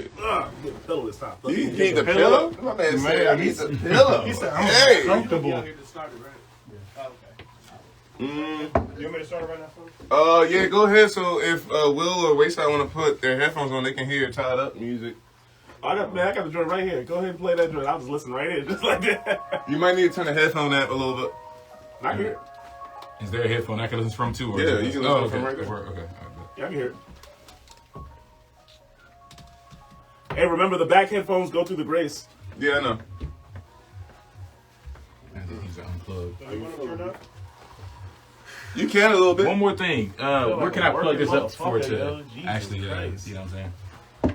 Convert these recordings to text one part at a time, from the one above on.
Get a pillow this time. You need the pillow? My man said I need the pillow. He said, hey. comfortable. You want me to start it right now, folks? Yeah, go ahead. So if Will or Wayside want to put their headphones on, they can hear Tied Up music. I got the joint right here. Go ahead and play that joint. I'll just listen right here, just like that. You might need to turn the headphone app a little bit. I can hear it. Is there a headphone I can listen from too? Or Yeah, you can listen from right there. Okay. Yeah, I can hear it. Hey, remember the back headphones go through the grace. Yeah, I know. He's unplugged. You want to turn up? You can a little bit. One more thing. Where can I plug this up for motherfucker, yo. to Jesus actually, Christ. you know what I'm saying?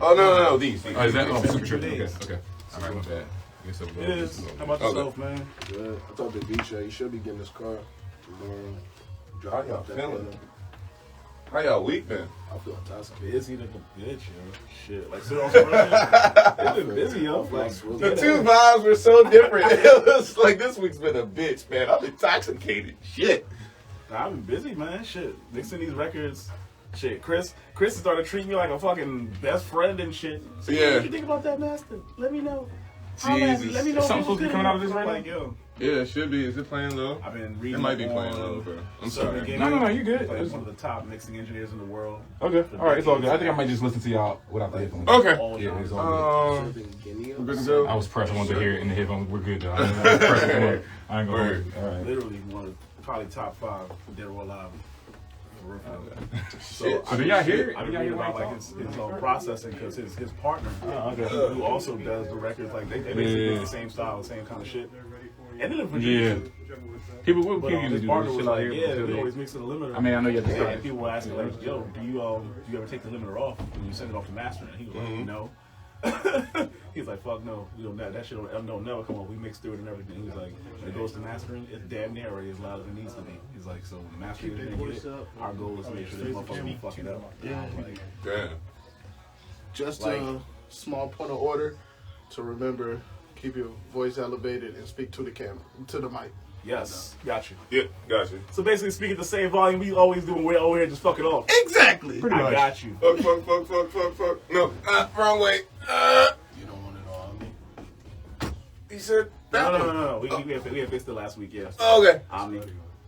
Oh, no. These. Oh, is that? Oh, super tricky. Days. Okay. All right, my bad. I guess It is. How about yourself, man? Good. I talked to Bisha. You should be getting this car. How y'all feeling? How y'all week been? I feel intoxicated. Busy like a bitch, yo. Shit. Like, sit on some It's been busy, yo. Like, The two vibes were so different. It was like this week's been a bitch, man. I'm intoxicated. Shit. I've been busy, man. Shit. Mixing these records. Shit. Chris started treating me like a fucking best friend and shit. So, Yeah. what you think about that, Master? Let me know. Jesus. Let me know. Is something supposed to be coming out of this right now? Like, yo. Yeah, it should be. Is it playing low? I've been It reading. might be up playing on low, bro. I'm Southern sorry. Gaming. No, you good. Like one of the top mixing engineers in the world. Okay. All right, it's all good. I think I might just listen to y'all without the headphones. Okay. All Yeah, time. it's all good. We're good to go. I was pressed. I wanted to hear it in the headphones. We're good though. I was pressed. I ain't gonna hold you. All right. Literally one of probably top 5 Dead or Alive. So So do y'all hear it? I've Do been y'all hear reading about like like his processing because his partner, okay. who also does the records, like they basically do the same style, the same kind of shit. And then the producer, People but usually his do partner this was shit out like, here. yeah, until they they- always mix to the limiter. I mean, I know you have to And start. people were asking like, yo, do you ever take the limiter off when you send it off to mastering? And he was like, no. He's like, fuck no, we don't. That shit don't never come up. We mix through it and everything. He was like, when it goes to mastering, it's damn near already as loud as it needs to be. He's like, so the mastering is gonna get it. Our goal is to make sure this motherfucker don't fuck it up. Yeah. Like, Damn. Just Like- a small point of order to remember: keep your voice elevated and speak to the camera, to the mic. yes, got you. Yep, got you. So basically, speaking the same volume we always do when we're over here, just fuck it off. Exactly. Pretty I much. got you. Fuck. No, wrong way. You don't want it all on me. He said that one. No. We had fixed it last week. Yes. Okay. Omni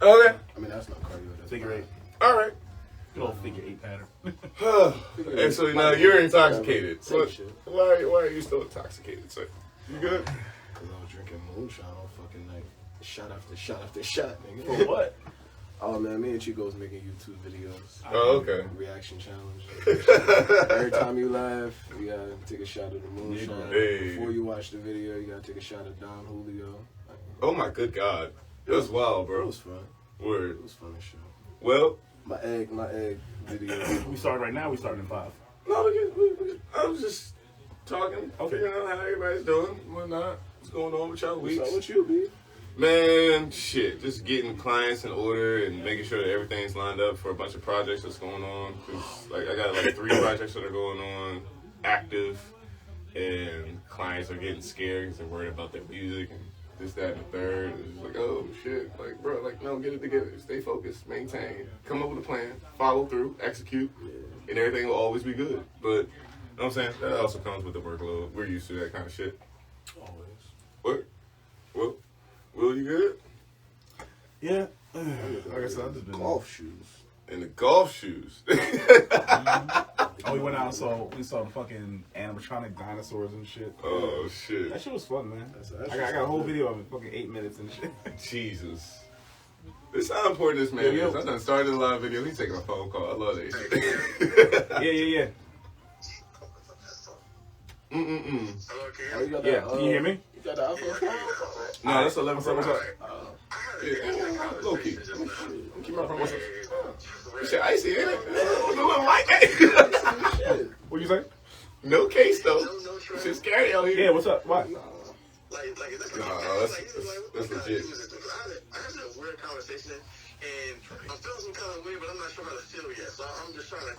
Okay. I mean, that's not cardio. That's figure 8. All right. Good old figure 8 pattern. And so now you're intoxicated. Same What, shit. why are you still intoxicated, sir? You good? Because I was drinking moonshine all fucking night. Shot after shot after shot, nigga. For what? Oh man, me and Chico's making YouTube videos. Oh, okay. Reaction challenge. Every time you laugh, you gotta take a shot of the moonshine. Hey. Before you watch the video, you gotta take a shot of Don Julio. Oh my good God. That's wild, It bro. was fun. Word. It was fun as shit. Well, My egg video. We started right now. We started in 5. no, I was just talking, figuring out how everybody's doing, whatnot. What's going on with y'all What's weeks? up with you, B? Man, shit, just getting clients in order and making sure that everything's lined up for a bunch of projects that's going on. 'Cause, like, I got like 3 projects that are going on active, and clients are getting scared because they're worried about their music and this, that, and the third. It's just like, oh shit, like bro, like no, get it together, stay focused, maintain, come up with a plan, follow through, execute, and everything will always be good. But you know what I'm saying? That also comes with the workload. We're used to that kind of shit. Always. What? Well, Will, you good? Yeah. Like I said, I've just been. Golf shoes. And the golf shoes. Oh, we went out and we saw the fucking animatronic dinosaurs and shit. Oh shit. That shit was fun, man. That's I got a whole video of it, fucking 8 minutes and shit. Jesus. This is how important this man Yeah, is. yo. I done started a live video. He's taking a phone call. I love that shit. Yeah. Oh, you got Yeah. that, Can you hear me? You got the iPhone? No, that's 11 low key. Keep my phone myself. You said icy, ain't it? No, like it. What'd you say? No case though. Shit's scary out here. Yeah, what's up? What? No, that's legit. I had a weird conversation, and I'm feeling some kind of way, but I'm not sure how to feel yet. So I'm just trying to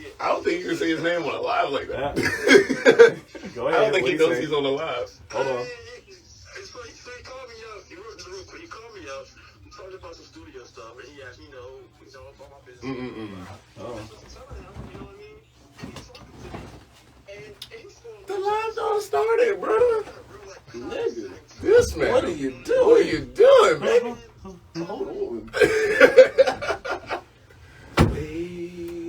get. I don't think you can say his name on a live like that. Go I ahead. don't think he What'd knows say? he's on the live. Hold on. So he called me up. He wrote real quick. He called me up. We talked about some studio stuff, and he asked me, about my business. Oh. You know what I mean? He's talking to me, and he said, started, bro. Nigga, This man. what are you doing? What are you doing, man? Hold on.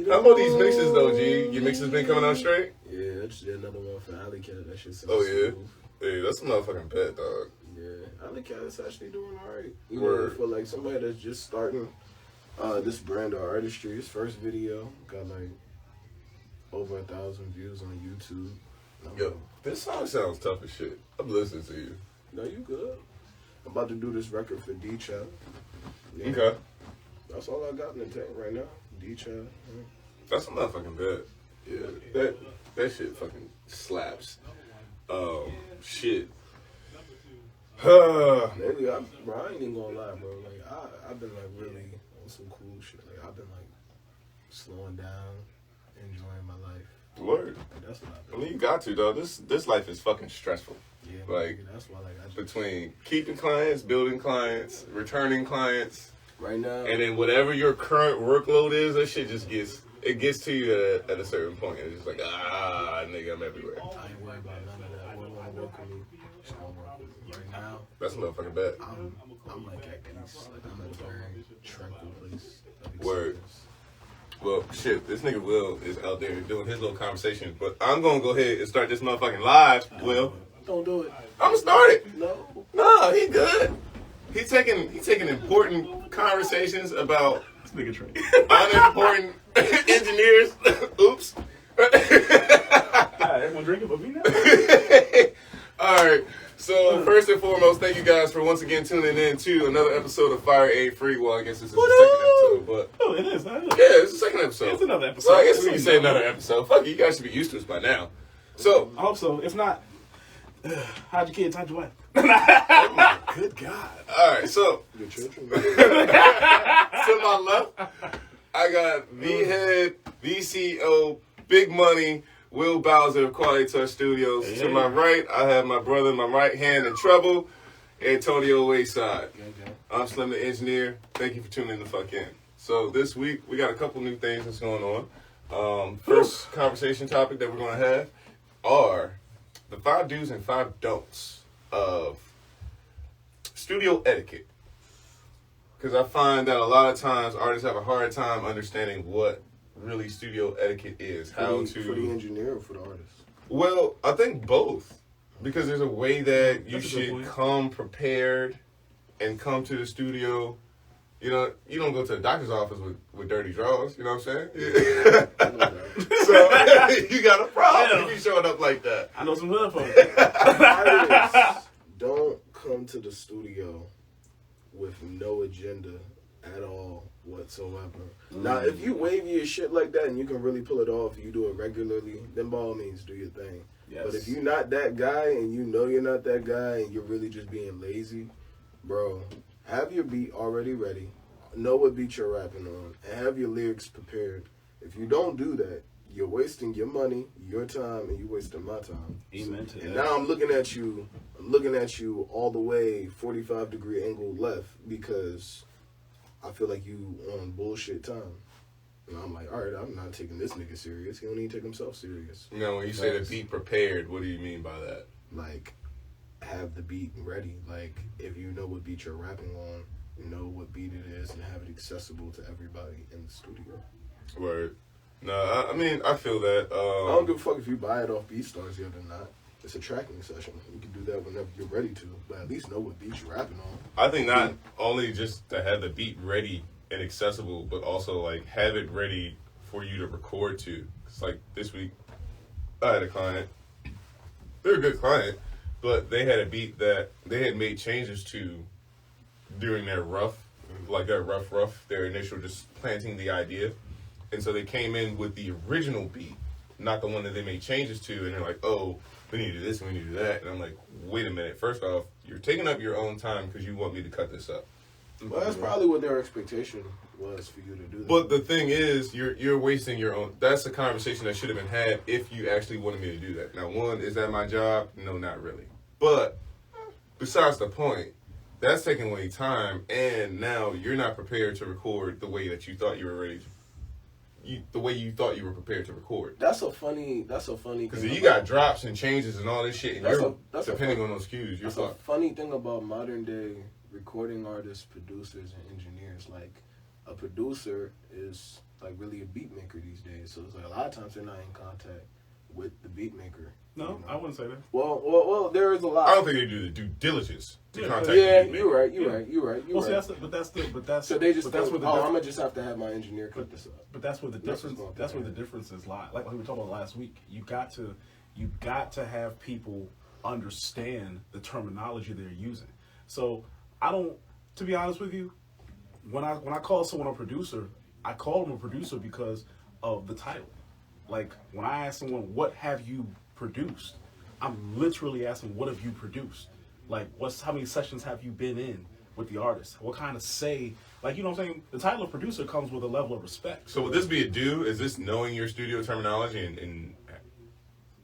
How about these mixes, though, G? Your mixes been coming out straight? Yeah, I just did another one for Alley Cat. That shit sounds Oh, yeah? smooth. Hey, that's a motherfucking bet, dog. Yeah, Alley Cat is actually doing alright. You Word. know, for like somebody that's just starting this brand of artistry, his first video got like over 1,000 views on YouTube. Yo, this song sounds tough as shit. I'm listening to you. No, you good. I'm about to do this record for D-Child. Yeah. Okay. That's all I got in the tank right now. D-Child. That's a motherfucking bet. Yeah, that shit fucking slaps. Shit. Lately, bro, I ain't even gonna lie, bro. Like, I've been like really on some cool shit. Like, I've been like slowing down, enjoying my life. Word. Like, that's what I've I been. mean, you got to, though. This life is fucking stressful. Yeah, like, nigga, that's why, like, I just, Between keeping clients, building clients, returning clients, right now, and then whatever your current workload is, that shit just gets to you at a certain point. It's just like, nigga, I'm everywhere. I ain't worried about none of that. What wanna work with me? Just gonna work with me. Right now, That's a motherfucking bet. I'm like at peace. Like, I'm at a very tranquil place. of Word. acceptance. Well, shit, this nigga Will is out there doing his little conversation, but I'm gonna go ahead and start this motherfucking live, Will. Don't do it. I'm gonna start it. No. No, he good. He taking important conversations about This nigga train. unimportant engineers. Oops. Everyone drinking but me now? All right. So first and foremost, thank you guys for once again tuning in to another episode of Fire Ain't Free. Well, I guess this is the second episode, but Oh, it is. Huh? yeah, it's the second episode. It's another episode. So I guess we can say another episode. Fuck it, you guys should be used to us by now. So, I hope so. If not, how'd your kids? How'd your wife? Good God. all right. So Your children. to my left, I got the head, VCO, Big Money, Will Bowser of Quality Touch Studios. Hey. To my right, I have my brother, my right hand in trouble, Antonio Wayside. I'm Slim the Engineer. Thank you for tuning the fuck in. So this week, we got a couple new things that's going on. First conversation topic that we're going to have are the 5 do's and 5 don'ts of studio etiquette. Because I find that a lot of times artists have a hard time understanding what really studio etiquette is. How For the to... engineer or for the artist? Well, I think both. Because there's a way that you That's a good should point. come prepared and come to the studio. You know, you don't go to the doctor's office with dirty drawers. You know what I'm saying? Yeah. I know that. So you got a problem Yeah. if you showing up like that. I know some hood folks. Artists don't come to the studio with no agenda at all whatsoever. Now, if you wave your shit like that and you can really pull it off, you do it regularly, then by all means do your thing. Yes. But if you're not that guy and you know you're not that guy and you're really just being lazy, bro, have your beat already ready. Know what beat you're rapping on and have your lyrics prepared. If you don't do that, you're wasting your money, your time, and you're wasting my time. Amen to And that. now I'm looking at you all the way 45-degree angle left because I feel like you on bullshit time. And I'm like, all right, I'm not taking this nigga serious. He don't even take himself serious. You know, when you say the Facts. beat prepared, what do you mean by that? Like, have the beat ready. Like, if you know what beat you're rapping on, you know what beat it is, and have it accessible to everybody in the studio. Word. No, I mean, I feel that. I don't give a fuck if you buy it off BeatStars yet or not. It's a tracking session. You can do that whenever you're ready to, but at least know what beat you're rapping on. I think not only just to have the beat ready and accessible, but also like have it ready for you to record to. It's like this week, I had a client. They're a good client, but they had a beat that they had made changes to during their rough, their initial just planting the idea. And so they came in with the original beat, not the one that they made changes to. And they're like, oh, we need to do this and we need to do that. And I'm like, wait a minute. First off, you're taking up your own time because you want me to cut this up. Well, that's probably what their expectation was for you to do that. But the thing is, you're wasting your own. That's a conversation that should have been had if you actually wanted me to do that. Now, one, is that my job? No, not really. But besides the point, that's taking away time, and now you're not prepared to record the way that you thought you were ready to. the way you thought you were prepared to record. That's a funny Because thing. you got drops and changes and all this shit, and That's depending on those cues. That's a funny thing about modern day recording artists, producers, and engineers. Like, a producer is like really a beat maker these days. So it's like a lot of times they're not in contact with the beat maker. No, you know? I wouldn't say that. Well, there is a lot. I don't think they do the due diligence to contact. Yeah, the beat you're maker. right. You're right. Well, see, that's So they just that's think, where the I'm gonna just have to have my engineer cut this up. But that's where the That's difference. what's That's where going the differences lie. Like we were talking about last week. You got to have people understand the terminology they're using. So I don't. To be honest with you, when I call someone a producer, I call them a producer because of the title. Like when I ask someone, "What have you produced?" I'm literally asking, "What have you produced?" Like, how many sessions have you been in with the artist? What kind of say? Like, you know what I'm saying? The title of producer comes with a level of respect. So would this be a do? Is this knowing your studio terminology and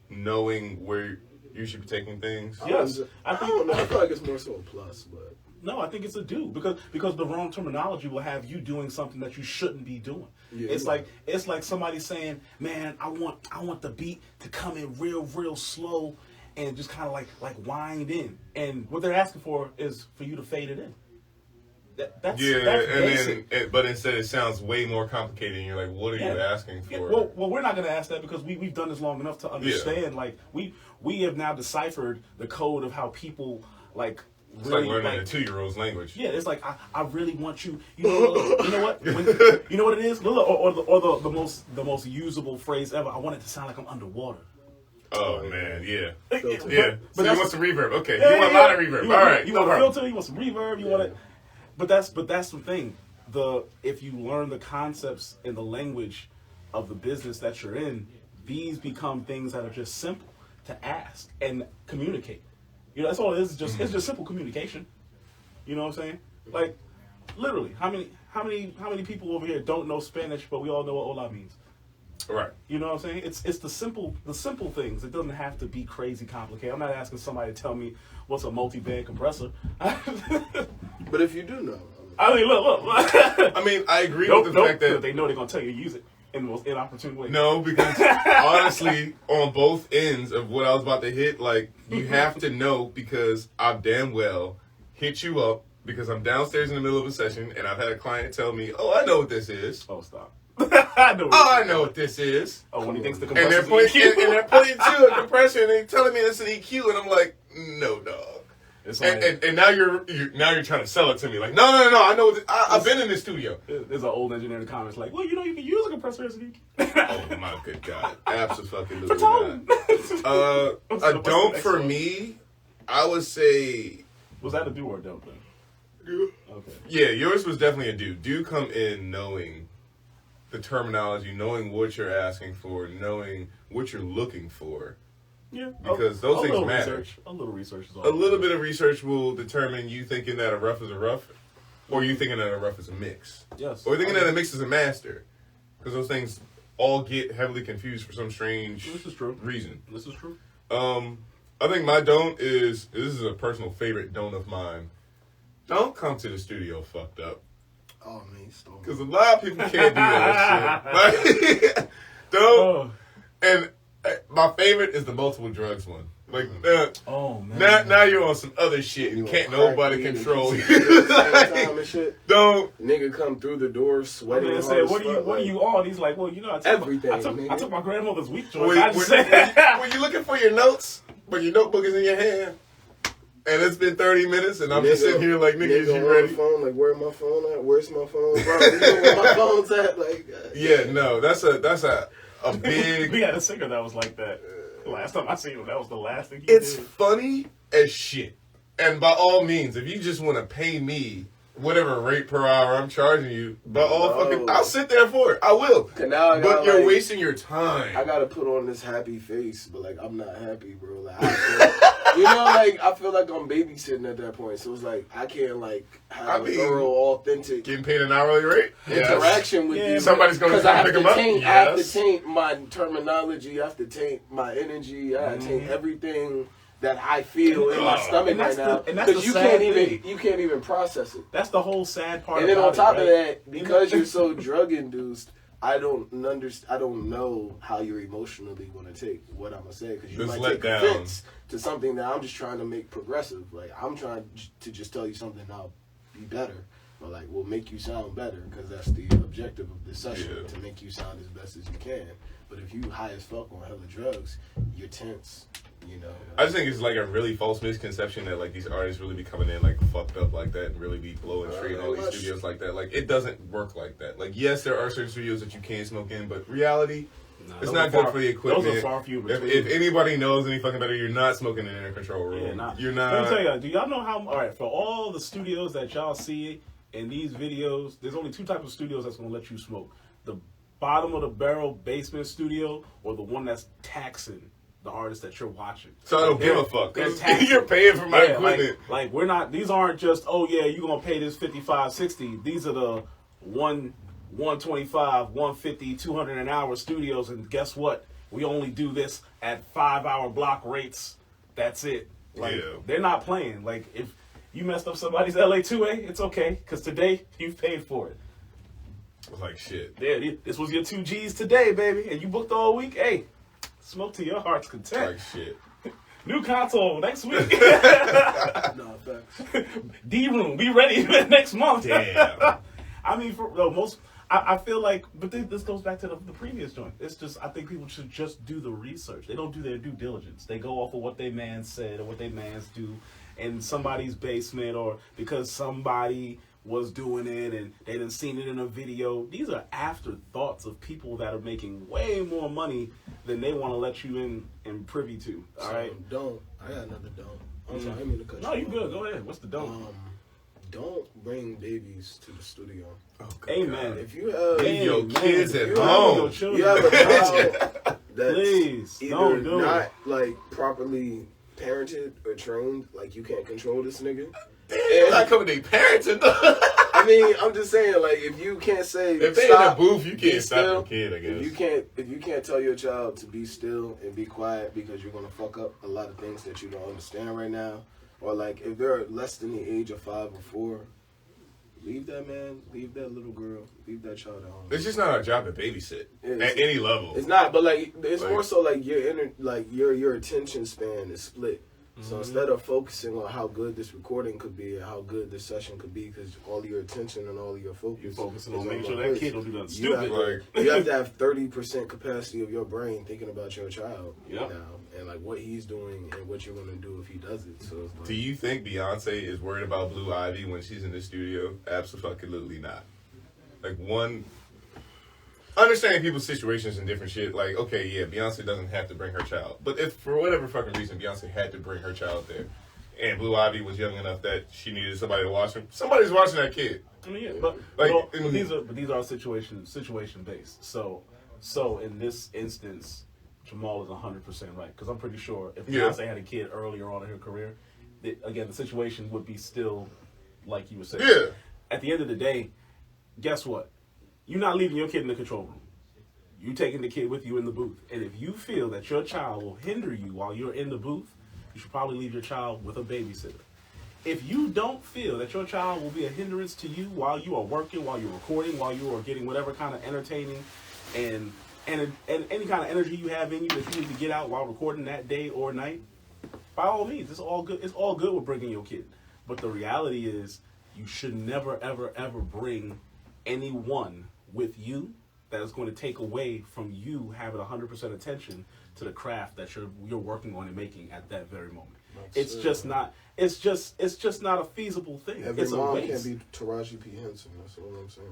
knowing where you should be taking things? Yes, I don't know. I feel like it's more so a plus, but no, I think it's a do because the wrong terminology will have you doing something that you shouldn't be doing. Yeah, It's like somebody saying, "Man, I want the beat to come in real slow and just kind of like wind in." And what they're asking for is for you to fade it in. That's basic. But instead it sounds way more complicated. And you're like, what are you asking for? Yeah, well, we're not going to ask that because we've done this long enough to understand. Like we have now deciphered the code of how people like. It's really, like learning a 2-year-old's language. Yeah, it's like I really want you. You know what? You know what it is? Or the most usable phrase ever. I want it to sound like I'm underwater. Oh man, yeah. But So you want some reverb? Okay, Yeah, you want a lot of reverb. You All right, you no want a problem. filter? You want some reverb? You want it? But that's the thing. If you learn the concepts in the language of the business that you're in, these become things that are just simple to ask and communicate. You know, that's all it is. It's just simple communication. You know what I'm saying? Like, literally, how many people over here don't know Spanish, but we all know what hola means. Right. You know what I'm saying? It's the simple things. It doesn't have to be crazy complicated. I'm not asking somebody to tell me what's a multi-band compressor. but if you do know, I mean, look. I mean, I agree with the fact that they know they're gonna tell you to use it in the most inopportune way. No, because honestly, on both ends of what I was about to hit, like, you have to know because I've damn well hit you up because I'm downstairs in the middle of a session and I've had a client tell me, "Oh, I know what this is." Oh, stop. I know what this is. Oh, when he thinks the And compressor they're putting to a compressor and they telling me it's an EQ and I'm like, no, dog. It's like, And now you're trying to sell it to me like, no, I know I've been in the studio. There's an old engineer in the comments like, well, you know, you can use a compressor as an EQ. Oh my good God, absolutely For tone. A don't for me. I would say. Was that a do or a don't then? Okay. Yeah, yours was definitely a do. Do come in knowing the terminology, knowing what you're asking for, knowing what you're looking for. Yeah, because those things matter. A little research is all. A little bit of research will determine you thinking that a rough is a rough, or you thinking that a rough is a mix. Yes. Or thinking that a mix is a master, because those things all get heavily confused for some strange reason. This is true. I think my don't is, this is a personal favorite don't of mine. Don't come to the studio fucked up. Oh man, stole because a lot of people can't do that shit. Like, don't. And my favorite is the multiple drugs one. Like, oh man, now you're on some other shit and can't nobody control you. Don't nigga come through the door sweating. I said, what are you on? He's like, well, you know, I took my grandmother's week joint. When you looking for your notes, but your notebook is in your hand, and it's been 30 minutes, and I'm just sitting here like, nigga, is you ready? Phone, like, where my phone at? Where's my phone, bro? You know where my phone's at? Like, yeah, no, that's a big. We had a singer that was like that. Last time I seen him, that was the last thing he did. It's funny as shit. And by all means, if you just want to pay me whatever rate per hour I'm charging you, I'll sit there for it. I will. But you're wasting your time. I gotta put on this happy face, but like I'm not happy, bro. Like I feel like I'm babysitting at that point. So it's like I can't like have a thorough, authentic, getting paid an hourly rate interaction with you. Somebody's gonna come pick them up. I have to taint my terminology. I have to taint my energy. I have to taint everything that I feel in my stomach right now, because you can't even process it. That's the whole sad part. And then on top of that, because you're so drug induced, I don't understand. I don't know how you're emotionally going to take what I'm gonna say because you Just might let take down. offense to something that I'm just trying to make progressive. Like I'm trying to just tell you something that'll be better, but like will make you sound better because that's the objective of this session to make you sound as best as you can. But if you high as fuck on hella drugs, you're tense. You know. I just think it's like a really false misconception that like these artists really be coming in like fucked up like that and really be blowing straight in all these studios like that. Like it doesn't work like that. Like yes, there are certain studios that you can smoke in, but reality, it's not good for the equipment. Those are far few between. If anybody knows any fucking better, you're not smoking in a control room. Yeah, You're not. Let me tell you, do y'all know how? All right, for all the studios that y'all see in these videos, there's only two types of studios that's gonna let you smoke: the bottom of the barrel basement studio, or the one that's taxing the artist that you're watching. So I don't give a fuck. They're 'Cause taxing. you're paying for my equipment. Like we're not. These aren't just. Oh yeah, you're gonna pay this 55, 60. These are the 125, 150, 200 an hour studios, and guess what? We only do this at 5-hour block rates. That's it. Like they're not playing. Like if you messed up somebody's LA2A, it's okay because today you've paid for it. Like shit. Yeah, this was your 2 G's today, baby, and you booked all week. Hey, smoke to your heart's content. Like shit. New console next week. No, facts. D room, be ready next month. Damn. I mean, for the most, I feel like, but this goes back to the previous joint. It's just, I think people should just do the research. They don't do their due diligence. They go off of what they man said or what they mans do in somebody's basement or because somebody was doing it and they didn't seen it in a video. These are afterthoughts of people that are making way more money than they want to let you in privy to. All right. Don't. I got another don't. I'm sorry, I didn't mean to cut No, you you off. good. Go ahead. What's the don't? Don't bring babies to the studio. Amen. If you have Leave your Amen. kids If at you have home. your children you have a at child home, that's please either don't do not it. like properly parented or trained, like you can't control this nigga. You're not coming to parenting. I mean, I'm just saying, like, if you can't say If they stop, in the booth, you be can't stop still. your kid, I guess. If you can't tell your child to be still and be quiet because you're gonna fuck up a lot of things that you don't understand right now, or like if they're less than the age of 5 or 4, leave that man, leave that little girl, leave that child at home. It's just not our job to babysit It's- at any level. It's not, but like it's Like- more so like your attention span is split. So instead of focusing on how good this recording could be and how good this session could be, because all your attention and all of your focus, You're focusing is on making one sure that place. kid don't do nothing You stupid. Like, You have to have 30% capacity of your brain thinking about your child Yep. now and like what he's doing and what you're gonna do if he does it. So it's like, do you think Beyonce is worried about Blue Ivy when she's in the studio? Absolutely not. Like one, understanding people's situations and different shit. Like, okay, yeah, Beyonce doesn't have to bring her child, but if for whatever fucking reason Beyonce had to bring her child there, and Blue Ivy was young enough that she needed somebody to watch him, somebody's watching that kid. I mean, yeah, but, Like, but these are situation based. So in this instance, Jamal is 100% right because I'm pretty sure if Yeah. Beyonce had a kid earlier on in her career, the situation would be still like you were saying. Yeah. At the end of the day, guess what? You're not leaving your kid in the control room. You taking the kid with you in the booth, and if you feel that your child will hinder you while you're in the booth, you should probably leave your child with a babysitter. If you don't feel that your child will be a hindrance to you while you are working, while you're recording, while you are getting whatever kind of entertaining and any kind of energy you have in you that you need to get out while recording that day or night, by all means, it's all good. It's all good with bringing your kid. But the reality is you should never, ever, ever bring anyone with you that is going to take away from you having 100% attention to the craft that you're working on and making at that very moment. It's just not a feasible thing. every It's a mom waste. can't be Taraji P. Henson. That's all I'm saying.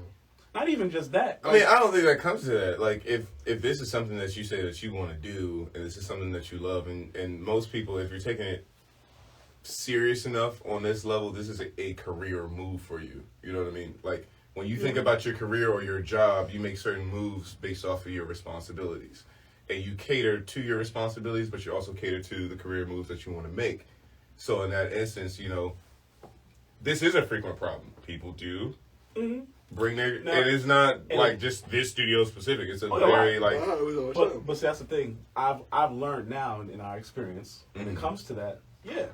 Not even just that. I mean, I don't think that comes to that. Like, if this is something that you say that you want to do, and this is something that you love, and most people, if you're taking it serious enough on this level, this is a career move for you. You know what I mean? Like, when you think about your career or your job, you make certain moves based off of your responsibilities. And you cater to your responsibilities, but you also cater to the career moves that you want to make. So in that instance, you know, this is a frequent problem. People do bring their, No. and it's not And like just this studio specific. It's a Oh, no, very like, But see, that's the thing. I've learned now in our experience when it comes to that. Yeah,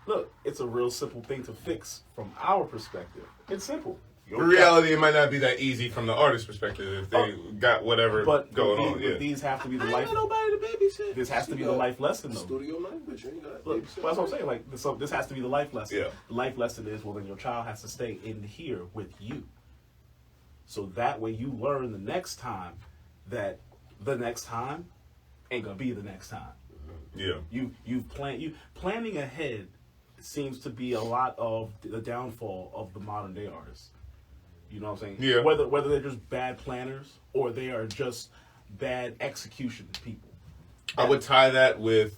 look, it's a real simple thing to fix from our perspective. It's simple. In reality, it might not be that easy from the artist's perspective if they got whatever going on. Yeah. These have to be the life. Nobody to babysit. This has to be the life lesson, though. Studio night, but you ain't got Look, babysit. well, that's what I'm saying. Like, so this has to be the life lesson. Yeah. The life lesson is, well, then your child has to stay in here with you. So that way you learn the next time that the next time ain't gonna be the next time. Yeah. Planning ahead seems to be a lot of the downfall of the modern day artists. You know what I'm saying? Yeah. Whether they're just bad planners or they are just bad execution people. I would tie that with,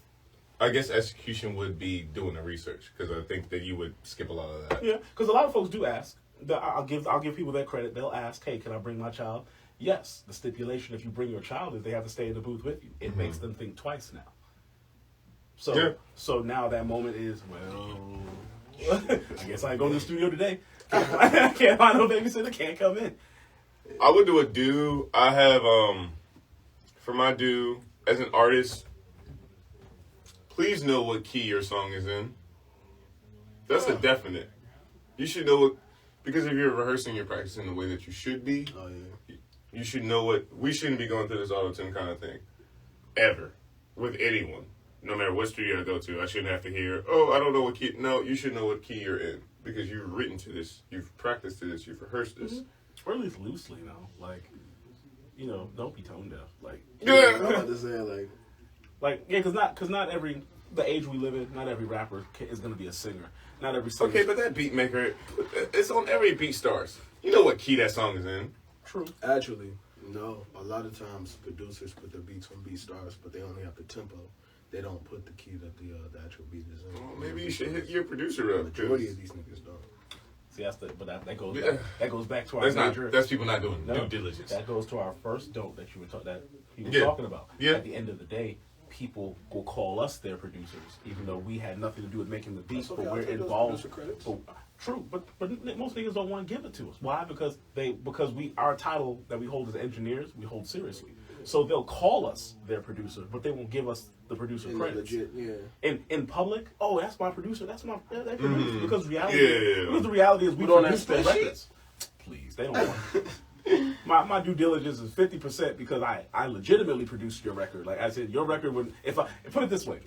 I guess execution would be doing the research, because I think that you would skip a lot of that. Yeah, because a lot of folks do ask. I'll give people that credit. They'll ask, "Hey, can I bring my child?" Yes. The stipulation, if you bring your child, is they have to stay in the booth with you. It makes them think twice now. So now that moment is, well, I guess I ain't going to the studio today. Can't find no babysitter. Can't come in. I would do a due. I have, for my due, as an artist, please know what key your song is in. That's a definite. You should know what, because if you're rehearsing, you're practicing the way that you should be. Oh, yeah. You should know what, we shouldn't be going through this auto-tune kind of thing. Ever. With anyone. No matter what studio I go to, I shouldn't have to hear, oh, I don't know what key. No, you should know what key you're in. Because you've written to this, you've practiced to this, you've rehearsed this. Or at least loosely now. Like, you know, don't be tone deaf. Like, I'm about to say, yeah, because not every, the age we live in, not every rapper is going to be a singer. Not every singer. Okay, but that beat maker, it's on every BeatStars. You know what key that song is in. True. actually, no. A lot of times producers put their beats on BeatStars, but they only have the tempo. They don't put the key that the actual beat is in. Well, maybe you should hit your producer up. Majority of these niggas don't. See, that goes Yeah. that goes back to our major. That's people not doing No, due diligence. That goes to our first dope that he was Yeah. talking about. Yeah. At the end of the day, people will call us their producers, even though we had nothing to do with making the beats, That's okay, but I'll we're take those involved. producer credits. True, but most niggas don't want to give it to us. Why? Because our title that we hold as engineers, we hold seriously. So they'll call us their producer, but they won't give us the producer And credits. legit, yeah. In public, oh, that's my producer. That's my that producer. Because reality, Yeah. because the reality is we on produce that their spreadsheet? records. Please, they don't want. My due diligence is 50% because I legitimately produced your record. Like I said, your record would put it this way.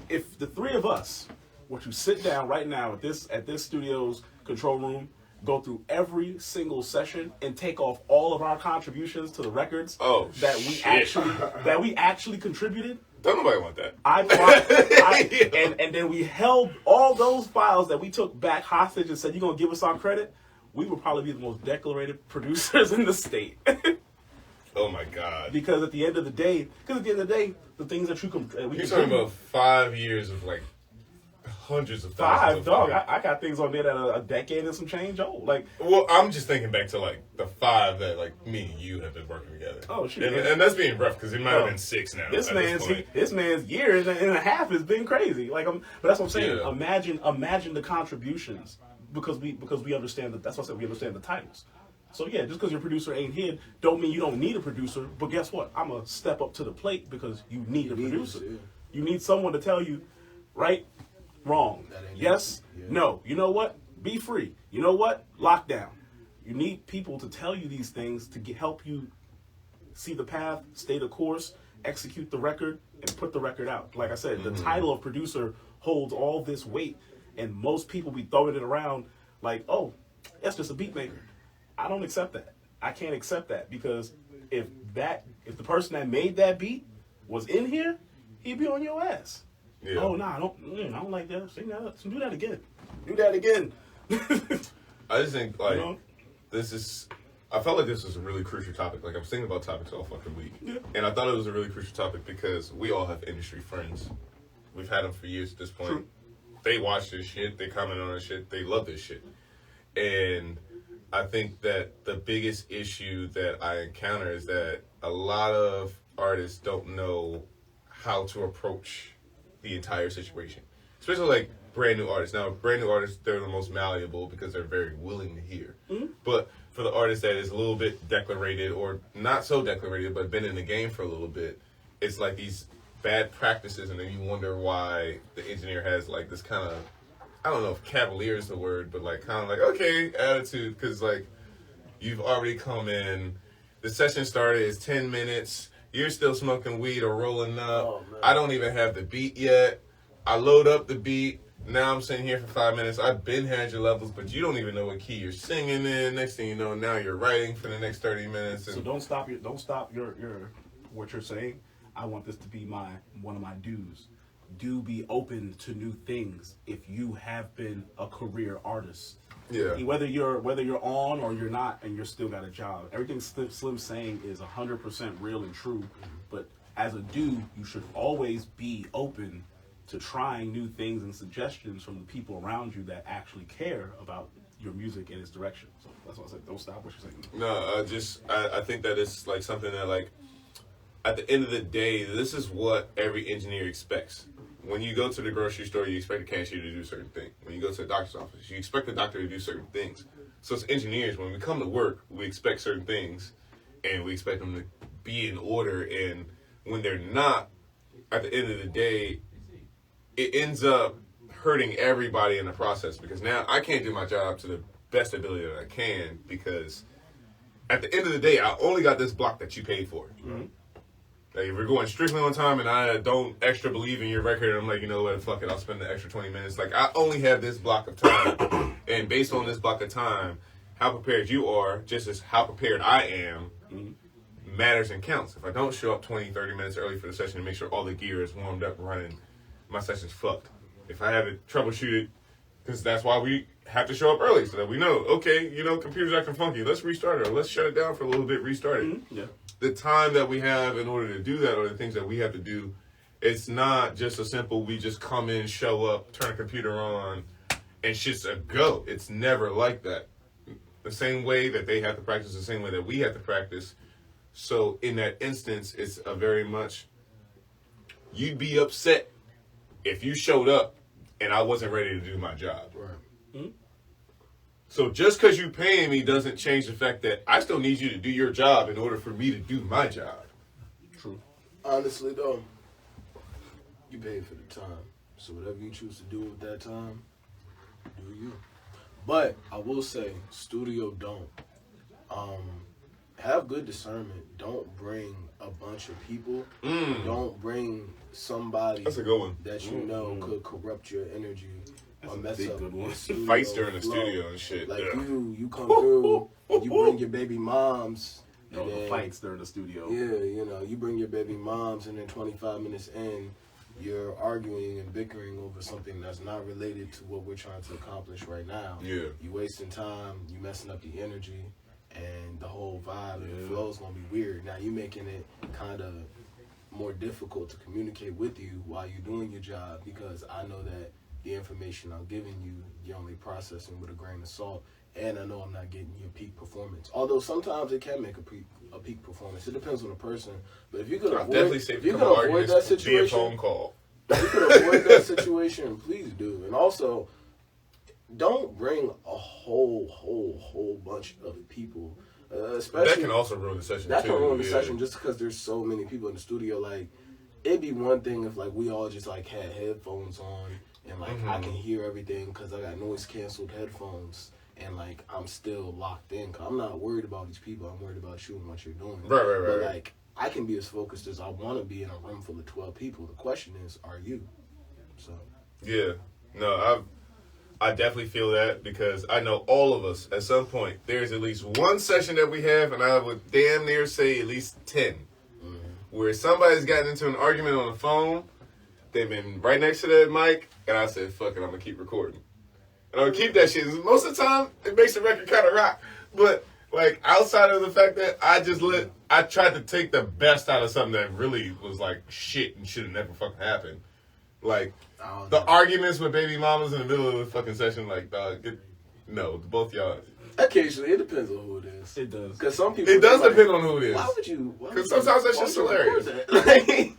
If the three of us were to sit down right now at this studio's control room, go through every single session and take off all of our contributions to the records that we actually contributed. Don't nobody want that. And then we held all those files that we took back hostage and said, "You're gonna give us our credit." We would probably be the most decorated producers in the state. Oh my God. Because at the end of the day, the things that You're talking about 5 years of like hundreds of thousands. I got things on there that are a decade and some change old. Like, well, I'm just thinking back to like the 5 that like me and you have been working together. Oh, shit. And that's being rough because it might have been 6 now. This point. man's year and a half has been crazy. Like, but that's what I'm saying. Yeah. Imagine the contributions because we understand that. That's what I said. We understand the titles. So yeah, just because your producer ain't here, don't mean you don't need a producer. But guess what? I'm gonna step up to the plate because you need a producer. Yeah. You need someone to tell you, right, wrong, yes, no. You know what? Be free. You know what? Lockdown. You need people to tell you these things to help you see the path, stay the course, execute the record, and put the record out. Like I said, the title of producer holds all this weight, and most people be throwing it around like, oh, that's just a beat maker. I don't accept that. I can't accept that because if the person that made that beat was in here, he'd be on your ass. Yeah. Oh no, I don't like that. Sing that up. So do that again. Do that again. I just think like You know? I felt like this was a really crucial topic. Like I was thinking about topics all fucking week, and I thought it was a really crucial topic because we all have industry friends. We've had them for years at this point. True. They watch this shit. They comment on this shit. They love this shit, and I think that the biggest issue that I encounter is that a lot of artists don't know how to approach the entire situation, especially like brand new artists. Now, brand new artists, they're the most malleable because they're very willing to hear. But for the artist that is a little bit declarated or not so declarated, but been in the game for a little bit, it's like these bad practices, and then you wonder why the engineer has like this kind of I don't know if cavalier is the word, but like kind of like, okay, attitude, because like you've already come in, the session started, it's 10 minutes, you're still smoking weed or rolling up. Oh, man. I don't even have the beat yet. I load up the beat. Now I'm sitting here for 5 minutes. I've been had your levels, but you don't even know what key you're singing in. Next thing you know, now you're writing for the next 30 minutes. And So don't stop your what you're saying. I want this to be one of my dues. Do be open to new things if you have been a career artist. yeah. Whether you're on or you're not, and you're still got a job. Everything Slim's saying is 100% real and true. But as a dude, you should always be open to trying new things and suggestions from the people around you that actually care about your music and its direction. So that's why I said, don't stop what you're saying. No, I think that it's like something that like at the end of the day, this is what every engineer expects. When you go to the grocery store, you expect the cashier to do certain things. When you go to the doctor's office, you expect the doctor to do certain things. So as engineers, when we come to work, we expect certain things, and we expect them to be in order. And when they're not, at the end of the day, it ends up hurting everybody in the process, because now I can't do my job to the best ability that I can, because at the end of the day, I only got this block that you paid for. Mm-hmm. Like, if we're going strictly on time and I don't extra believe in your record, I'm like, you know what, fuck it, I'll spend the extra 20 minutes. Like, I only have this block of time, and based on this block of time, how prepared you are, just as how prepared I am, matters and counts. If I don't show up 20, 30 minutes early for the session to make sure all the gear is warmed up and running, my session's fucked. If I have to troubleshoot it, because that's why we have to show up early, so that we know, okay, you know, computer's acting funky, let's restart it, or let's shut it down for a little bit, restart it. Yeah. The time that we have in order to do that, or the things that we have to do, it's not just a simple, we just come in, show up, turn a computer on, and shit's a go. It's never like that. The same way that they have to practice, the same way that we have to practice. So in that instance, it's a very much, you'd be upset if you showed up and I wasn't ready to do my job. Right. Mm-hmm. So just because you paying me doesn't change the fact that I still need you to do your job in order for me to do my job. True. Honestly, though, you paid for the time. So whatever you choose to do with that time, do you. But I will say, studio don't. Have good discernment. Don't bring a bunch of people. Don't bring somebody That's a good one. that you know could corrupt your energy or mess big up good one. your studio Fights during the flow. studio and shit. Like Yeah. you come through, you bring your baby moms. No, and the then- fights during the studio. Yeah, you know, you bring your baby moms, and then 25 minutes in, you're arguing and bickering over something that's not related to what we're trying to accomplish right now. Yeah. You wasting time, you messing up the energy, and the whole vibe and the flow is gonna be weird. Now you making it kind of more difficult to communicate with you while you're doing your job, because I know that the information I'm giving you, you're only processing with a grain of salt. And I know I'm not getting your peak performance. Although sometimes it can make a peak performance. It depends on the person. But if you could I'll definitely avoid, say if you come could on, avoid arguments that via situation, phone call. if you could avoid that situation, please do. And also, don't bring a whole bunch of people. Especially That can also ruin the session that too. can ruin the yeah. session just because there's so many people in the studio. Like, it'd be one thing if like we all just like had headphones on and like I can hear everything because I got noise canceled headphones. And, like, I'm still locked in. Cause I'm not worried about these people. I'm worried about you and what you're doing. Right. But, like, I can be as focused as I want to be in a room full of 12 people. The question is, are you? So. Yeah. No, I definitely feel that, because I know all of us, at some point, there's at least one session that we have, and I would damn near say at least 10, where somebody's gotten into an argument on the phone, they've been right next to that mic, and I said, fuck it, I'm going to keep recording. And I'll keep that shit. Most of the time, it makes the record kind of rock. But, like, outside of the fact that I tried to take the best out of something that really was, like, shit and should have never fucking happened. Like, the arguments with baby mamas in the middle of the fucking session, like, dog, no, both y'all. Occasionally, it depends on who it is. It does. Because some people. It does like, depend on who it is. Why would you? Because sometimes that shit's hilarious. That?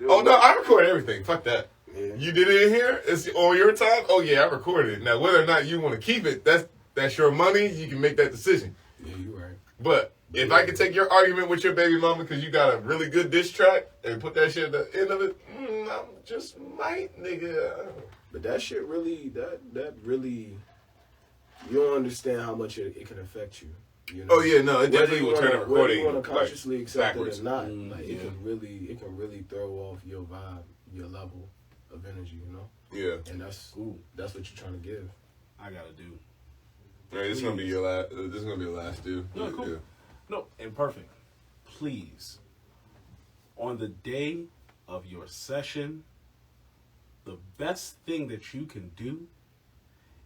Oh, no, I record everything. Fuck that. Yeah. You did it in here? It's on your time? Oh, yeah, I recorded it. Now, whether or not you want to keep it, that's your money. You can make that decision. Yeah, you're right. But if I could take your argument with your baby mama because you got a really good diss track and put that shit at the end of it, I just might, nigga. But that shit really, that really, you don't understand how much it can affect you. You know? Oh yeah, no, it definitely will turn a Whether recording you want to consciously like, accept backwards. it or not, Mm, it can really throw off your vibe, your level of energy. You know. Yeah. And that's what you're trying to give. I gotta do. All right, this is gonna be your last. This is gonna be your last, dude. No, cool. Yeah. No, and perfect. Please, on the day of your session, the best thing that you can do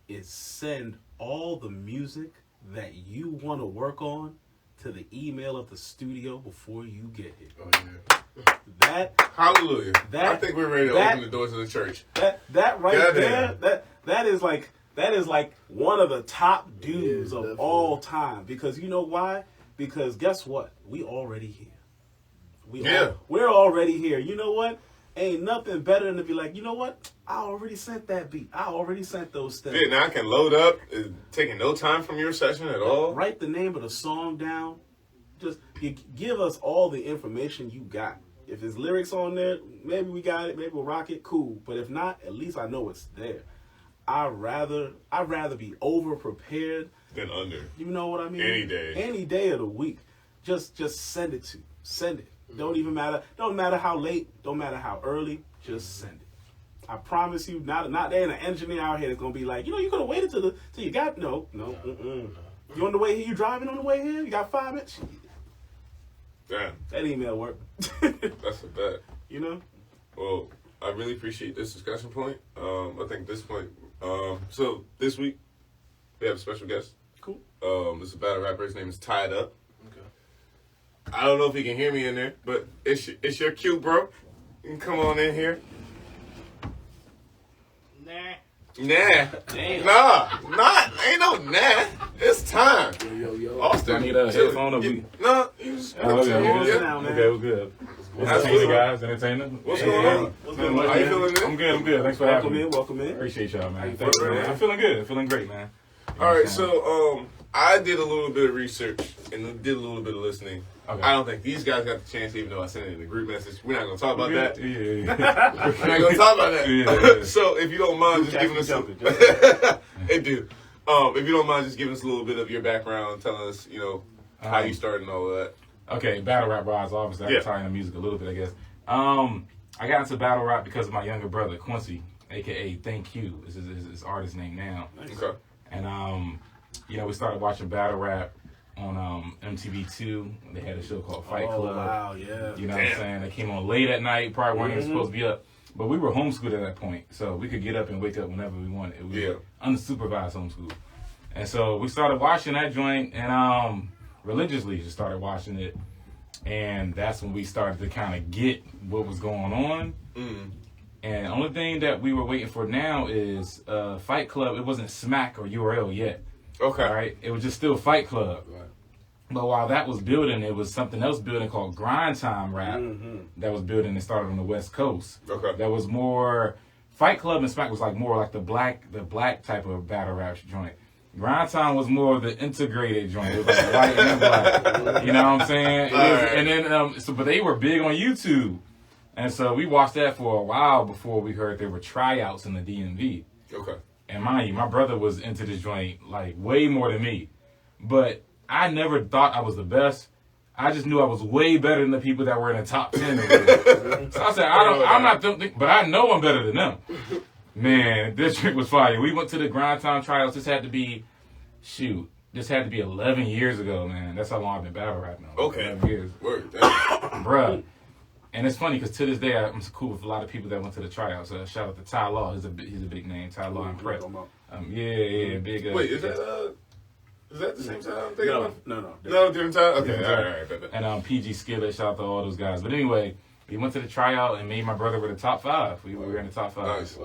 is send all the music that you want to work on to the email of the studio before you get here. Oh yeah. That Hallelujah. That- I think we're ready to that- open the doors of the church. that right Goddamn. there, that is like one of the top dudes Yeah, of definitely. all time. Because you know why? Because guess what? We already here. Yeah. We're already here. You know what? Ain't nothing better than to be like, you know what? I already sent that beat. I already sent those steps. Yeah, now I can load up. It's taking no time from your session at all. Write the name of the song down. Just you give us all the information you got. If there's lyrics on there, maybe we got it. Maybe we'll rock it. Cool. But if not, at least I know it's there. I'd rather be over prepared. Then under. You know what I mean? Any day. Any day of the week. Just send it to. Send it. Don't even matter. Don't matter how late. Don't matter how early. Just send it. I promise you, not there ain't an engineer out here that's gonna be like, you could have waited till you got no. You on the way here? You driving on the way here? You got 5 minutes? Damn, That email work. that's a bet. You know? Well, I really appreciate this discussion point. I think this point. So this week we have a special guest. Cool. This is a battle rapper. His name is Tyed Up. Okay. I don't know if he can hear me in there, but it's your cue, bro. You can come on in here. Nah. Damn. Ain't no nah. It's time. Yo. Austin, I need a chill. headphone or You- No, you just Oh, okay, Yeah. we good. Now, man. Okay, we're good. Absolutely. Entertaining, guys. Entertaining. What's going on? What's going How on? you feeling, man? I'm good. Thanks for Welcome having in. me. Welcome in. Appreciate y'all, man. you Thanks, feeling, man. man? I'm feeling good. Feeling great, man. All right, so I did a little bit of research and did a little bit of listening. Okay. I don't think these guys got the chance, even though I sent it in the group message. We're not gonna talk about that. Yeah. We're not gonna talk about that. Yeah. So if you don't mind, just Catch giving me us jumping. it do. If you don't mind, just giving us a little bit of your background, telling us, how you started and all of that. Okay, battle rap wise, obviously, I Yeah. can tie in the music a little bit, I guess. I got into battle rap because of my younger brother, Quincy, aka Thank You, is his artist name now. Okay. And we started watching battle rap on MTV2. They had a show called Fight Oh, Club. wow, yeah. You know what I'm saying? They came on late at night, probably weren't even supposed to be up. But we were homeschooled at that point, so we could get up and wake up whenever we wanted. It was unsupervised homeschool. And so we started watching that joint and religiously just started watching it. And that's when we started to kind of get what was going on. Mm. And the only thing that we were waiting for now is Fight Club. It wasn't Smack or URL yet. Okay. All right? It was just still Fight Club. Right. But while that was building, it was something else building called Grind Time Rap that was building and started on the West Coast. Okay. That was more Fight Club and Smack was like more like the black type of battle rap joint. Grind Time was more of the integrated joint. It was like white and black. You know what I'm saying? It was, Alright. and then but they were big on YouTube. And so we watched that for a while before we heard there were tryouts in the DMV. Okay. And mind you, my brother was into this joint like way more than me. But I never thought I was the best. I just knew I was way better than the people that were in the top 10. So I said, I'm not them, but I know I'm better than them. Man, this trick was fire. We went to the Grind Time tryouts. This had to be 11 years ago, man. That's how long I've been battle rapping. Okay. 11 years. Word. Bruh. And it's funny because to this day, I'm cool with a lot of people that went to the tryouts. Shout out to Ty Law. He's a big name. Ty Law and Prep. Big. Wait, is that the same time I'm thinking about? No. No, different time? Okay, Different all time. right. Bet. And PG Skillet, shout out to all those guys. But anyway, we went to the tryout and made my brother with the top 5. We were in the top 5. Nice.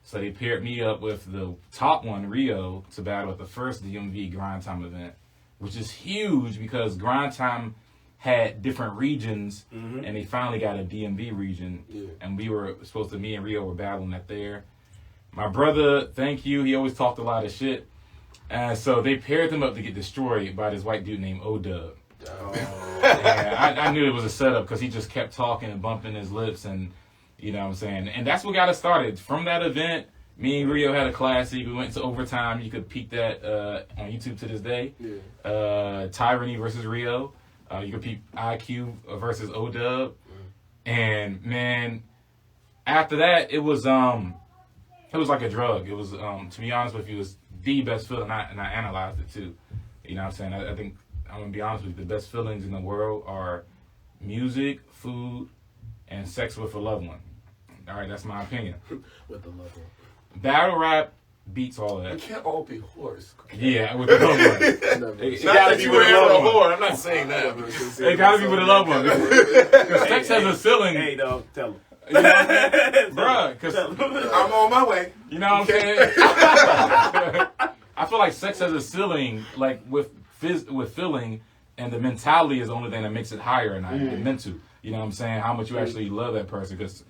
So they paired me up with the top one, Rio, to battle at the first DMV Grind Time event, which is huge because Grind Time had different regions, and they finally got a DMV region. Yeah. And me and Rio were battling that there. My brother, Thank You, he always talked a lot of shit. And so they paired them up to get destroyed by this white dude named O-Dub. And I knew it was a setup because he just kept talking and bumping his lips. And You know what I'm saying? And that's what got us started. From that event, me and Rio had a classic. We went to overtime. You could peek that on YouTube to this day. Yeah. Tyranny versus Rio. You could peep IQ versus O-Dub. And, man, after that, it was like a drug. It was, to be honest with you, it was the best feeling, and I analyzed it too. You know what I'm saying? I think, I'm going to be honest with you, the best feelings in the world are music, food, and sex with a loved one. All right, that's my opinion. With the loved one. Battle rap beats all of We that. can't all be whores. Yeah, with the loved one. Never. It Not gotta that be you with were a ever a loved one. whore. I'm not saying that. It gotta be with a loved one. Because sex has a ceiling. Hey, dog, tell him. You know what I'm saying? Bruh, because, I'm on my way. you know what I'm saying? I feel like sex has a ceiling, like with feeling, and the mentality is the only thing that makes it higher or not. The mental. You know what I'm saying? How much you actually love that person. Because,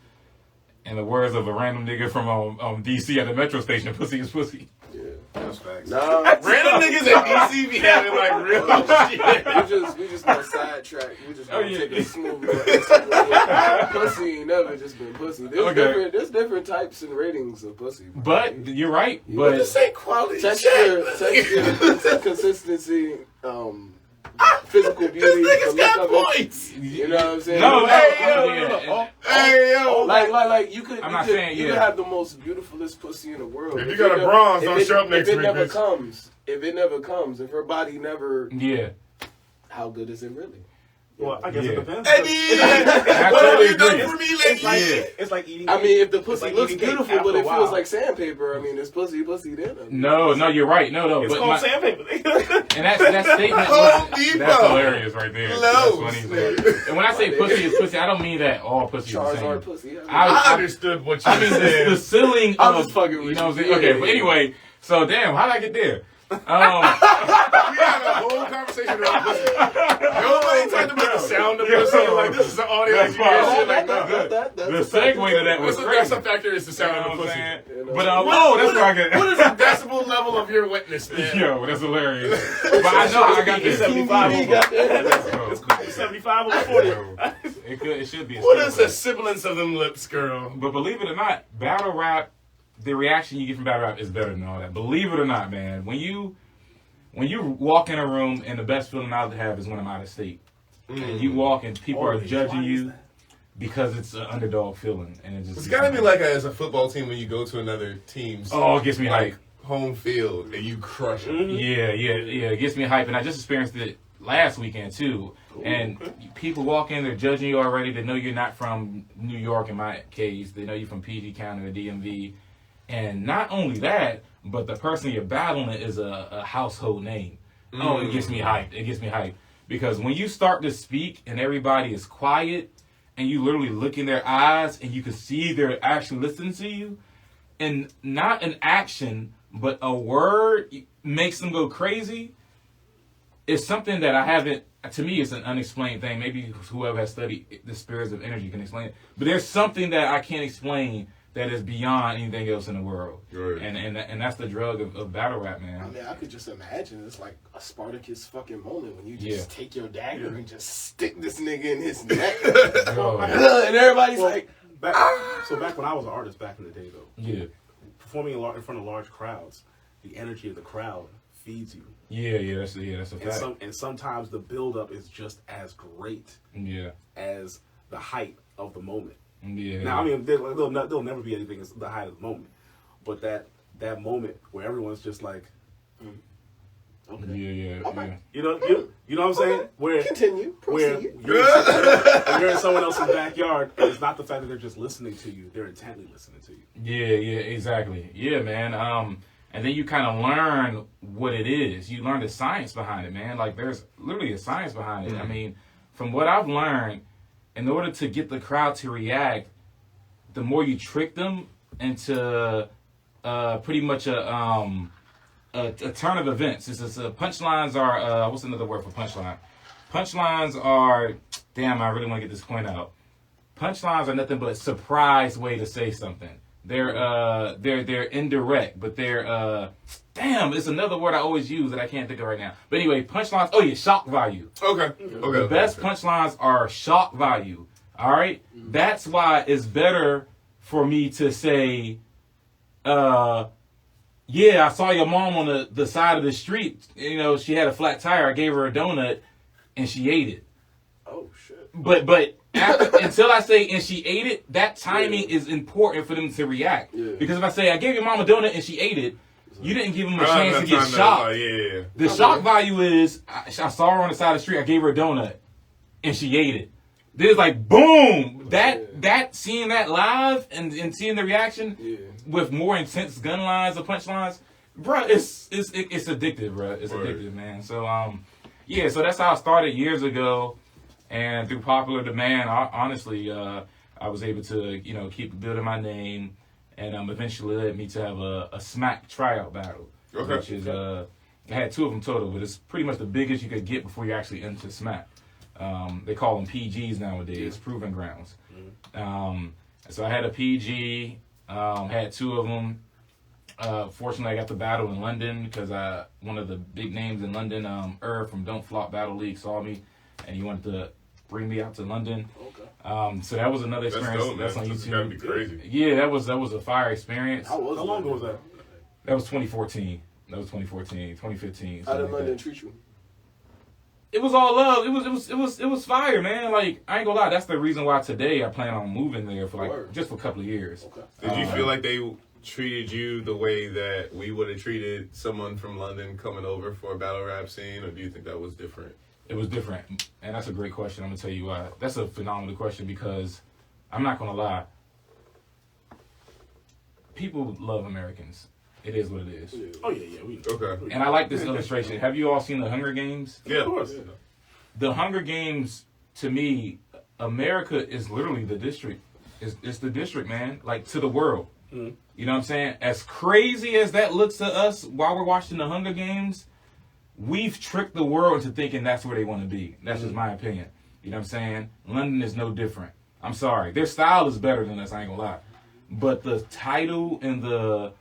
in the words of a random nigga from DC at the metro station, pussy is pussy. Yeah. That's facts. Nah, Random niggas at DC be having like real shit. we just gonna sidetrack. We just gonna Oh, yeah. take a smooth little pussy ain't never just been pussy. There's different types and ratings of pussy. Bro. But, you're right. But This But, ain't quality texture, shit. consistency, physical beauty. This nigga's the look got of it. points. You know what I'm saying? no, Hey, Hey, yo. Like you could, I'm you not could, saying, you yeah. could have the most beautifulest pussy in the world. If you got a bronze, don't show up next If it week, never bitch. comes, if her body never, yeah. how good is it really? Well, I guess Yeah. it depends. Hey, I what have totally you done agree. for me It's lately? like, Yeah. it's like eating. I mean, if the It's pussy like looks eating cake beautiful, after but a it while. feels like sandpaper, I mean, it's pussy then. No, you're right. No. It's But called my, sandpaper. and that statement Home was, Depot. that's hilarious right there. That's Lowe's, funny. nigga. And when I say pussy is pussy, I don't mean that all pussy is the Charizard same. pussy. I understood what you I mean said. the ceiling I'm of, just fucking with you know what I'm you. saying? Okay, but anyway, so damn, how did I get there? We had a whole conversation about pussy. Nobody talked about the sound of pussy. Like, this is the audio that you hear shit like that. the segue to that was That's crazy. a factor is the You sound know of what the I'm pussy. saying? know. But that's where I get. What is the decibel level of your wetness, man? Yo, that's hilarious. But I know I got this. 75 Bro, It's called 75 over 40. it should be. What is the sibilance of them lips, girl? But believe it or not, battle rap, the reaction you get from battle rap is better than all that. Believe it or not, man. When you walk in a room and the best feeling I have is when I'm out of state. And you walk and people are Always. judging Why is you that? because it's an underdog feeling. And it just It's gotta be like as a football team when you go to another team's oh, it gets me hype. home field and you crush it. Yeah, it gets me hype. And I just experienced it last weekend too. And people walk in, they're judging you already. They know you're not from New York in my case. They know you're from PG County or DMV. And not only that, but the person you're battling is a household name. Oh, it gets me hyped. It gets me hyped. Because when you start to speak and everybody is quiet and you literally look in their eyes and you can see they're actually listening to you, and not an action, but a word makes them go crazy, it's something that I haven't, to me, it's an unexplained thing. Maybe whoever has studied the spirits of energy can explain it. But there's something that I can't explain that is beyond anything else in the world. Right. And that's the drug of battle rap, man. I mean, I could just imagine it's like a Spartacus fucking moment when you just take your dagger and just stick this nigga in his neck. Oh, And everybody's like, Back when I was an artist back in the day, though, yeah. performing in front of large crowds, the energy of the crowd feeds you. Yeah, that's a fact. And sometimes the build-up is just as great Yeah. as the height of the moment. Yeah. Now, I mean, there'll never be anything as the height of the moment, but that moment where everyone's just like, okay, Yeah. you know what I'm saying? Where continue, where proceed. you're in someone else's backyard, and it's not the fact that they're just listening to you; they're intently listening to you. Yeah, exactly. Yeah, man. And then you kind of learn what it is. You learn the science behind it, man. Like, there's literally a science behind it. I mean, from what I've learned, in order to get the crowd to react, the more you trick them into pretty much a turn of events. Punchlines are, what's another word for punchline? Punchlines are, damn, I really want to get this point out. Punchlines are nothing but a surprise way to say something. They're indirect, but they're damn, it's another word I always use that I can't think of right now. But anyway, punchlines, shock value. Okay. The best punchlines are shock value. All right? That's why it's better for me to say, yeah, I saw your mom on the side of the street. You know, she had a flat tire. I gave her a donut, and she ate it. Oh shit. But until I say and she ate it, that timing is important for them to react. Yeah. Because if I say I gave your mom a donut and she ate it, you didn't give them a chance to get Like, shocked. yeah. The shock value is I saw her on the side of the street. I gave her a donut, and she ate it. There's like boom. That seeing that live and seeing the reaction with more intense gun lines or punch lines, bro, it's addictive, bro. It's addictive, man. So so that's how I started years ago, and through popular demand, honestly, I was able to keep building my name, and eventually led me to have a smack tryout battle, which is I had 2 of them total, but it's pretty much the biggest you could get before you actually enter smack. They call them PGs nowadays, proving grounds. So I had a PG, had 2 of them. Fortunately, I got the battle in London because one of the big names in London, from Don't Flop Battle League, saw me, and he wanted to bring me out to London. Okay. So that was another experience. That's dope, man. on That's YouTube. gotta be crazy. Yeah, that was a fire experience. How long ago was that? That was 2014. That was 2014, 2015. How did like London that. treat you? It was all love. It was fire, man. Like, I ain't gonna lie, that's the reason why today I plan on moving there for just for a couple of years. Okay. Did you feel like they treated you the way that we would have treated someone from London coming over for a battle rap scene, or do you think that was different? It was different, and that's a great question. I'm gonna tell you why. That's a phenomenal question because I'm not gonna lie. People love Americans. It is what it is. Oh yeah. Okay. And I like this illustration. Have you all seen the Hunger Games? Yeah. Of course. The Hunger Games, to me, America is literally the district. It's the district, man. Like, to the world. Mm-hmm. You know what I'm saying? As crazy as that looks to us while we're watching the Hunger Games, we've tricked the world into thinking that's where they want to be. That's just my opinion. You know what I'm saying? London is no different. I'm sorry. Their style is better than us, I ain't gonna lie. But the title and the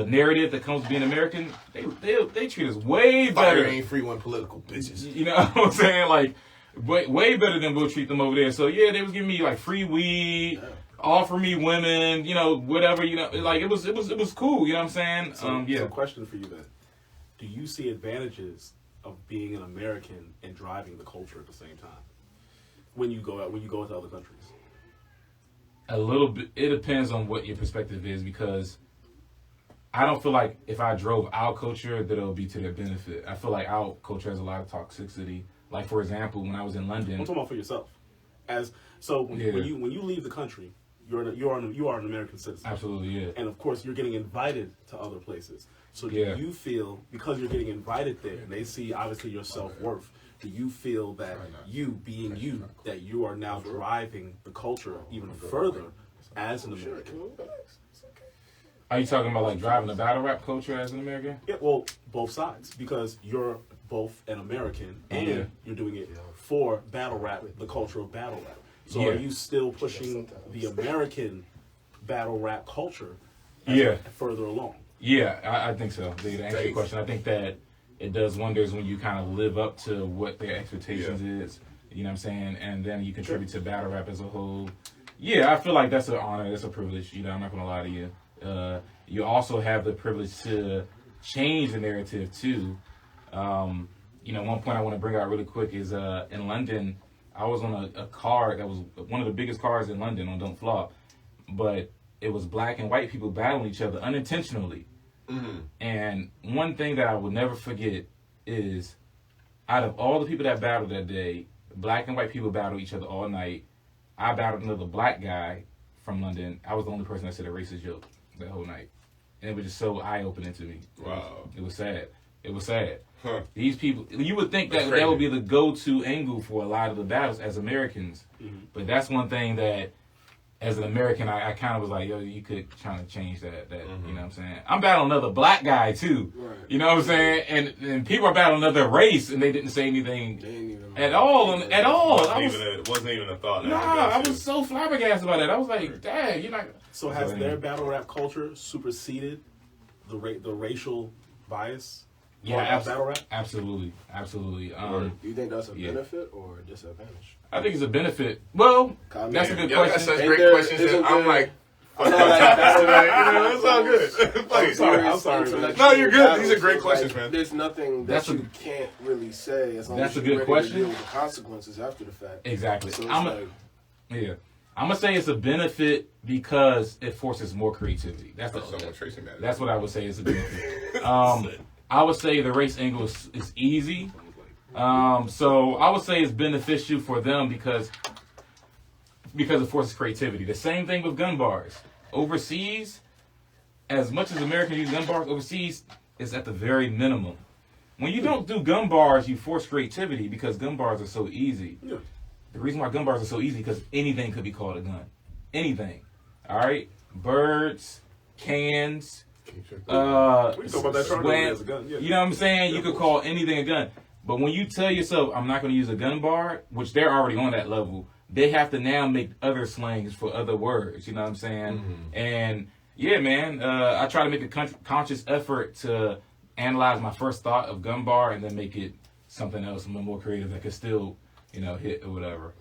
narrative that comes with being American, they treat us way better. Fire ain't free when political, bitches. You know what I'm saying? Like, way better than we'll treat them over there. So yeah, they was giving me like free weed, offer me women, whatever, like it was cool. You know what I'm saying? So a question for you then: do you see advantages of being an American and driving the culture at the same time when you go into other countries? A little bit. It depends on what your perspective is, because I don't feel like if I drove our culture that it'll be to their benefit. I feel like our culture has a lot of toxicity. Like, for example, when I was in London, I'm talking about for yourself. When you leave the country, you are an American citizen. absolutely, yeah. And of course, you're getting invited to other places. So do you feel, because you're getting invited there, and they see obviously your self-worth, do you feel that you, being you, that you are now driving the culture even further as an American? Are you talking about like driving the battle rap culture as an American? Yeah, well, both sides, because you're both an American and you're doing it for battle rap, the culture of battle rap. So are you still pushing the American battle rap culture further along? Yeah, I think so. To answer your question, I think that it does wonders when you kind of live up to what their expectations is. You know what I'm saying? And then you contribute to battle rap as a whole. Yeah, I feel like that's an honor. That's a privilege. I'm not going to lie to you. You also have the privilege to change the narrative, too. One point I want to bring out really quick is in London, I was on a car that was one of the biggest cars in London on Don't Flop. But it was black and white people battling each other unintentionally. Mm-hmm. And one thing that I will never forget is, out of all the people that battled that day, black and white people battled each other all night. I battled another black guy from London. I was the only person that said a racist joke that whole night. And it was just so eye-opening to me. Wow. It was sad. It was sad. Huh. These people, you would think that would be the go-to angle for a lot of the battles as Americans. Mm-hmm. But that's one thing that, as an American, I kind of was like, yo, you could try to change that. You know what I'm saying? I'm battling another black guy, too. Right. You know what I'm saying? And people are battling another race, and they didn't say anything at all. At all. It wasn't even a thought. Nah, I was so flabbergasted about that. I was like, dang, you're not... So has their battle rap culture superseded the racial bias Yeah, battle rap? absolutely. Do you think that's a benefit or a disadvantage? I think it's a benefit. Well, that's a good Y'all got question. such great questions that I'm like, I feel like that's it's all good. I'm sorry. No, you're good. These are great questions, man. There's nothing that you can't really say as long That's as a you're good ready question. to deal with the consequences after the fact. Exactly. So it's I'm gonna say it's a benefit because it forces more creativity. That's what I would say is a benefit. I would say the race angle is easy. So I would say it's beneficial for them because it forces creativity. The same thing with gun bars. Overseas, as much as Americans use gun bars, overseas is at the very minimum. When you don't do gun bars, you force creativity because gun bars are so easy. Yeah. The reason why gun bars are so easy because anything could be called a gun. Anything. All right? Birds, cans, We can talk about that sweat. as a gun. Yeah. You know what I'm saying? You could call anything a gun. But when you tell yourself, I'm not going to use a gun bar, which they're already on that level, they have to now make other slangs for other words. You know what I'm saying? Mm-hmm. And yeah, man, I try to make a conscious effort to analyze my first thought of gun bar and then make it something else, a little more creative that could still, hit or whatever.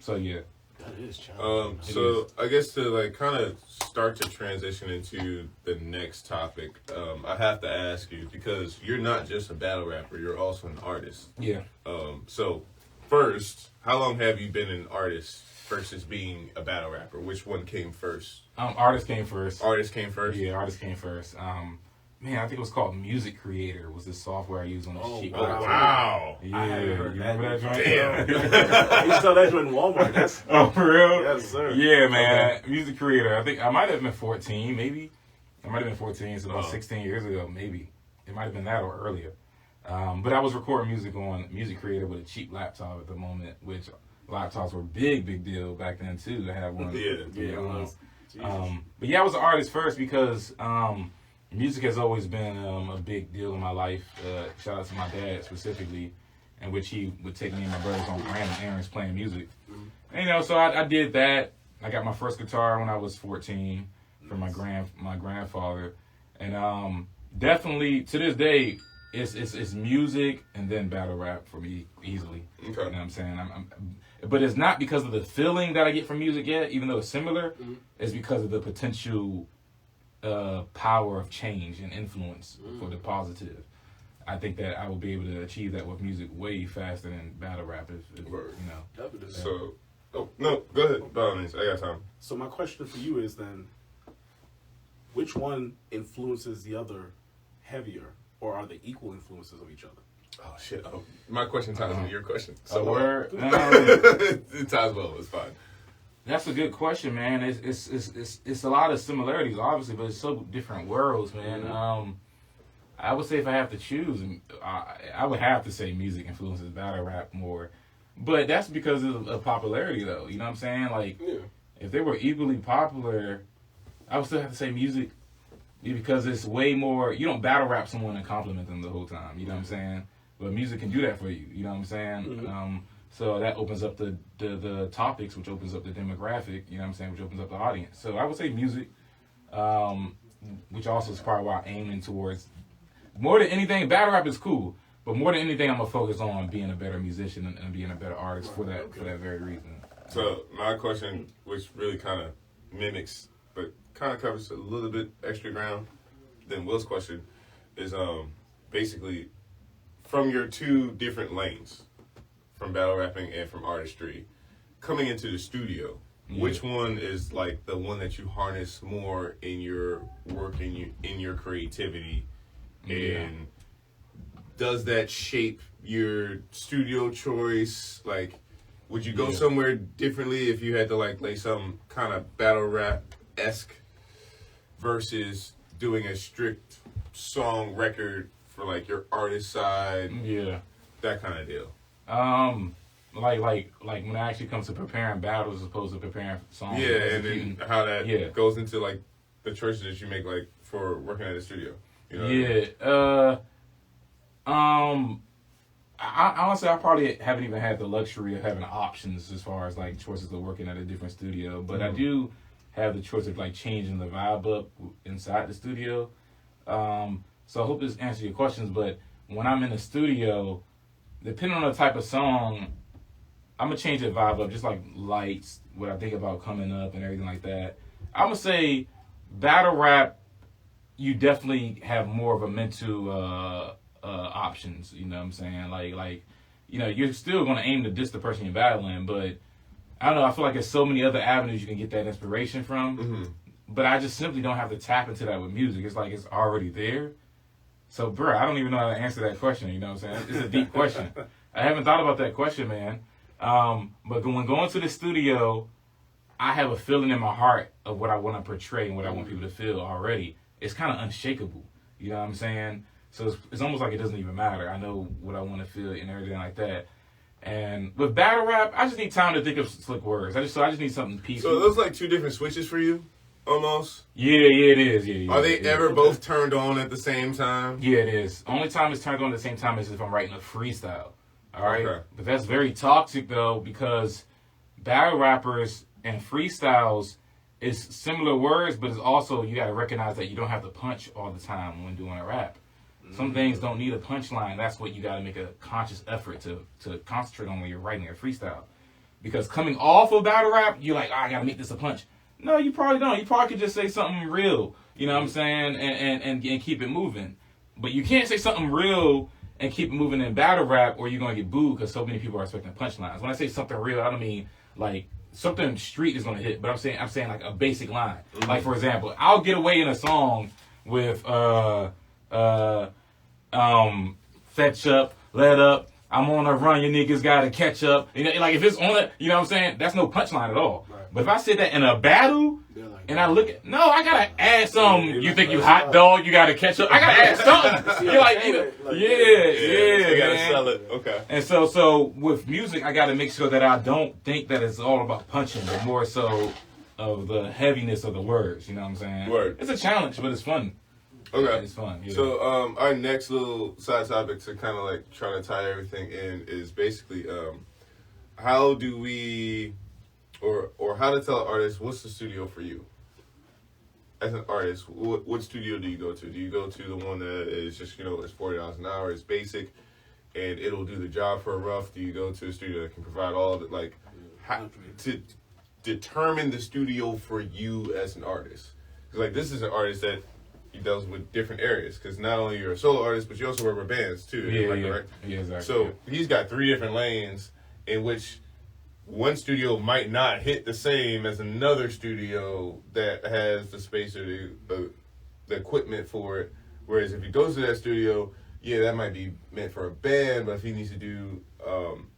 So yeah. That is challenging. So I guess to like kind of start to transition into the next topic, I have to ask you because you're not just a battle rapper, you're also an artist. Yeah. So first, how long have you been an artist versus being a battle rapper? Which one came first? Artist came first. Artist came first? Yeah, artist came first. Man, I think it was called Music Creator. Was the software I used on the sheet. Oh, wow. Yeah, I haven't heard you that. remember that joint? Damn. You saw that joint in Walmart. Oh, for real? Yes, sir. Yeah, man. Okay. Music Creator. I think I might have been 14, maybe. I might have been 14, so about 16 years ago, maybe. It might have been that or earlier. But I was recording music on Music Creator with a cheap laptop at the moment, which laptops were big deal back then, too, to have one. But yeah, I was an artist first because music has always been a big deal in my life. Shout out to my dad specifically, in which he would take me and my brothers on random errands playing music. And, so I did that. I got my first guitar when I was 14 from my grandfather. And definitely, to this day, it's music and then battle rap for me easily. Okay. You know what I'm saying? But it's not because of the feeling that I get from music yet, even though it's similar. It's because of the potential power of change and influence for the positive. I think that I will be able to achieve that with music way faster than battle rap. If So, no, go ahead. By all means, I got time. So my question for you is then, which one influences the other heavier, or are they equal influences of each other? Oh shit! My question ties into your question. So word. It ties well. It's fine. That's a good question, man. It's a lot of similarities, obviously, but it's so different worlds, man. I would say if I have to choose, I would have to say music influences battle rap more, but that's because of popularity, though. You know what I'm saying? Like, if they were equally popular, I would still have to say music because it's way more. You don't battle rap someone and compliment them the whole time. You know what I'm saying? But music can do that for you. You know what I'm saying? So that opens up the topics, which opens up the demographic, you know what I'm saying, which opens up the audience. So I would say music, which also is probably why I'm aiming towards, more than anything, battle rap is cool, but more than anything, I'm going to focus on being a better musician and being a better artist for that very reason. So my question, which really kind of mimics, but kind of covers a little bit extra ground than Will's question, is basically from your two different lanes, from battle rapping and from artistry, coming into the studio, which one is like the one that you harness more in your work, in your creativity, and does that shape your studio choice? Like, would you go somewhere differently if you had to like lay some kind of battle rap-esque versus doing a strict song record for like your artist side? Yeah. That kind of deal. Like when it actually comes to preparing battles as opposed to preparing songs. Yeah, and then how that goes into like the choices that you make, like for working at a studio. You know I honestly, I probably haven't even had the luxury of having options as far as like choices of working at a different studio, but I do have the choice of like changing the vibe up inside the studio. So I hope this answers your questions. But when I'm in the studio, depending on the type of song, I'm gonna change the vibe up, just like lights, what I think about coming up and everything like that. I'm gonna say battle rap, you definitely have more of a mental options. You know what I'm saying? Like, you know, you're still gonna aim to diss the person you're battling, but I don't know. I feel like there's so many other avenues you can get that inspiration from. Mm-hmm. But I just simply don't have to tap into that with music. It's like it's already there. So, bro, I don't even know how to answer that question. You know what I'm saying? It's a deep question. I haven't thought about that question, man. But when going to the studio, I have a feeling in my heart of what I want to portray and what I want people to feel already. It's kind of unshakable. You know what I'm saying? So it's almost like it doesn't even matter. I know what I want to feel and everything like that. And with battle rap, I just need time to think of slick words. I just need something peaceful. So those like two different switches for you, almost. Yeah, it is. Yeah. Are they ever both turned on at the same time? Yeah, it is. Only time it's turned on at the same time is if I'm writing a freestyle. All right, Okay. But that's very toxic though, because battle rappers and freestyles is similar words, but it's also you got to recognize that you don't have to punch all the time when doing a rap. Some things don't need a punchline. That's what you got to make a conscious effort to concentrate on when you're writing a freestyle. Because coming off of battle rap, you're like, I got to make this a punch. No, you probably don't. You probably could just say something real, you know what I'm saying, and keep it moving. But you can't say something real and keep it moving in battle rap, or you're going to get booed because so many people are expecting punchlines. When I say something real, I don't mean like something street is going to hit, but I'm saying like a basic line. Mm-hmm. Like, for example, I'll get away in a song with fetch up, let up, I'm on a run, your niggas gotta catch up. You know, like if it's on it, you know what I'm saying? That's no punchline at all. Right. But if I said that in a battle, and I look at, no, I gotta add something. You think you hot dog, you gotta catch up. I gotta add something. You're like, You gotta sell it. Okay. And so with music, I gotta make sure that I don't think that it's all about punching, but more so of the heaviness of the words. You know what I'm saying? Word. It's a challenge, but it's fun. Okay. It's fun. Yeah. So our next little side topic to kind of like try to tie everything in is basically how do we or how to tell an artist what's the studio for you? As an artist, what studio do you go to? Do you go to the one that is just, you know, it's $40 an hour, it's basic, and it'll do the job for a rough? Do you go to a studio that can provide all of it? Like, how to determine the studio for you as an artist? Because, like, this is an artist that he deals with different areas. Because not only you're a solo artist, but you also work with bands, too. Yeah, exactly. So he's got 3 different lanes in which one studio might not hit the same as another studio that has the space or the equipment for it. Whereas if he goes to that studio, yeah, that might be meant for a band, but if he needs to do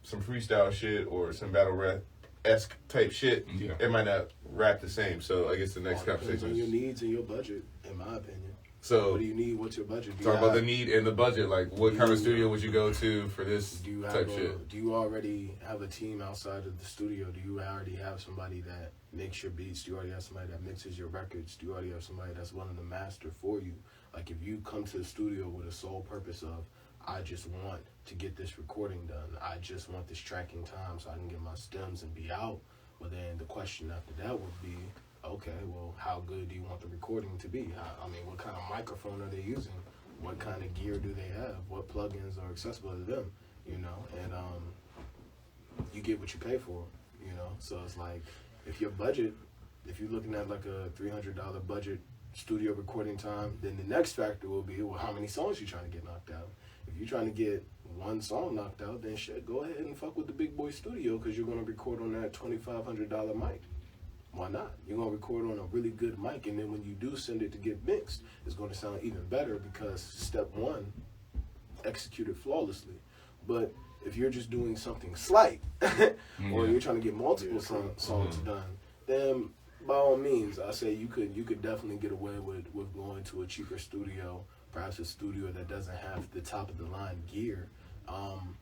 some freestyle shit or some battle rap-esque type shit, it might not rap the same. So I guess the next conversation is your needs and your budget, in my opinion. So what do you need? What's your budget? Talk about the need and the budget. Like, what kind of studio would you go to for this type shit? Do you already have a team outside of the studio? Do you already have somebody that makes your beats? Do you already have somebody that mixes your records? Do you already have somebody that's willing to master for you? Like, if you come to the studio with a sole purpose of, I just want to get this recording done, I just want this tracking time so I can get my stems and be out, well, then the question after that would be, okay, well, how good do you want the recording to be? What kind of microphone are they using? What kind of gear do they have? What plugins are accessible to them? You know, and you get what you pay for. You know, so it's like if your budget, if you're looking at like a $300 budget studio recording time, then the next factor will be, well, how many songs you trying to get knocked out? If you're trying to get one song knocked out, then shit, go ahead and fuck with the big boy studio because you're gonna record on that $2,500 mic. Why not? You're going to record on a really good mic, and then when you do send it to get mixed, it's going to sound even better because step one, executed flawlessly. But if you're just doing something slight, or you're trying to get multiple songs done, then by all means, I say you could definitely get away with going to a cheaper studio, perhaps a studio that doesn't have the top of the line gear.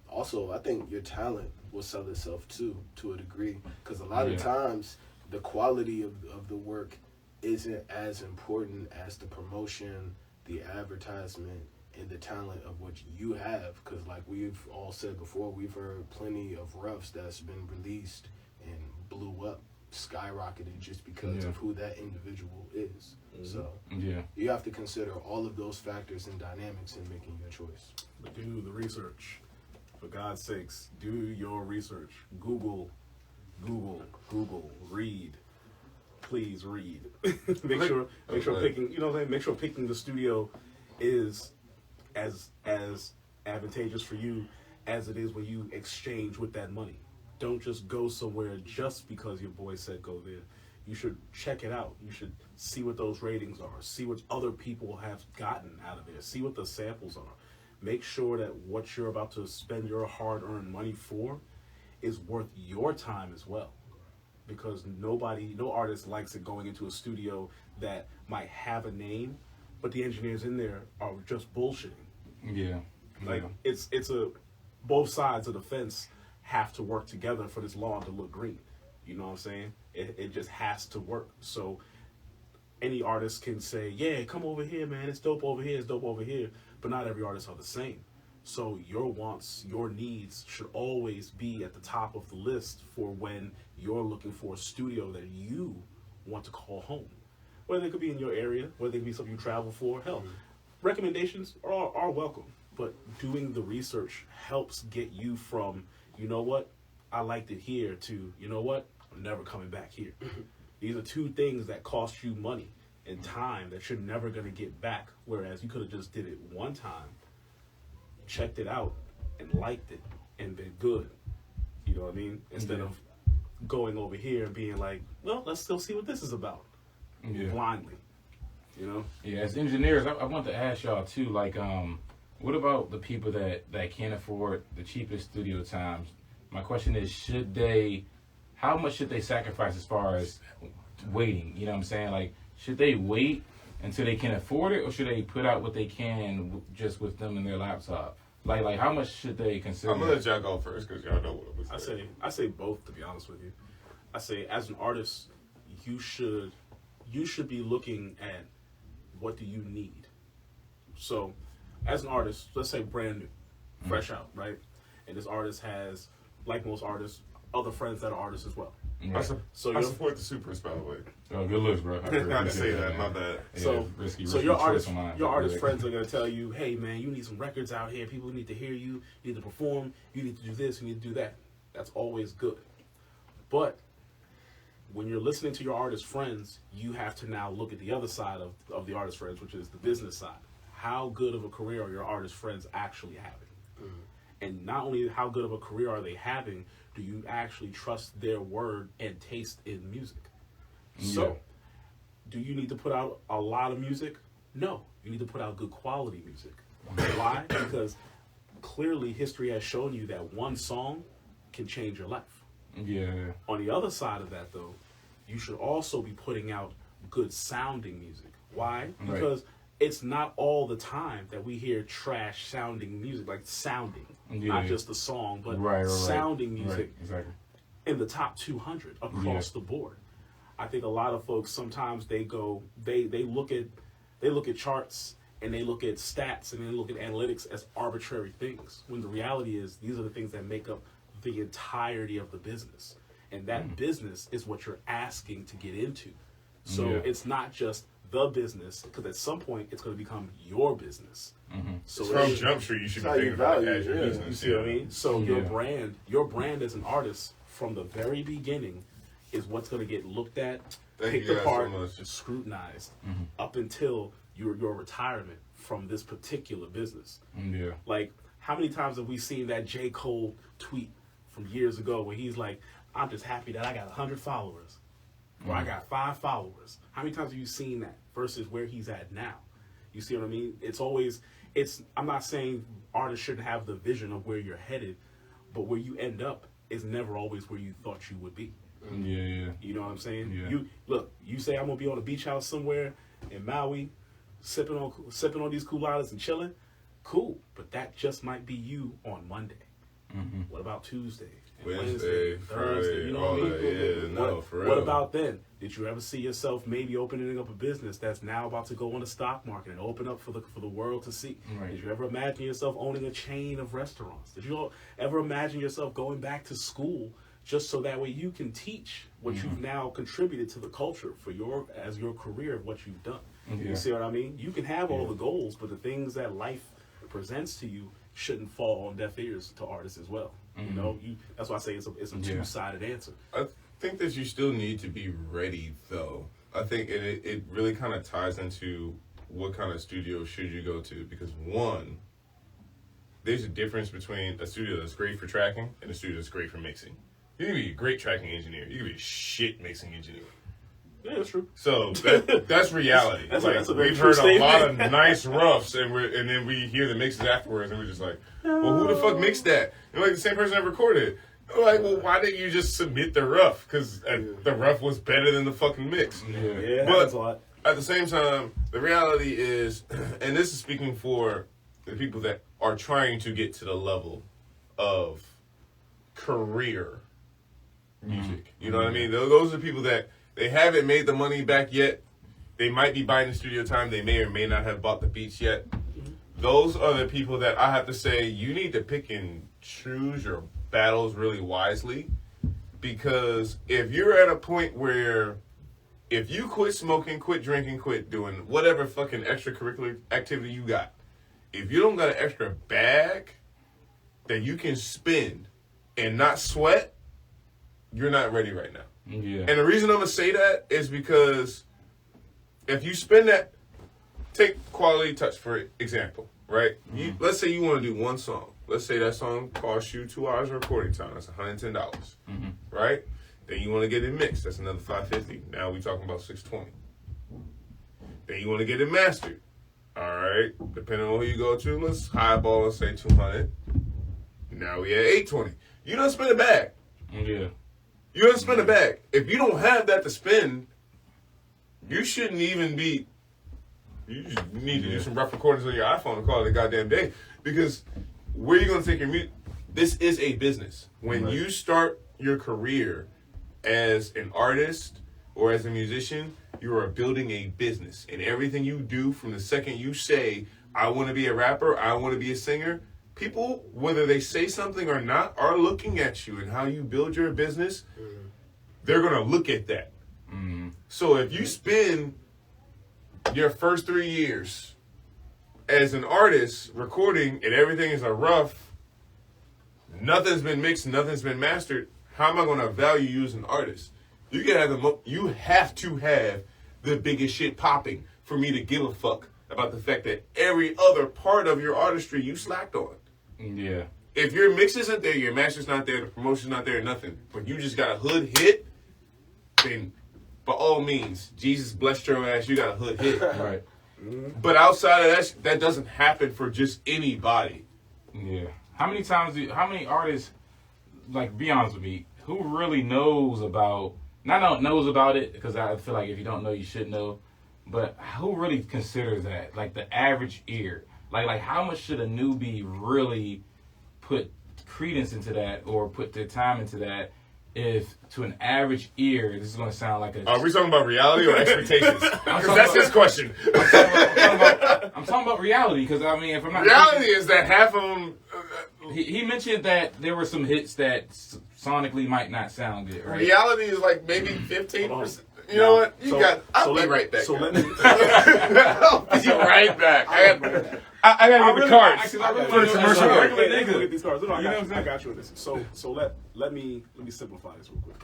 Also, I think your talent will sell itself too, to a degree, because a lot of times, the quality of the work isn't as important as the promotion, the advertisement, and the talent of what you have. Because like we've all said before, we've heard plenty of roughs that's been released and blew up, skyrocketed just because of who that individual is. So Yeah. You have to consider all of those factors and dynamics in making your choice. But do the research. For God's sakes, do your research. Google, read. Please read. make sure picking, you know what I'm saying? Make sure picking the studio is as advantageous for you as it is when you exchange with that money. Don't just go somewhere just because your boy said go there. You should check it out. You should see what those ratings are. See what other people have gotten out of there. See what the samples are. Make sure that what you're about to spend your hard-earned money for is worth your time as well. Because no artist likes it going into a studio that might have a name, but the engineers in there are just bullshitting. Yeah. Like it's both sides of the fence have to work together for this lawn to look green. You know what I'm saying? It just has to work. So any artist can say, yeah, come over here, man. It's dope over here. It's dope over here. But not every artist are the same. So your wants, your needs should always be at the top of the list for when you're looking for a studio that you want to call home. Whether it could be in your area, whether it could be something you travel for. Hell, recommendations are welcome. But doing the research helps get you from, you know what, I liked it here, to, you know what, I'm never coming back here. These are two things that cost you money and time that you're never going to get back. Whereas you could have just did it one time, checked it out, and liked it, and been good. You know what I mean? Instead of going over here and being like, well, let's still see what this is about. Blindly. You know? Yeah, as engineers, I want to ask y'all too, like, what about the people that can't afford the cheapest studio times? My question is, how much should they sacrifice as far as waiting? You know what I'm saying? Like, should they wait until they can afford it, or should they put out what they can just with them and their laptop? Like how much should they consider? I'm gonna let y'all go first because y'all know what was I say both, to be honest with you. I say, as an artist, you should be looking at what do you need. So, as an artist, let's say brand new, fresh out, right? And this artist has, like most artists, other friends that are artists as well. Right. I support the Supers, by the way. Oh, good looks, bro. I had to say that, my bad. So your artist friends are gonna tell you, hey man, you need some records out here. People need to hear you. You need to perform. You need to do this. You need to do that. That's always good. But when you're listening to your artist friends, you have to now look at the other side of the artist friends, which is the business side. How good of a career are your artist friends actually having? And not only how good of a career are they having, do you actually trust their word and taste in music? So, do you need to put out a lot of music? No. You need to put out good quality music. Why? Because clearly history has shown you that one song can change your life. Yeah. On the other side of that, though, you should also be putting out good sounding music. Why? Because it's not all the time that we hear trash sounding music, like sounding, not just the song, but sounding music in the top 200 across the board. I think a lot of folks sometimes they look at charts and they look at stats and they look at analytics as arbitrary things, when the reality is these are the things that make up the entirety of the business, and that business is what you're asking to get into. So it's not just the business, because at some point it's going to become your business. So from Jump Street, you should be thinking about it as your business. You see what I mean? So your brand as an artist from the very beginning is what's going to get looked at, picked apart, scrutinized up until your retirement from this particular business. Like, how many times have we seen that J. Cole tweet from years ago where he's like, I'm just happy that I got 100 followers, or I got 5 followers. How many times have you seen that versus where he's at now? You see what I mean? I'm not saying artists shouldn't have the vision of where you're headed, but where you end up is never always where you thought you would be. You know what I'm saying? You say I'm gonna be on a beach house somewhere in Maui, sipping on these coladas and chilling. Cool, but that just might be you on Monday. What about Tuesday, Wednesday, Thursday? You know what I mean? For real. What about then? Did you ever see yourself maybe opening up a business that's now about to go on the stock market and open up for the world to see? Did you ever imagine yourself owning a chain of restaurants? Did you ever imagine yourself going back to school just so that way you can teach what you've now contributed to the culture for your career of what you've done. Yeah. You see what I mean? You can have all the goals, but the things that life presents to you shouldn't fall on deaf ears to artists as well. You know, that's why I say it's a two-sided answer. I think that you still need to be ready, though. I think it really kind of ties into what kind of studio should you go to, because one, there's a difference between a studio that's great for tracking and a studio that's great for mixing. You can be a great tracking engineer. You can be a shit mixing engineer. Yeah, that's true. So that's reality. That's like a very we've true heard a lot of statement. nice roughs, and then we hear the mixes afterwards, and we're just like, well, who the fuck mixed that? And like the same person that recorded. We're like, well, why didn't you just submit the rough? Because the rough was better than the fucking mix. Yeah, But that's a lot. at the same time, the reality is, and this is speaking for the people that are trying to get to the level of career music. You know what I mean? Those are people that they haven't made the money back yet. They might be buying the studio time. They may or may not have bought the beats yet. Those are the people that I have to say you need to pick and choose your battles really wisely. Because if you're at a point where if you quit smoking, quit drinking, quit doing whatever fucking extracurricular activity you got, if you don't got an extra bag that you can spend and not sweat, you're not ready right now. Yeah. And the reason I'm going to say that is because if you spend that, take Quality Touch for example, right? Let's say you want to do one song. Let's say that song costs you 2 hours of recording time. That's $110, right? Then you want to get it mixed. That's another $550. Now we talking about $620. Then you want to get it mastered. All right, depending on who you go to, let's highball and say $200. Now we at $820. You don't spend a bag. Yeah. You don't spend a bag. If you don't have that to spend, you shouldn't even be. You just need to do some rough recordings on your iPhone and call it a goddamn day. Because where you gonna take your music? This is a business. When you start your career as an artist or as a musician, you are building a business. And everything you do from the second you say, I want to be a rapper, I want to be a singer, people, whether they say something or not, are looking at you and how you build your business. They're going to look at that. So if you spend your first 3 years as an artist recording and everything is a rough, nothing's been mixed, nothing's been mastered, how am I going to value you as an artist? You have to have the biggest shit popping for me to give a fuck about the fact that every other part of your artistry you slacked on. Yeah. If your mix isn't there, your master's not there, the promotion's not there, nothing, but you just got a hood hit, then by all means, Jesus blessed your ass, you got a hood hit. Right. But outside of that doesn't happen for just anybody. Yeah. How many artists, like, be honest with me, who really knows about, not knows about it, because I feel like if you don't know, you should know, but who really considers that? Like, the average ear. Like how much should a newbie really put credence into that or put their time into that if, to an average ear, this is going to sound like a... Are we talking about reality or expectations? Because that's his question. I'm talking about reality, because, I mean, if I'm not... Reality is that half of them... He mentioned that there were some hits that sonically might not sound good, right? Reality is like maybe 15%. You know what? I'll be right back. So let me... I'll be right back. I gotta get the cards I really for the commercial wanna break. know. Look at these cards. No, I You know got what you. I'm I got you with this. So let me simplify this real quick.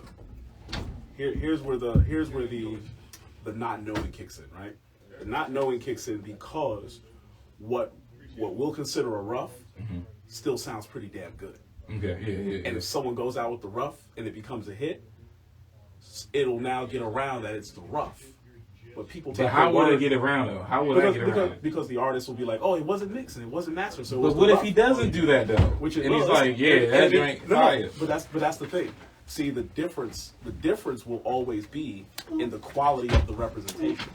Here's where the not knowing kicks in, right? The not knowing kicks in because what we'll consider a rough still sounds pretty damn good. Okay, yeah. And if someone goes out with the rough and it becomes a hit, it'll now get around that it's the rough. But people take But how their would word- it get around, though? How would I get around it? because the artist will be like, oh, it wasn't mixed and it wasn't mastered. So it But was what the if rough. he doesn't do that, though? Which it and he's was. like, yeah, that joint fire. But that's the thing. See, the difference will always be in the quality of the representation.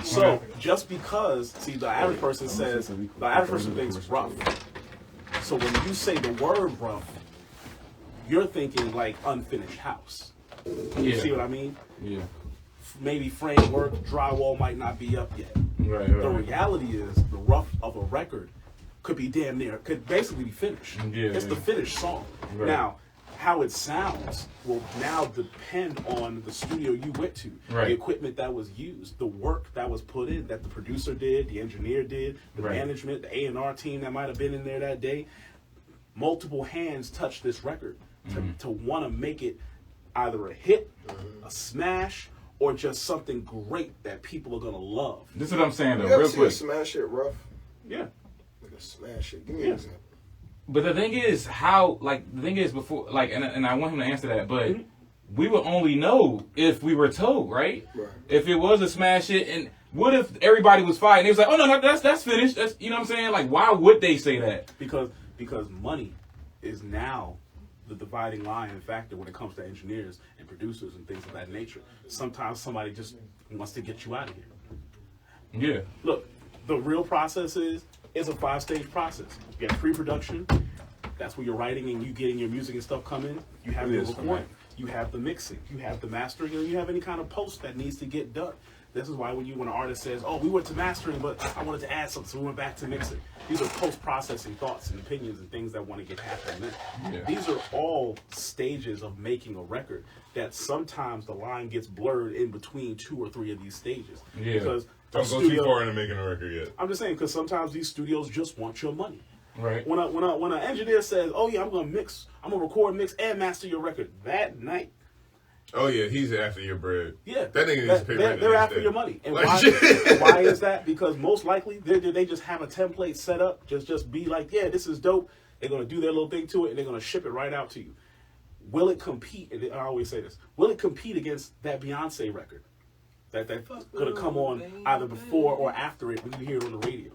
So just because, the average person thinks rough. So when you say the word rough, you're thinking like unfinished house. You Yeah. see what I mean? Yeah. Maybe framework, drywall might not be up yet. Right. The reality is the rough of a record could be damn near, could basically be finished. Yeah, It's the yeah. finished song. Right. Now, how it sounds will now depend on the studio you went to, the equipment that was used, the work that was put in, that the producer did, the engineer did, the management, the A&R team that might have been in there that day. Multiple hands touched this record to want to make it either a hit, a smash, or just something great that people are gonna love. This is what I'm saying though, You ever real see quick. a smash hit rough? Yeah. Like a smash hit. Give me an example. But the thing is, before, like, and I want him to answer that, but we would only know if we were told, right? If it was a smash hit, and what if everybody was fighting? They was like, oh no, that's finished. That's, you know what I'm saying? Like, why would they say that? Because money is now the dividing line and factor when it comes to engineers and producers and things of that nature. Sometimes somebody just wants to get you out of here. Yeah. Look, the real process is a 5-stage process. You have pre-production. That's where you're writing and you getting your music and stuff come in. You have the recording. You have the mixing. You have the mastering. And you have any kind of post that needs to get done. This is why when an artist says, oh, we went to mastering, but I wanted to add something, so we went back to mixing. These are post-processing thoughts and opinions and things that want to get happening. Yeah. These are all stages of making a record that sometimes the line gets blurred in between 2 or 3 of these stages. Yeah. Because Don't go too far into making a record yet. I'm just saying, because sometimes these studios just want your money. Right. When an engineer says, "Oh yeah, I'm gonna record, mix, and master your record," that night, Oh yeah, he's after your bread. yeah, That nigga needs to pay rent. they're after your money. And Like, why is that? Because most likely they just have a template set up, just be like, yeah, this is dope. They're gonna do their little thing to it, and they're gonna ship it right out to you. Will it compete? And I always say this: will it compete against that Beyonce record that's gonna come on either before or after it when you hear it on the radio?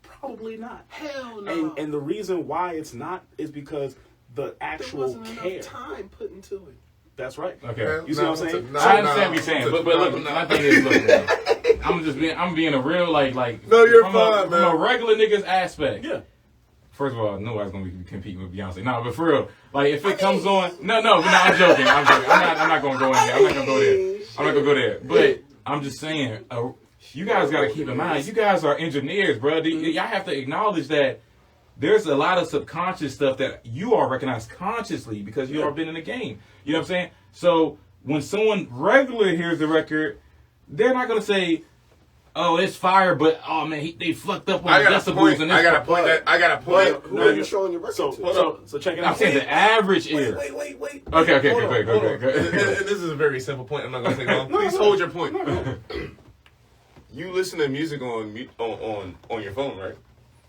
Probably not. Hell no. And the reason why it's not is because the actual care. Time put into it. That's right. Okay. You see what I'm saying? I understand what you're saying, but look, my thing is, look, man, I'm being a real like No, you're from fine, man. From a regular nigga's aspect. Yeah. First of all, nobody's gonna be competing with Beyonce. No, but for real, like if it comes on, no, I'm joking. I'm not gonna go in there. I'm not gonna go there. But I'm just saying, you guys gotta keep in mind, you guys are engineers, bro. Y'all have to acknowledge that there's a lot of subconscious stuff that you all recognize consciously because you all been in the game. You know what I'm saying? So when someone regular hears the record, they're not gonna say, "Oh, it's fire," but oh man, they fucked up on the decibels. And I got a point. Who are you showing your record to? So check it out. I'm saying the average ear. Wait. Okay, go And ahead. this is a very simple point. I'm not gonna take long. Please hold your point. You listen to music on your phone, right?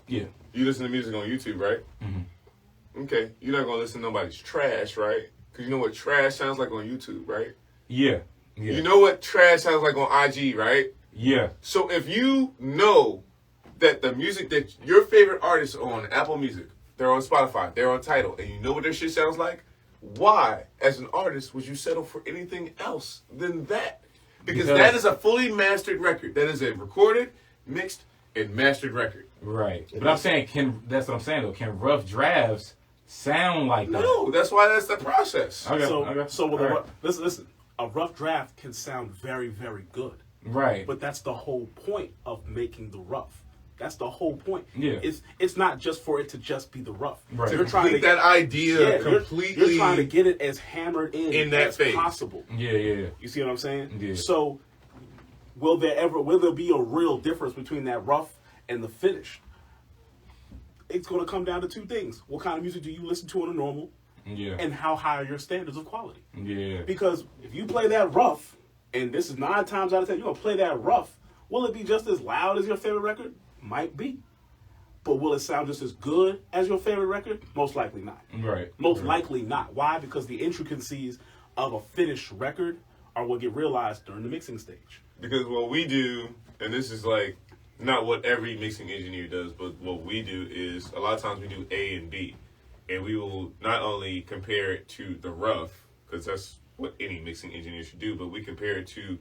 Yeah. You listen to music on YouTube, right? Mm-hmm. Okay. You're not gonna listen to nobody's trash, right? Because you know what trash sounds like on YouTube, right? Yeah. You know what trash sounds like on IG, right? Yeah. So if you know that the music that your favorite artists are on Apple Music, they're on Spotify, they're on Tidal, and you know what their shit sounds like, why, as an artist, would you settle for anything else than that? Because that is a fully mastered record. That is a recorded, mixed, and mastered record. Right. But I'm saying, that's what I'm saying though. Can rough drafts sound like that? No, that's why that's the process. Okay. Listen. A rough draft can sound very, very good. Right. But that's the whole point of making the rough. That's the whole point. Yeah. It's not just for it to just be the rough. Right. To complete that idea completely. You're trying to get it as hammered in that as phase. possible. Yeah. You see what I'm saying? Yeah. So will there be a real difference between that rough and the finished? It's going to come down to 2 things. What kind of music do you listen to on a normal? Yeah. And how high are your standards of quality? Yeah. Because if you play that rough, and this is 9 times out of 10, you're going to play that rough, will it be just as loud as your favorite record? Might be. But will it sound just as good as your favorite record? Most likely not. Right. Most likely not. Why? Because the intricacies of a finished record are what get realized during the mixing stage. Because what we do, and this is like not what every mixing engineer does, but what we do is a lot of times we do A and B. And we will not only compare it to the rough, because that's what any mixing engineer should do, but we compare it to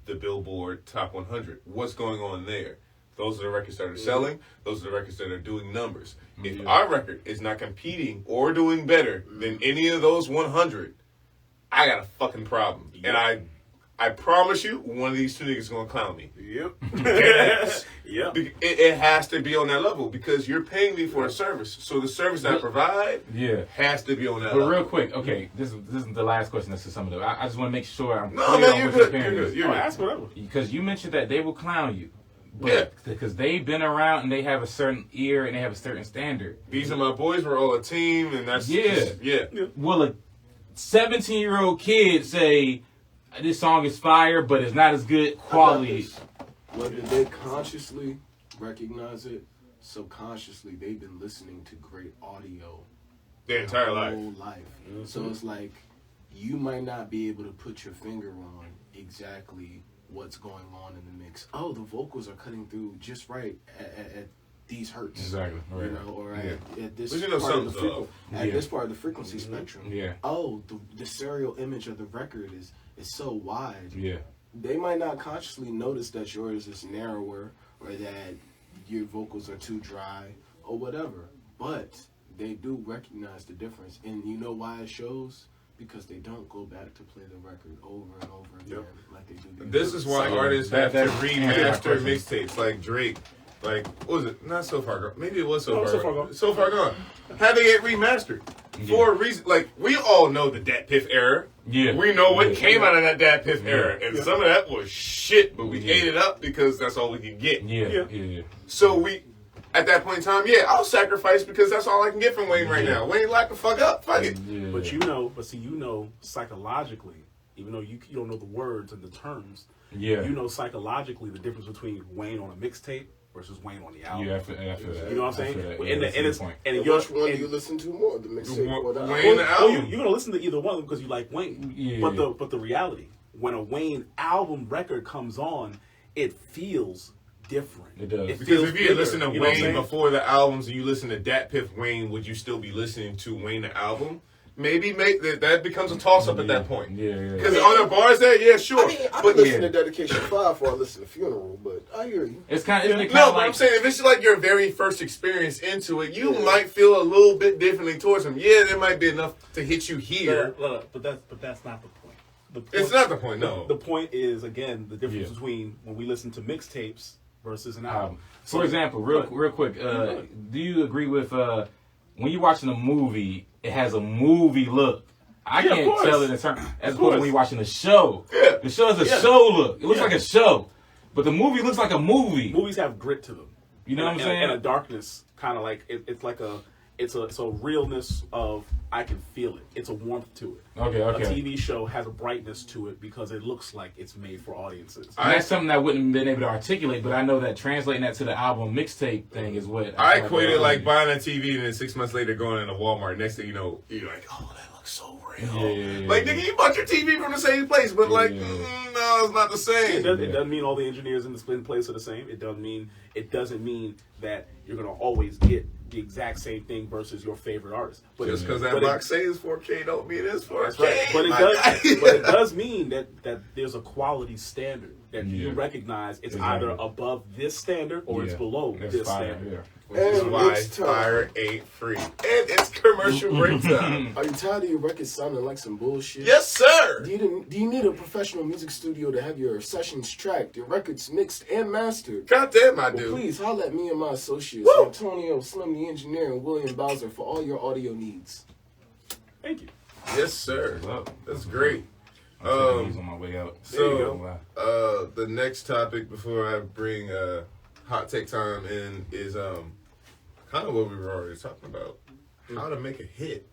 the Billboard Top 100. What's going on there? Those are the records that are selling. Those are the records that are doing numbers. If our record is not competing or doing better than any of those 100, I got a fucking problem. And I promise you, one of these two niggas is gonna clown me. Yep. Yes. Yep. It has to be on that level because you're paying me for a service. So the service that I provide has to be on that level. But real quick, okay, this is the last question. This is some of the. I just want to make sure I'm No, clear man, on you're what your good. You're parent good. is. You're good. Ask whatever. Because you mentioned that they will clown you. But because they've been around and they have a certain ear and they have a certain standard. These are my boys. We're all a team, and that's just, Will a 17-year-old kid say this song is fire, but it's not as good quality? Whether they consciously recognize it, subconsciously they've been listening to great audio their entire whole life. So it's like you might not be able to put your finger on exactly what's going on in the mix. Oh, the vocals are cutting through just right at these hertz. Exactly. Right. You know, or at this But you know part of the something's at this part of the frequency spectrum. Yeah. Oh, the stereo image of the record is so wide. Yeah. They might not consciously notice that yours is narrower or that your vocals are too dry or whatever, but they do recognize the difference. And you know why it shows? Because they don't go back to play the record over and over again like they do. This is why artists have to remaster mixtapes like Drake. Like, what was it? Not So Far Gone. Maybe it was So Far Gone. So Far Gone. Having it remastered. For a reason. Like, we all know the Dat Piff era. Yeah. We know what came out of that Dat Piff era. And some of that was shit, but we ate it up because that's all we could get. Yeah. So we, at that point in time, I'll sacrifice because that's all I can get from Wayne right now. Wayne, lock the fuck up. Fuck it. Yeah. But you know psychologically, even though you don't know the words and the terms, you know psychologically the difference between Wayne on a mixtape versus Wayne on the album. Yeah, I feel that. You know what I'm saying? And which one do you listen to more, the mixtape or the album? Wayne the album. You're gonna listen to either one of them because you like Wayne. Yeah. But the reality, when a Wayne album record comes on, it feels different. It does. It Because feels if you had listened to bigger, you know what I'm Wayne saying? before the albums and you listen to Dat Piff Wayne, would you still be listening to Wayne the album? Maybe that becomes a toss up at that point. Yeah. Because are there bars there? Sure. I mean, I but listen to Dedication 5 before I listen to Funeral, but I hear you. It's kind of no, but I'm saying if it's like your very first experience into it, you might feel a little bit differently towards him. Yeah, there might be enough to hit you here. But that's not the point. It's not the point, no. The point is, again, the difference between when we listen to mixtapes versus an album. For example, real quick, do you agree with when you're watching a movie, it has a movie look? I can't tell it in terms as opposed to when you're watching a show. Yeah. The show is a show look. It looks like a show, but the movie looks like a movie. Movies have grit to them. You know what I'm saying? And a darkness, kind of like it's like it's a realness of I can feel it. It's a warmth to it. Okay. A TV show has a brightness to it because it looks like it's made for audiences. And that's something I wouldn't have been able to articulate, but I know that translating that to the album mixtape thing is what I equate it like buying a TV and then 6 months later going into Walmart. Next thing you know, you're like, oh, that looks so real. Yeah. Like, nigga, you bought your TV from the same place, but no, it's not the same. It doesn't mean all the engineers in the spin place are the same. It doesn't mean that you're gonna always get the exact same thing versus your favorite artist. But just because that box says 4K don't mean it's 4K. That's right. But it does mean that there's a quality standard that you recognize it's either above this standard or it's below this standard. Yeah. Which is why fire ain't free. And it's commercial break time. Are you tired of your records sounding like some bullshit? Yes, sir. Do you need a professional music studio to have your sessions tracked, your records mixed and mastered? Goddamn, I Well, do. please holler at me and my associates, Antonio, Slim the Engineer, and William Bowser for all your audio needs. Thank you. Yes, sir. That's great. I'm on my way out. So, the next topic before I bring Hot Take Time in is kind of what we were already talking about. How to make a hit.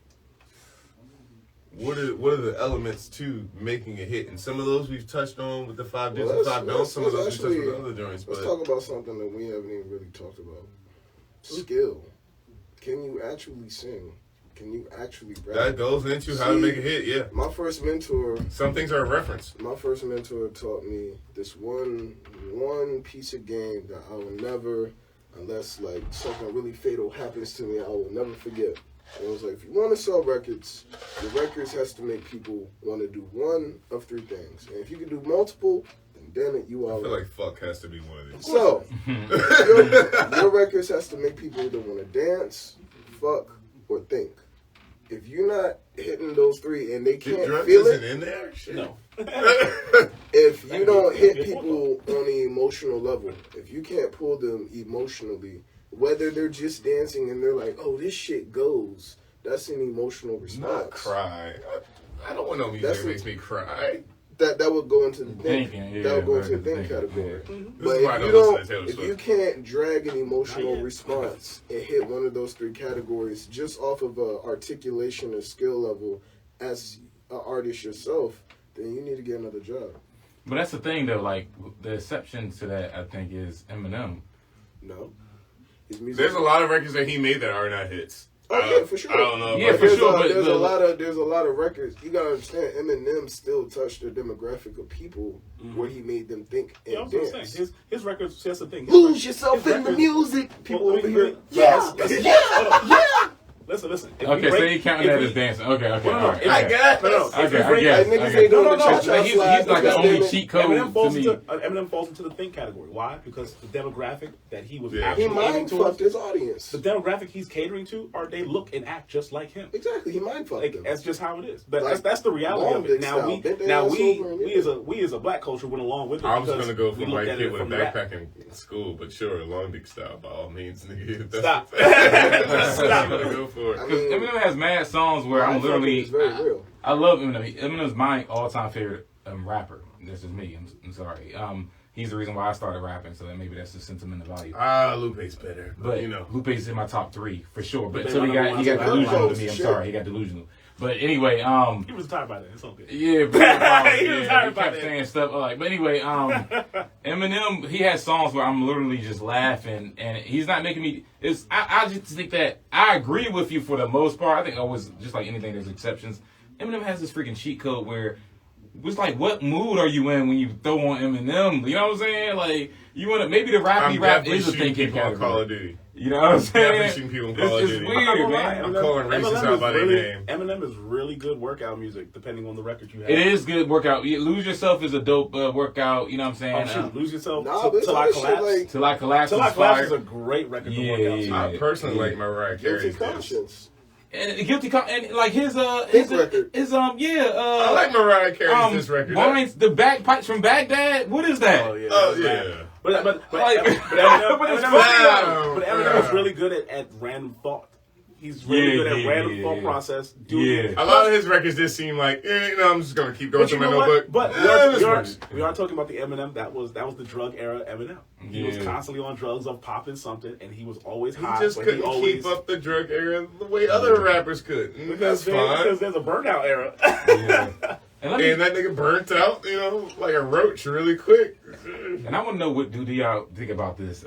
What are the elements to making a hit? And some of those we've touched on with the 5 do's and 5 don'ts. Some of those we've touched with other joints. Let's talk about something that we haven't even really talked about. Skill. Can you actually sing? Can you actually rap? That goes into how to make a hit, yeah. My first mentor... Some things are a reference. My first mentor taught me this one piece of game that I will never, unless like something really fatal happens to me, I will never forget. And it was like, if you want to sell records, your records has to make people want to do one of 3 things. And if you can do multiple, then damn it, you are. I feel like fuck has to be one of these. So, your records has to make people either want to dance, fuck, or think. if you're not hitting those three and they Big can't drugs feel isn't it, in there? Shit. No. if you don't hit people on the emotional level, if you can't pull them emotionally, whether they're just dancing and they're like, oh, this shit goes, that's an emotional response. Not cry. I don't want no music that makes me cry. That would go into the think. Thinking, That would go into the thinking, think category. yeah. But if you can't drag an emotional response and hit one of those three categories just off of a articulation or skill level as an artist yourself, then you need to get another job. But that's the thing, though. Like the exception to that, I think, is Eminem. No, his music. There's a lot of records that he made that are not hits. Oh yeah, for sure. I don't know. Yeah, for sure. But there's a lot of records. You gotta understand, Eminem still touched the demographic of people where he made them think and Yeah, I was gonna dance. say his records. That's the thing. Lose yourself in the music. People over here. Yeah. Listen. Okay, so you counting that as dancing? Okay, all right. I guess. Okay, I guess. Niggas ain't doing the cha-cha He's slide like the because only they- cheat code to me. Eminem falls into the think category. Why? Because the demographic that he was He actually aiming mind fucked towards, his audience. the demographic he's catering to, they look and act just like him. Exactly, he mind fucked them. That's just how it is. But Like, that's the reality of it. Long Now dick we style. Bent their ass over and we as a black culture went along with it. I was because gonna go we for looked white at kid it with a from rap. backpack in school, but sure, long dick style by all means, nigga. Stop. That's what I'm gonna go for. I Because mean, Eminem has mad songs where I'm mind fucking literally. is very real. I love Eminem. Eminem's my all-time favorite rapper. This is me. I'm sorry. He's the reason why I started rapping, so maybe that's the sentimental value. Lupe's better, But you know. Lupe's in my top 3 for sure. But But so he got they delusional to me. I'm shit. sorry, he got delusional. But anyway, He was tired by that. It's okay. yeah, but, He was he tired about kept it. saying stuff like. But anyway, Eminem, he has songs where I'm literally just laughing, and he's not making me. I just think that I agree with you for the most part. I think always, just like anything, there's exceptions. Eminem has this freaking cheat code where it's like, what mood are you in when you throw on Eminem? You know what I'm saying? Like, you want to maybe the rappy I'm rap definitely is a shooting thinking people on Call category. of Duty. You know what I'm saying? Definitely shooting people in Call of It's Duty. weird, man. I'm calling racists out by their name. Eminem is really good workout music, depending on the record you have. It is good workout. Lose Yourself is a dope workout. You know what I'm saying? Oh, shoot, Lose Yourself Nah, but till I that shit collapse. like Till I Collapse Till I is Collapse fire. is a great record to Yeah, work out. yeah, I personally like Mariah guilty Carey's dance. conscience. And and like his record. I like Mariah Carey's this record. Mine's the Bagpipes from Baghdad. What is that? Oh yeah. Oh that's bad. yeah. But Like- Eminem, but it's Eminem is really good at random thought. He's really good at random thought process. Yeah. A lot of his records just seem like, I'm just gonna keep going But to you my know notebook. what? But this works. we are talking about the Eminem that was the drug era Eminem. He was Yeah. constantly on drugs of popping something, and he was always He high. just but couldn't always, keep up the drug era the way other rappers could. That's fine. because there's a burnout era. Yeah. And, let me, And that nigga burnt out, like a roach really quick. and I want to know what do y'all think about this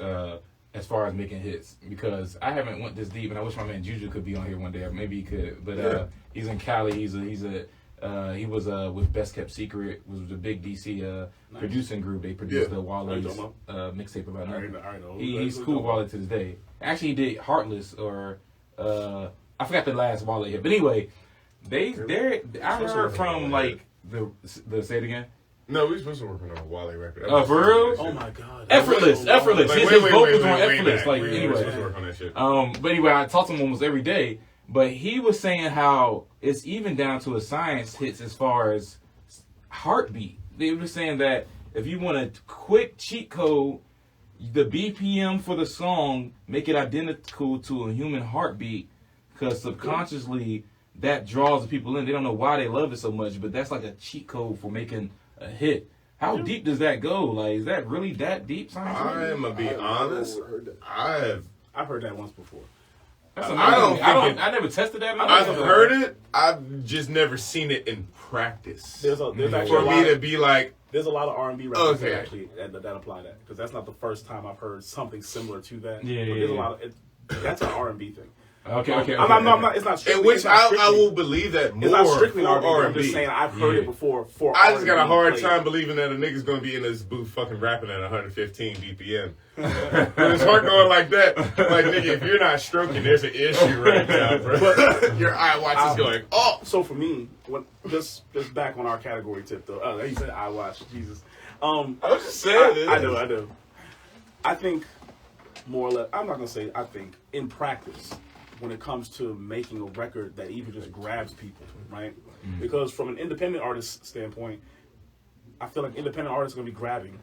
as far as making hits, because I haven't went this deep, and I wish my man Juju could be on here one day. Or maybe he could, but he's in Cali. He was with Best Kept Secret, was a big DC producing group. They produced the Waller's mixtape about nothing. I know. He's cool with Waller to this day. Actually, he did Heartless, or I forgot the last Waller hit. But anyway, I heard from like the say it again. No, we supposed to work on a Wally record. For real? Oh my god. Effortless. Like, His wait, vocals were wait, effortless. back. Like We were anyway. supposed to work on that shit. But anyway, I talk to him almost every day. But he was saying how it's even down to a science hits as far as heartbeat. They were saying that if you want a quick cheat code, the BPM for the song, make it identical to a human heartbeat, because subconsciously that draws the people in. They don't know why they love it so much, but that's like a cheat code for making a hit. How deep does that go? Like, is that really that deep, science? I'm gonna be honest. I've heard that once before. That's I don't amazing. think I never tested that. I've heard it. I've just never seen it in practice. There's actually For a me lot to be like, there's a lot of R&B records Okay. that actually that apply that, because that's not the first time I've heard something similar to that. Yeah, But yeah, there's a yeah. lot of that's an R&B thing. Okay. I'm not. It's not strictly. in which it's not I strictly- will believe that more It's not strictly for R&B. I'm R&B. just saying I've heard Yeah. it before. For I just got a R&B hard played. time believing that a nigga's gonna be in this booth fucking rapping at 115 BPM. When it's hard going like that, like nigga, if you're not stroking, there's an issue right now, bro. Your iWatch is going off. So for me, when just back on our category tip though. Oh, you said I watch Jesus. I was just saying. I do. I think more or less. I'm not gonna say I think. In practice, when it comes to making a record that even just grabs people, right? Because from an independent artist standpoint, I feel like independent artists are going to be grabbing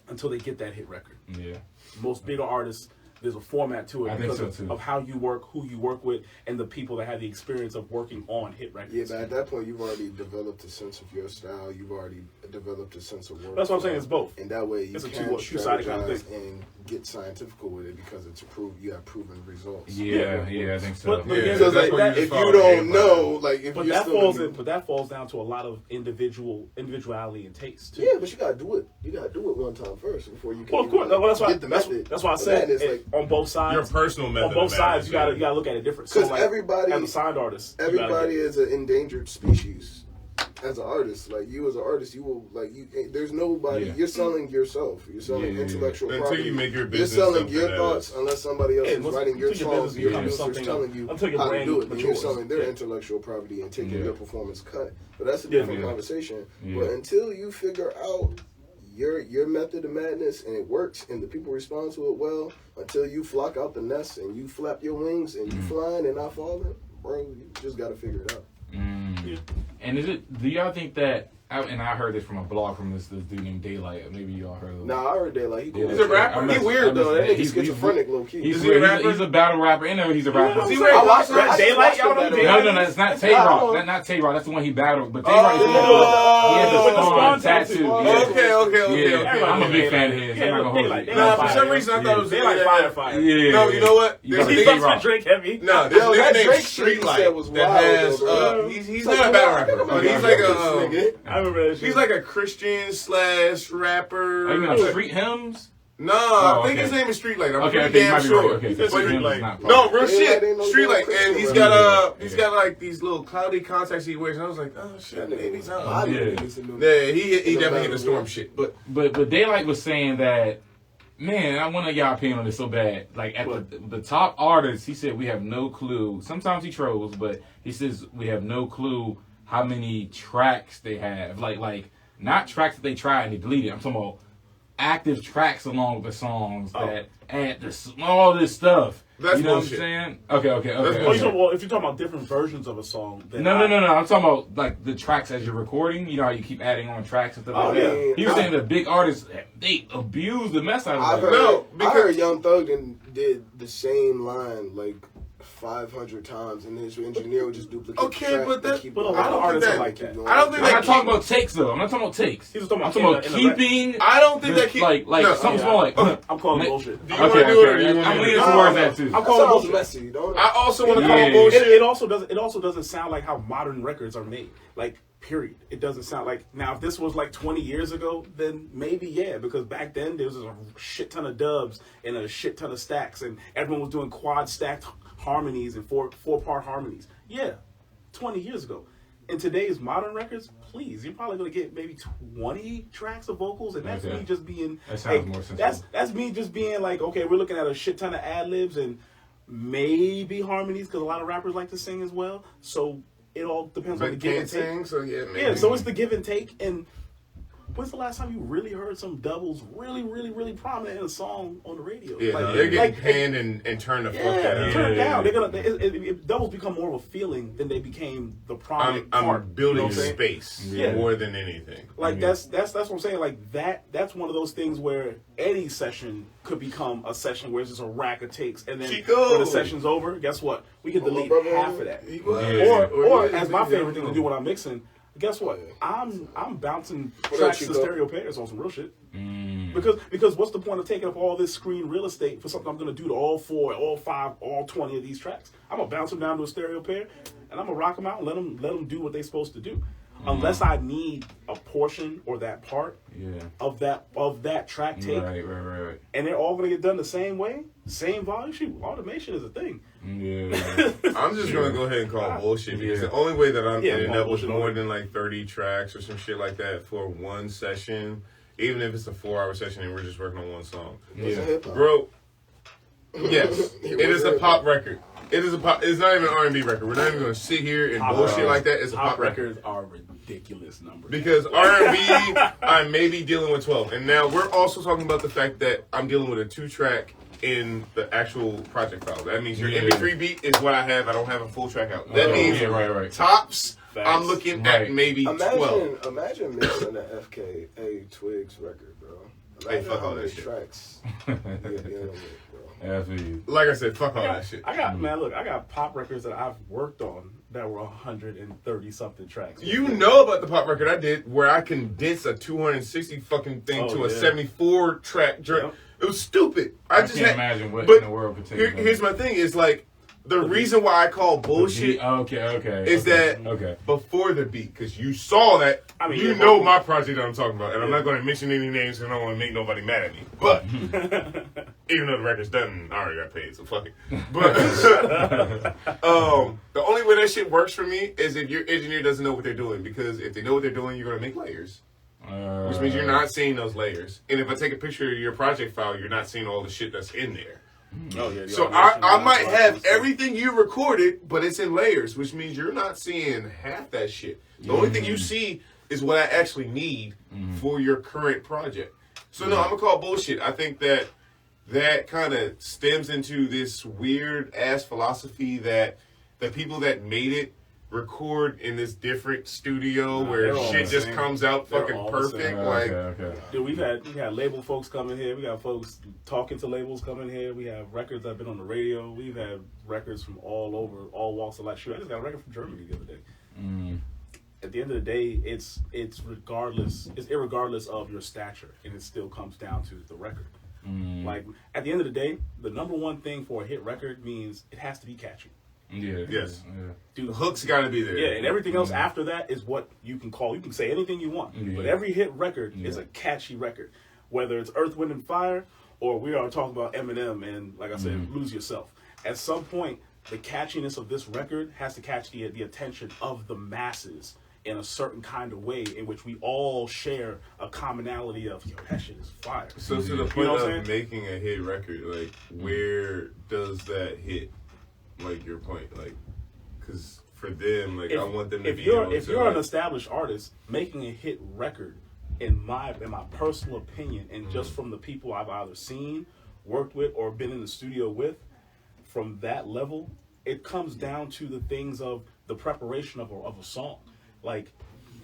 until they get that hit record. Yeah. Most bigger artists, there's a format to it I think because so, too. of how you work, who you work with, and the people that have the experience of working on hit records. Yeah, but at that point, you've already developed a sense of your style. You've already developed a sense of work. That's what I'm saying. It's both. And that way, you It's a can two-sided kind of strategize thing. and get scientific with it because it's approved. You have proven results. Yeah, I think so. But again, Because that's like, what you if follow you don't everybody. know, like if But you're that still falls in- in. But that falls down to a lot of individuality and taste too. Yeah, but you gotta do it. You gotta do it one time first before you can. Well, of course. even, Well, that's why. get the method. That's why I But said then it's it, like on both sides. Your personal method. On both of sides, madness, you gotta look at it different. because like, everybody, as a signed artist, you gotta everybody get- is an endangered species. As an artist, like you as an artist, you will like you. There's nobody. Yeah. You're selling yourself. You're selling Yeah. intellectual Until property. you make your You're business selling something your that thoughts is- unless somebody else Yeah, is once- writing your until your songs. business Your becomes producer's something telling you until your how to brand do it. And you're matures. selling their Yeah. intellectual property and taking Yeah. your performance cut. But that's a Yeah, different yeah. conversation. Yeah. But until you figure out your method of madness and it works and the people respond to it well, until you flock out the nest and you flap your wings and you flying and not falling, bro, you just gotta figure it out. Yeah. And do y'all think that? And I heard this from a blog from this dude named Daylight. Maybe y'all heard of him. Nah, I heard that like he cool. He's a rapper? He weird though. That nigga schizophrenic low key. He's Is he a rapper? He's a battle rapper. And he's a rapper. Is he I wearing watched boxers? that. Daylight? Y'all know Daylight? No, that's not Tay I Rock. don't- That's not Tay Rock. That's the one he battled. But Tay Rock is he had the with the spawn spawn tattoo. tattoo. Okay. Yeah, I'm a big fan of his. I'm not gonna hold Daylight. you. Nah, for Fire. some reason I thought it was They like yeah. fire. Yeah. No, you know what? You There's gotta a He Tay nigga. fucks Rock. with Drake heavy. No, there's Yo, a that nigga Drake named shit he Streetlight said was that wild, has. though, bro. He's Like, not a battle rapper, what? but he's like This a. nigga. I remember that shit. He's like a Christian / rapper. Are you gonna street hymns? No, Oh, I think okay. his name is Streetlight. I'm Okay, pretty you damn might be sure. right. Okay, He's a Street street Hymns light. is not No, part. real Daylight shit. ain't no Streetlight, damn and he's Christian got rapper. he's got like these little cloudy contacts he wears, and I was like, oh shit, That maybe nigga he's was on. hot. Yeah. Yeah, he definitely hit the storm shit, but But Daylight was saying that, man, I want y'all opinion on this so bad. Like at the top artists, he said we have no clue. Sometimes he trolls, but he says we have no clue how many tracks they have. Like not tracks that they try and they delete it. I'm talking about active tracks along with the songs that add all this stuff. That's you know bullshit. what I'm saying? Okay. Oh, well, if you're talking about different versions of a song, then No. I'm talking about like the tracks as you're recording. You know how you keep adding on tracks and stuff Oh, like that. yeah. He was saying the big artists they abuse the mess out I've of heard, that. No, I because- heard Young Thug did the same line like 500 times, and his engineer would just duplicate Okay, the track but and that- keep but a going. lot of I don't artists think are that- like that. Keep going. I don't think I'm not that talking about takes though. I'm not talking about takes. He was talking I'm about talking about in the rap. keeping. I don't think that like something small like. I'm calling Ma- bullshit. Do you want to Okay, do it or do you okay. want I'm to leaning do it? towards that too. I'm That calling sounds bullshit. messy, don't it? I also want to Yeah. call bullshit. It also doesn't sound like how modern records are made. Like, period. It doesn't sound like, now if this was like 20 years ago, then maybe yeah, because back then there was a shit ton of dubs and a shit ton of stacks, and everyone was doing quad stacked harmonies and four-part harmonies. Yeah, 20 years ago. In today's modern records, please, you're probably gonna get maybe 20 tracks of vocals, and that's Okay. me just being. That sounds more sensible. That's me just being like, okay, we're looking at a shit ton of ad libs and maybe harmonies, because a lot of rappers like to sing as well. So it all depends on the But give can't and take. sing, so yeah, maybe. Yeah, so it's the give and take. And when's the last time you really heard some doubles really, really, really prominent in a song on the radio? Yeah, Like, no, they're getting like, panned and turned the fuck yeah, out. turn it down. Yeah. They're gonna. Doubles become more of a feeling than they became the prominent I'm part. building you know what I'm saying? space Yeah. more than anything. Like that's what I'm saying. Like that's one of those things where any session could become a session where it's just a rack of takes, and then Chico. when the session's over, guess what? We can delete brother. half of that. He was. Yeah. Or he is, as my he favorite is. thing to do when I'm mixing, guess what? I'm bouncing What tracks up, to Chico? stereo pairs on some real shit. Mm. Because what's the point of taking up all this screen real estate for something I'm gonna do to all 4, all 5, all 20 of these tracks? I'm gonna bounce them down to a stereo pair, and I'm gonna rock them out and let them do what they're supposed to do. Unless I need a portion or that part Yeah. of that track take, Right. and they're all gonna get done the same way, same volume. Shoot, automation is a thing. Yeah. I'm just gonna go ahead and call bullshit because Yeah. the only way that I'm Yeah, ending call up with bullshit more on it. than like 30 tracks or some shit like that for one session, even if it's a 4-hour session and we're just working on one song, It's a hip-hop. bro. Yes, it is a pop record. It is a pop. It's not even an R&B record. We're not even gonna sit here and bullshit like that. It's a pop record. records are ridiculous numbers. Because R&B, I may be dealing with 12. And now we're also talking about the fact that I'm dealing with a 2-track in the actual project file. That means your MP3 beat is what I have. I don't have a full track out. That means tops. Facts. I'm looking at maybe 12. Imagine mixing the FKA Twigs record, bro. Imagine fuck how all that many shit. tracks you're dealing with, bro. Yeah, I feel you. Like I said, fuck all that shit. I got pop records that I've worked on that were 130 something tracks. You know about the pop record I did where I condensed a 260 fucking thing to a 74 track joint. Yep. It was stupid. I can't imagine what in the world could take. Here's my thing: is like the reason why I call bullshit. Is that before the beat? Because you saw that. I mean, you know my project that I'm talking about, and I'm not going to mention any names because I don't want to make nobody mad at me. But even though the record's done, I already got paid, so fuck it. But the only way that shit works for me is if your engineer doesn't know what they're doing. Because if they know what they're doing, you're going to make layers. Which means you're not seeing those layers. And if I take a picture of your project file, you're not seeing all the shit that's in there. Oh, yeah, so I might have everything you recorded, but it's in layers, which means you're not seeing half that shit. The only thing you see is what I actually need for your current project. So no, I'm gonna call bullshit. I think that kind of stems into this weird ass philosophy that the people that made it record in this different studio where shit just comes out fucking perfect. Dude, we've had label folks come in here. We got folks talking to labels coming here. We have records that have been on the radio. We've had records from all over, all walks of life. Shoot, I just got a record from Germany the other day. At the end of the day, it's irregardless of your stature, and it still comes down to the record. Like at the end of the day, the number one thing for a hit record means it has to be catchy. Yes. Dude, the hook's got to be there. Yeah, and everything else after that is what you can call. You can say anything you want, but every hit record is a catchy record. Whether it's Earth, Wind, and Fire, or we are talking about Eminem and, like I said, Lose Yourself. At some point, the catchiness of this record has to catch the attention of the masses in a certain kind of way in which we all share a commonality of, yo, that shit is fire. So to the point of making a hit record, like, where does that hit? Like your point, like, because for them, like, I want them to be able to. If you're an established artist, making a hit record, in my personal opinion, and just from the people I've either seen, worked with, or been in the studio with, from that level, it comes down to the things of the preparation of a song. Like,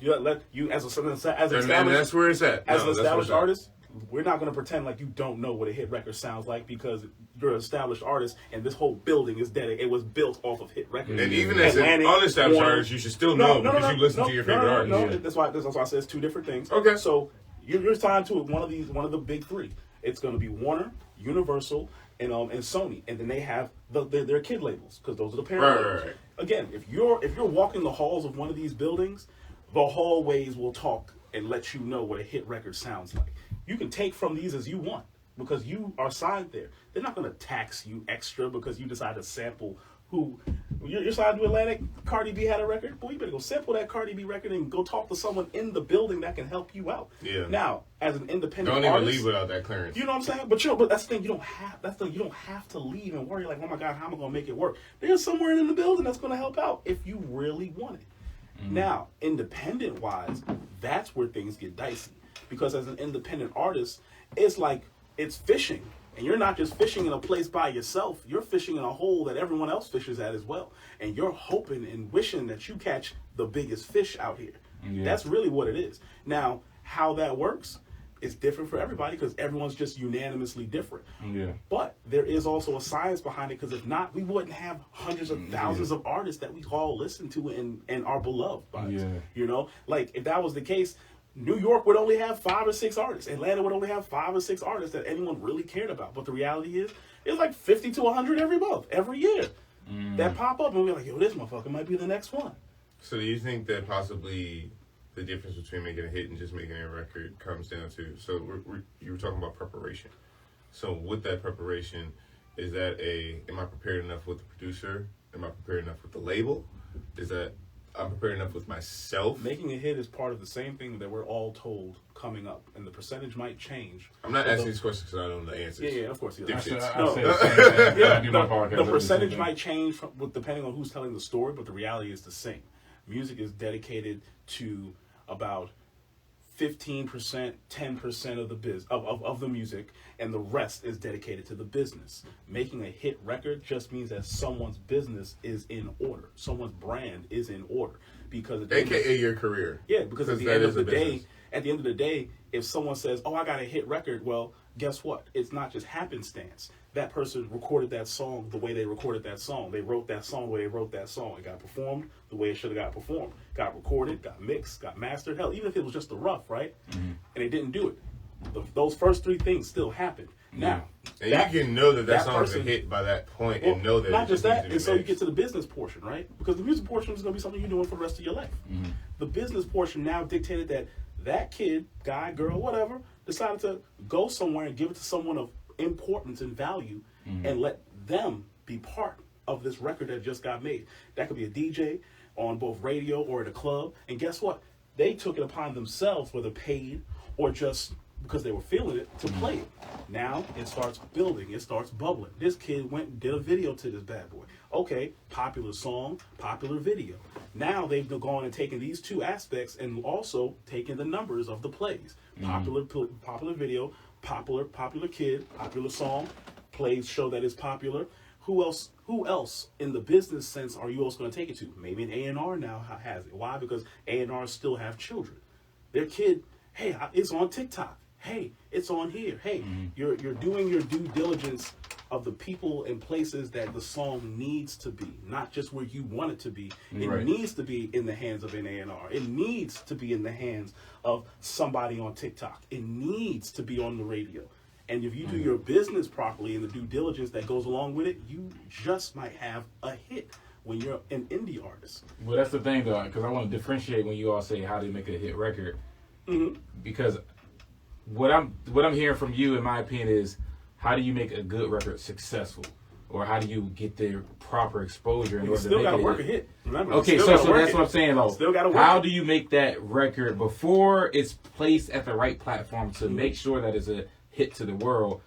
as that's where it's at. As an established artist, we're not going to pretend like you don't know what a hit record sounds like because you're an established artist and this whole building is dedicated. It was built off of hit records. And even as an unestablished artist, you should still know because you listen to your favorite artist. That's why I said it's two different things. Okay. So you're signed to one of the big three. It's going to be Warner, Universal, and Sony, and then they have their kid labels because those are the parent labels. Right. Again, if you're walking the halls of one of these buildings, the hallways will talk and let you know what a hit record sounds like. You can take from these as you want because you are signed there. They're not going to tax you extra because you decide to sample who. You're signed to Atlantic, Cardi B had a record. Boy, you better go sample that Cardi B record and go talk to someone in the building that can help you out. Yeah. Now, as an independent don't artist, even leave without that clearance. You know what I'm saying? But that's the thing. You don't have to leave and worry like, oh my God, how am I going to make it work? There's someone in the building that's going to help out if you really want it. Now, independent wise, that's where things get dicey. Because as an independent artist, it's like it's fishing. And you're not just fishing in a place by yourself. You're fishing in a hole that everyone else fishes at as well. And you're hoping and wishing that you catch the biggest fish out here. Yeah. That's really what it is. Now, how that works is different for everybody because everyone's just unanimously different. Yeah. But there is also a science behind it because if not, we wouldn't have hundreds of thousands of artists that we all listen to and are beloved by. Yeah. You know, like if that was the case, New York would only have 5 or 6 artists. Atlanta would only have 5 or 6 artists that anyone really cared about. But the reality is, it's like 50 to 100 every month, every year that pop up. And we're like, yo, this motherfucker might be the next one. So do you think that possibly the difference between making a hit and just making a record comes down to, so you were talking about preparation. So with that preparation, is that am I prepared enough with the producer? Am I prepared enough with the label? Is that I'm prepared enough with myself? Making a hit is part of the same thing that we're all told coming up, and the percentage might change. I'm not asking these questions because I don't know the answers. Yeah, of course. The percentage might change depending on who's telling the story, but the reality is the same. Music is dedicated to about 15%, 10% of the of the music, and the rest is dedicated to the business. Making a hit record just means that someone's business is in order, someone's brand is in order, because at the AKA your career. yeah, because at the that end of is the a day, business. at the end of the day, if someone says, "Oh, I got a hit record," well, guess what? It's not just happenstance. That person recorded that song the way they recorded that song. They wrote that song the way they wrote that song. It got performed the way it should have got performed. Got recorded, got mixed, got mastered. Hell, even if it was just a rough, right? And they didn't do it. Those first three things still happened. Now, And you can know that song's person, a hit by that point, well, and know that not it just needs that, to be and so you mixed. get to the business portion, right? Because the music portion is going to be something you're doing for the rest of your life. The business portion now dictated that kid, guy, girl, whatever, decided to go somewhere and give it to someone of importance and value, and let them be part of this record that just got made. That could be a DJ on both radio or at a club, and guess what? They took it upon themselves, whether paid or just because they were feeling it, to play it. Now it starts building, it starts bubbling. This kid went and did a video to this bad boy. Okay, popular song, popular video. Now they've gone and taken these two aspects and also taken the numbers of the plays. Popular video, popular kid, popular song, plays show that is popular. Who else in the business sense are you also going to take it to? Maybe an A&R now has it. Why? Because A&R still have children. Their kid, hey, it's on TikTok. Hey, it's on here. Hey, you're doing your due diligence of the people and places that the song needs to be, not just where you want it to be. It needs to be in the hands of an A&R. It needs to be in the hands of somebody on TikTok. It needs to be on the radio. And if you do your business properly and the due diligence that goes along with it, you just might have a hit when you're an indie artist. Well, that's the thing, though, because I want to differentiate when you all say how do you make a hit record. Because what I'm hearing from you, in my opinion, is how do you make a good record successful, or how do you get the proper exposure in You order still to got to make work a it? hit. Remember, Okay, you so still gotta work that's it. what I'm saying, though. Still gotta work how it. do you make that record before it's placed at the right platform to make sure that it's a hit to the world?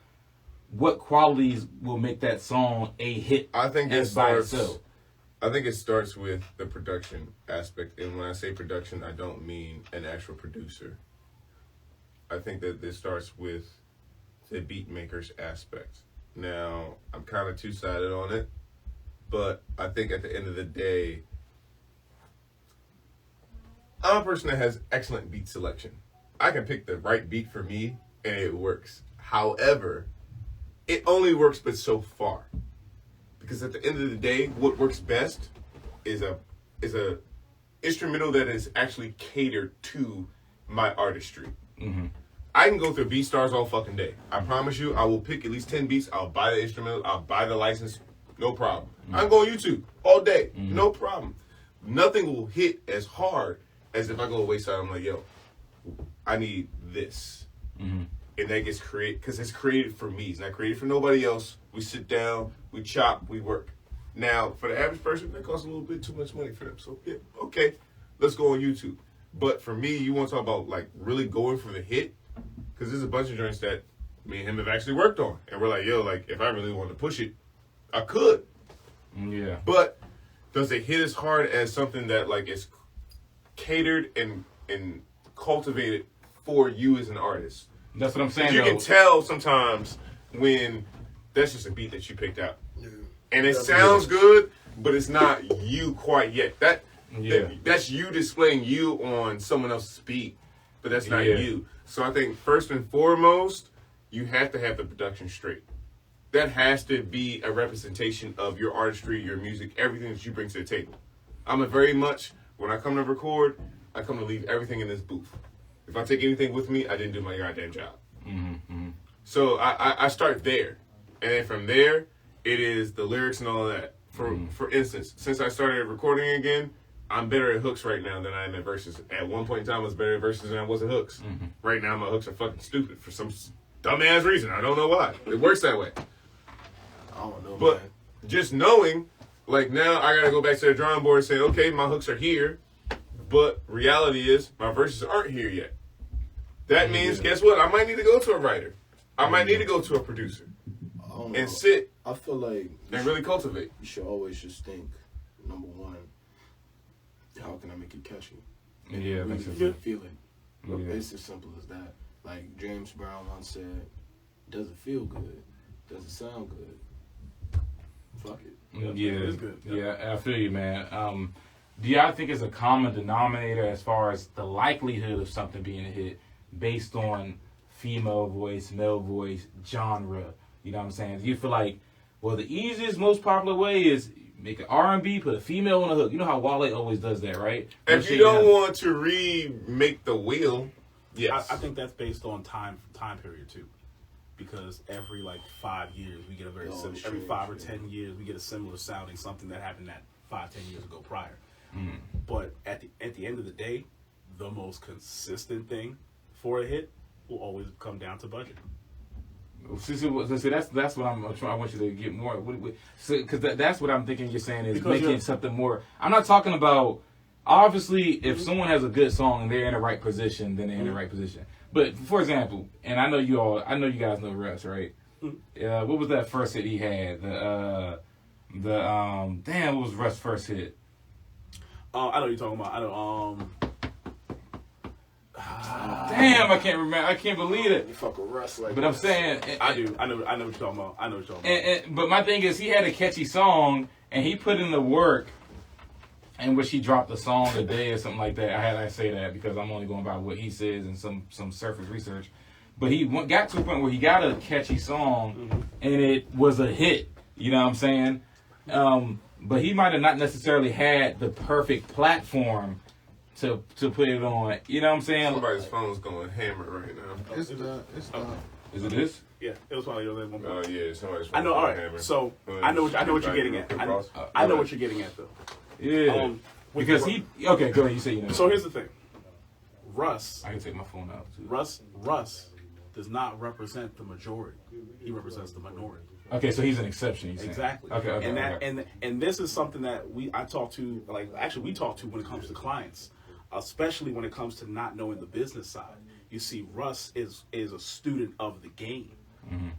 What qualities will make that song a hit? I think as by itself? I think it starts with the production aspect, and when I say production, I don't mean an actual producer. I think that this starts with the beat maker's aspect. Now, I'm kind of two-sided on it, but I think at the end of the day, I'm a person that has excellent beat selection. I can pick the right beat for me, and it works. However, it only works but so far. Because at the end of the day, what works best is a instrumental that is actually catered to my artistry. I can go through BeatStars all fucking day. I promise you, I will pick at least 10 beats. I'll buy the instrumental. I'll buy the license. No problem. I can go on YouTube all day. No problem. Nothing will hit as hard as if I go to Wayside. I'm like, yo, I need this. And that gets created, because it's created for me. It's not created for nobody else. We sit down, we chop, we work. Now, for the average person, that costs a little bit too much money for them. So, yeah, okay, let's go on YouTube. But for me, you want to talk about, like, really going for the hit? Because there's a bunch of joints that me and him have actually worked on. And we're like, yo, like, if I really wanted to push it, I could. Yeah. But does it hit as hard as something that, like, is catered and cultivated for you as an artist? That's what I'm saying, You though. can tell sometimes when that's just a beat that you picked out. Yeah. And it sounds good, but it's not you quite yet. Yeah. That's you displaying you on someone else's beat, but that's not Yeah. you. So I think first and foremost, you have to have the production straight. That has to be a representation of your artistry, your music, everything that you bring to the table. I'm a very much, when I come to record, I come to leave everything in this booth. If I take anything with me, I didn't do my goddamn job. So I start there. And then from there, it is the lyrics and all of that. For instance, since I started recording again, I'm better at hooks right now than I am at verses. At one point in time, I was better at verses than I was at hooks. Right now, my hooks are fucking stupid for some dumbass reason. I don't know why. It works that way. I don't know, But man. just knowing, like, now I gotta go back to the drawing board and say, okay, my hooks are here, but reality is my verses aren't here yet. That means, guess what? I might need to go to a writer. I might need to go to a producer I don't know. and sit I feel like and really cultivate. you should always just think, number one, how can I make it catchy? Yeah, that Really makes sense. feel it. Yeah. It's as simple as that. Like James Brown once said, does it feel good? Does it sound good? Fuck it. Yeah, it's good. Yeah, I feel you, man. Do y'all think it's a common denominator as far as the likelihood of something being a hit based on female voice, male voice, genre? You know what I'm saying? Do you feel like, well, the easiest, most popular way is make an R&B, put a female on the hook. You know how Wale always does that, right? If you don't want to remake the wheel, yes. I think that's based on time period too, because every 5 years we get a very similar. Every 5 or 10 years we get a similar sounding something that happened that 5-10 years ago prior. But at the end of the day, the most consistent thing for a hit will always come down to budget. See, that's what I'm trying. I want you to get more, because that's what I'm thinking. You're saying is Because making something more. I'm not talking about. Obviously, if someone has a good song and they're in the right position, then they're in the right position. But for example, and I know you guys know Russ, right? What was that first hit he had? What was Russ' first hit? I know what you're talking about. I know. Damn, I can't remember. I can't believe it. You fuck with Russ like But I'm saying, I do. I know what you're talking about. But my thing is, he had a catchy song, and he put in the work, in which he dropped a song a day or something like that. I say that because I'm only going by what he says and some surface research. But he got to a point where he got a catchy song, and it was a hit. You know what I'm saying? But he might have not necessarily had the perfect platform to put it on. You know what I'm saying? Somebody's phone's going hammer right now. It's not. Is it this? Yeah, it was probably your one. Oh yeah, somebody's phone's I know. All going right. hammer. So I know what you're getting at. I know what you're getting at though. Yeah. Because he. Okay, go ahead. You say you know. So here's the thing. Russ. I can take my phone out too. Russ does not represent the majority. He represents the minority. Okay, so he's an exception. You're saying. Exactly. Okay. And this is something that we talk to when it comes to clients, especially when it comes to not knowing the business side. You see, Russ is a student of the game,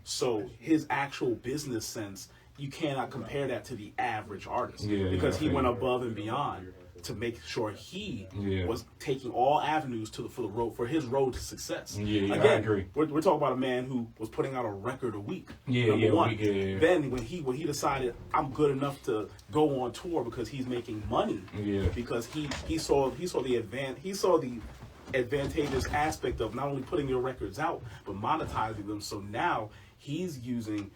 so his actual business sense, you cannot compare that to the average artist because he went above and beyond to make sure he was taking all avenues for his road to success. Again, I agree. We're talking about a man who was putting out a record a week. Number one. Then when he decided I'm good enough to go on tour because he's making money. Because he saw the advantageous aspect of not only putting your records out but monetizing them. So now he's using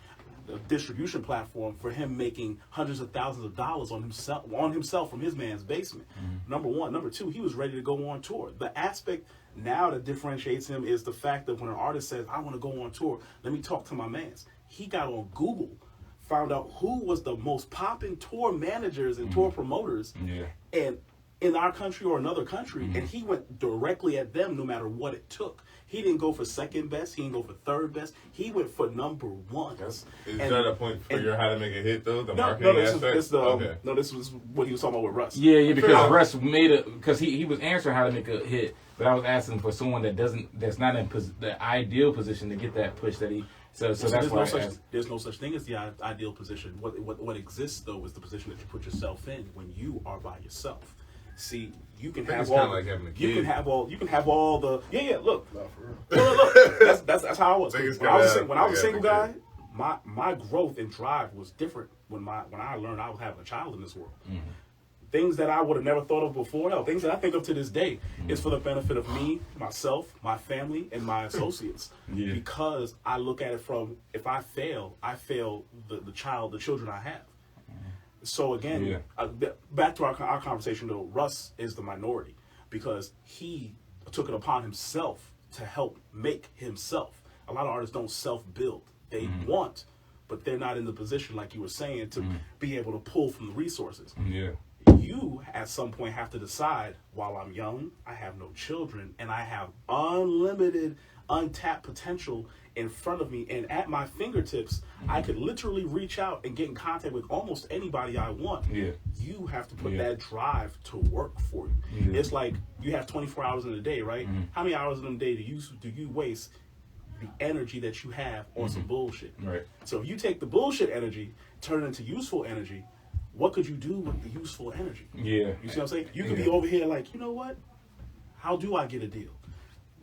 the distribution platform for him making hundreds of thousands of dollars on himself from his man's basement. Number one. Number two, he was ready to go on tour. The aspect now that differentiates him is the fact that when an artist says, I want to go on tour, let me talk to my mans. He got on Google, found out who was the most popping tour managers and tour promoters and in our country or another country, and he went directly at them no matter what it took. He didn't go for second best. He didn't go for third best. He went for number one. Is that a point for your how to make a hit though? The marketing aspect. This was what he was talking about with Russ. Yeah, because Russ made it because he was answering how to make a hit, but I was asking for someone that's not in the ideal position to get that push that he. So that's why there's no such thing as the ideal position. What exists though is the position that you put yourself in when you are by yourself. See, you can have all. Like having a kid. You can have all the. Look. Look. That's how I was. When I was a single guy, my growth and drive was different when I learned I was having a child in this world. Things that I would have never thought of before. No, things that I think of to this day is for the benefit of me, myself, my family, and my associates. Because I look at it from if I fail the children I have. So again, back to our conversation though, Russ is the minority because he took it upon himself to help make himself. A lot of artists don't self-build. They want, but they're not in the position, like you were saying, to be able to pull from the resources. You, at some point, have to decide, while I'm young, I have no children, and I have unlimited, untapped potential in front of me and at my fingertips, I could literally reach out and get in contact with almost anybody I want. You have to put that drive to work for you. It's like you have 24 hours in a day, right? How many hours in a day do you waste the energy that you have on some bullshit? Right. So if you take the bullshit energy, turn it into useful energy, what could you do with the useful energy? You see what I'm saying? You could be over here like, you know what? How do I get a deal?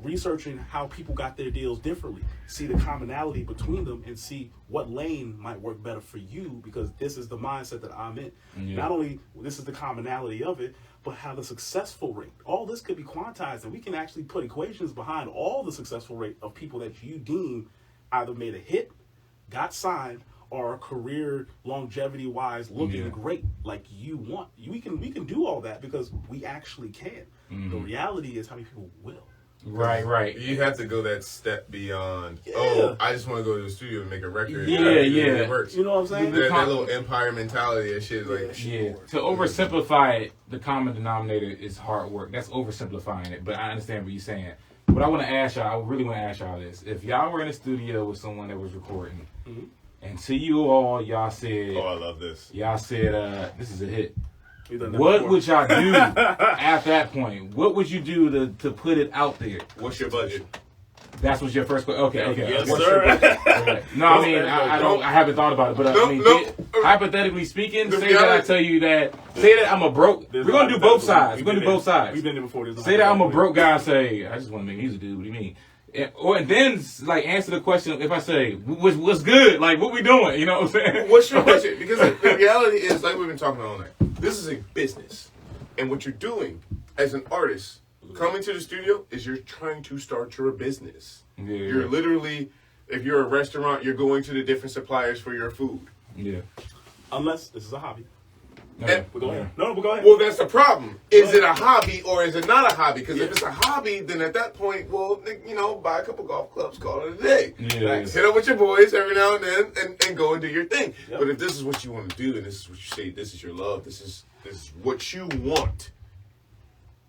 researching how people got their deals differently, see the commonality between them, and see what lane might work better for you, because this is the mindset that I'm in. Yeah. Not only this is the commonality of it, but how the successful rate. All this could be quantized, and we can actually put equations behind all the successful rate of people that you deem either made a hit, got signed, or career longevity wise looking great like you want. We can do all that because we actually can. The reality is how many people will. Right. You have to go that step beyond. Yeah. Oh, I just want to go to the studio and make a record. Yeah. It works. You know what I'm saying? That little empire mentality and shit. Like, Yeah, to oversimplify it, the common denominator is hard work. That's oversimplifying it, but I understand what you're saying. What I want to ask y'all, I really want to ask y'all this. If y'all were in a studio with someone that was recording, and to you all, y'all said, oh, I love this. Y'all said, this is a hit. We've done that What before. would y'all do at that point? What would you do to put it out there? What's your budget? That's what's your first question. Okay. Yes, What's sir. your budget? Okay. No, I mean, I haven't thought about it, but I mean, hypothetically speaking, say that I tell you that, say that I'm a broke. We're gonna do both sides. We're gonna do both sides. We've been there before. Say that I'm a broke guy. Say I just want to make music, dude. What do you mean? And then like answer the question. If I say what's good, like what we doing? You know what I'm saying? What's your budget? Because the reality is, like we've been talking all night, this is a business, and what you're doing as an artist coming to the studio is you're trying to start your business. Yeah. You're literally, if you're a restaurant, you're going to the different suppliers for your food. Yeah. Unless this is a hobby. Okay. But go ahead. No, but go ahead. Well, that's the problem. Is it a hobby or is it not a hobby? Because if it's a hobby, then at that point, well, you know, buy a couple golf clubs, call it a day. Yeah. Like, hit up with your boys every now and then and go and do your thing. Yep. But if this is what you want to do and this is what you say, this is your love, this is what you want,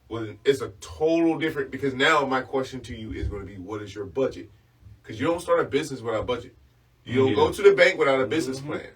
well, then it's a total different, because now my question to you is going to be, what is your budget? Because you don't start a business without a budget. You don't go to the bank without a business plan.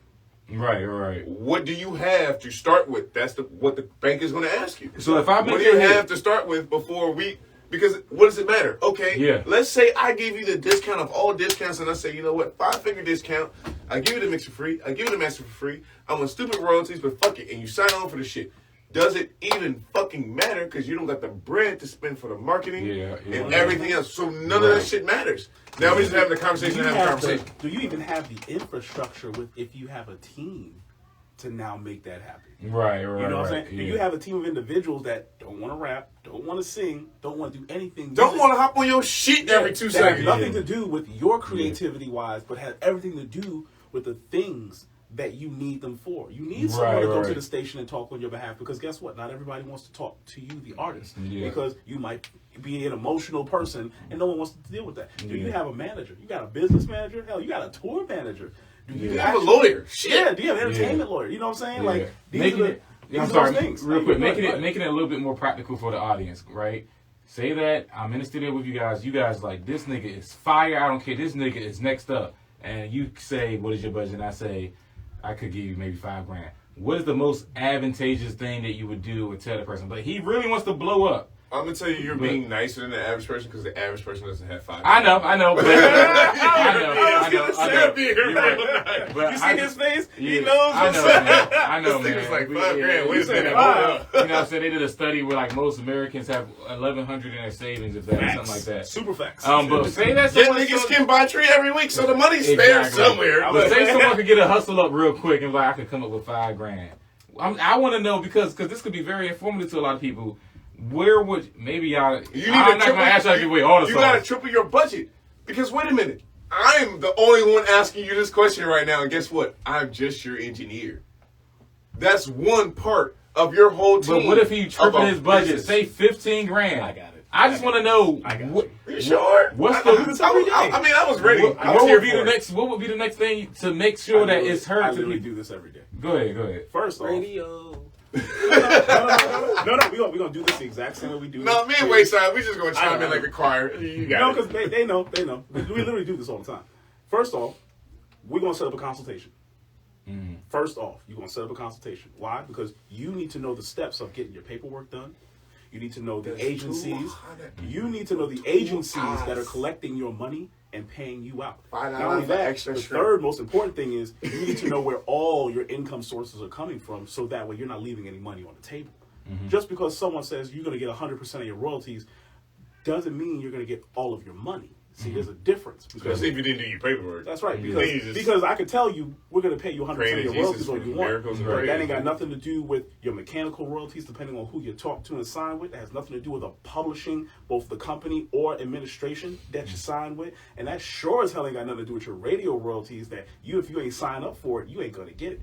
Right. What do you have to start with? That's what the bank is going to ask you. So if I what make do you a hit- have to start with before we? Because what does it matter? Okay, Yeah. let's say I give you the discount of all discounts, and I say, you know what, 5-figure discount. I give you the mixer free. I give you the master for free. I want stupid royalties, but fuck it, and you sign on for the shit. Does it even fucking matter? Because you don't got the bread to spend for the marketing and everything else. So none of that shit matters. Now we're just having a conversation and having a conversation. Do you even have the infrastructure with if you have a team to now make that happen? Right. You know what I'm saying? Yeah. Do you have a team of individuals that don't want to rap, don't want to sing, don't want to do anything? Don't want to hop on your shit every 2 that has seconds. nothing to do with your creativity wise, but has everything to do with the things that you need them for. You need someone to go to the station and talk on your behalf, because guess what? Not everybody wants to talk to you, the artist, because you might be an emotional person and no one wants to deal with that. Do you have a manager? You got a business manager? Hell, you got a tour manager. Do you have a lawyer? Shit. Yeah, do you have an entertainment lawyer? You know what I'm saying? Like, these are I'm those sorry, things. real Like, quick, go ahead. making it a little bit more practical for the audience, right? Say that I'm in the studio with you guys like, this nigga is fire, I don't care, this nigga is next up. And you say, what is your budget? And I say, I could give you maybe $5,000. What is the most advantageous thing that you would do or tell the person? But he really wants to blow up. I'm gonna tell you, you're being nicer than the average person because the average person doesn't have 5. I know. I know. You're right. But You see his face? He Yeah, knows I what's know, up. man. I know, This man. nigga's like, We- $5,000. yeah, Wait a said minute. five. hold up. You know what I'm saying? They did a study where like most Americans have 1,100 in their savings, if that, something like that. Super facts. But say that That someone niggas can buy a tree every week, so the money's there Exactly. somewhere. But say someone could get a hustle up real quick and like I could come up with $5,000. I want to know because this could be very informative to a lot of people. Where would maybe y'all? You need I'm to not gonna ask y'all to give away all the You songs. gotta triple your budget. Because wait a minute. I'm the only one asking you this question right now, and guess what? I'm just your engineer. That's one part of your whole team. But what if he tripled of a his budget? business. Say $15,000. I got it. I just want to know. You sure? What's I the? mean, I was ready. What, I was what here would be for the it. next? What would be the next thing to make sure that it's heard I to literally people? do this every day. Go ahead. First off, Radio. no, we're gonna do this the exact same way we do. No, this. me and Wayside, we just gonna chime know. in like a choir. You got No, it. because they know. We literally do this all the time. First off, we're gonna set up a consultation. First off, you're gonna set up a consultation. Why? Because you need to know the steps of getting your paperwork done. You need to know the agencies. You need to know the agencies that are collecting your money and paying you out. $5 Not only for that, extra the shrimp. third most important thing is you need to know where all your income sources are coming from, so that way you're not leaving any money on the table. Just because someone says you're going to get 100% of your royalties doesn't mean you're going to get all of your money. See, there's a difference. Especially if you didn't do your paperwork. That's right. Mm-hmm. Because I could tell you, we're going to pay you 100% of your royalties for on you want. miracles and But that praise. ain't got nothing to do with your mechanical royalties, depending on who you talk to and sign with. That has nothing to do with the publishing, both the company or administration that you sign with. And that sure as hell ain't got nothing to do with your radio royalties that if you ain't sign up for it, you ain't going to get it.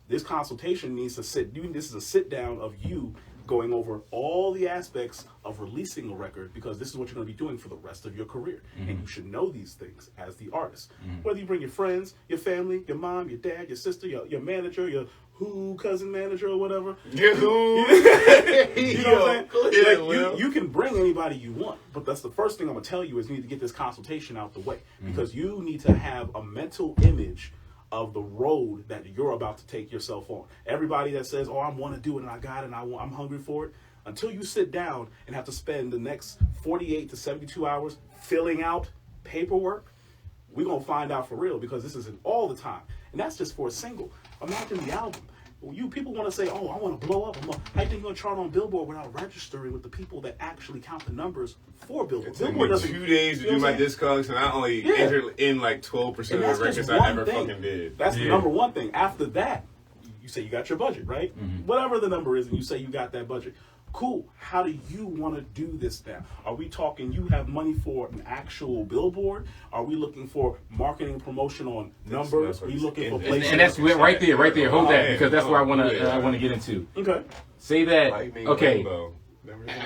This consultation needs to this is a sit down of you going over all the aspects of releasing a record, because this is what you're going to be doing for the rest of your career. And you should know these things as the artist. Whether you bring your friends, your family, your mom, your dad, your sister, your manager, your cousin manager or whatever. Yeah, who? You know what I'm saying? Like, you can bring anybody you want, but that's the first thing I'm going to tell you is you need to get this consultation out the way, because you need to have a mental image of the road that you're about to take yourself on. Everybody that says, "Oh, I want to do it and I got it and I'm hungry for it," until you sit down and have to spend the next 48 to 72 hours filling out paperwork, we're going to find out for real, because this isn't all the time. And that's just for a single. Imagine the album. People want to say, "Oh, I want to blow up. How you think you're going to chart on Billboard without registering with the people that actually count the numbers for Billboard?" It took Billboard me doesn't 2 days to do my discogs, and I only entered in like 12% of the records I ever fucking did. That's the number one thing. After that, you say you got your budget, right? Whatever the number is, and you say you got that budget. Cool. How do you want to do this now? Are we talking you have money for an actual billboard? Are we looking for marketing promotion on numbers? Are you looking for placement? And that's right there. Hold that, because that's where I want to get into. Okay. Say that. Okay.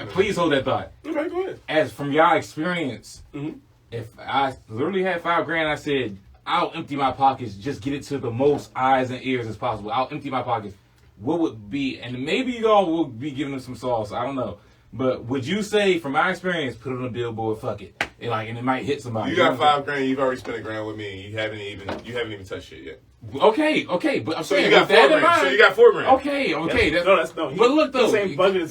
Please hold that thought. Okay, go ahead. As from y'all experience, if I literally had $5,000, I said I'll empty my pockets, just get it to the most eyes and ears as possible. I'll empty my pockets. What would be, and maybe y'all will be giving them some sauce, I don't know. But would you say, from my experience, put it on a billboard, fuck it, and it might hit somebody? You got $5,000. You've already spent $1,000 with me. And you haven't even touched shit yet. Okay, but I'm So saying you got $4,000. So you got $4,000. Okay. No. But look though, the same budget is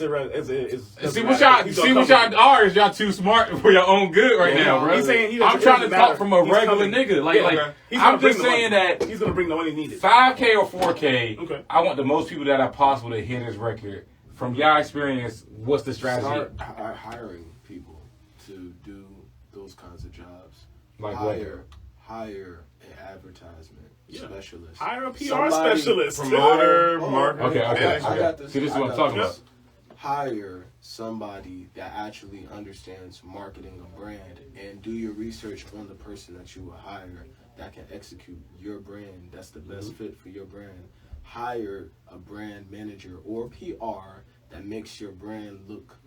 see what y'all are is y'all too smart for your own good right now, bro. He's saying I'm trying to talk from a regular nigga. Like I'm just saying that he's gonna bring the money needed. $5K or $4K. Okay. I want the most people that are possible to hear this record. From y'all experience, what's the strategy? Start hiring people to do those kinds of jobs. Like hire an advertisement specialist. Hire a PR specialist. Promoter, marketer. Okay. I got this. See, this is what I'm talking about. Hire somebody that actually understands marketing a brand, and do your research on the person that you will hire that can execute your brand. That's the best fit for your brand. Hire a brand manager or PR that makes your brand look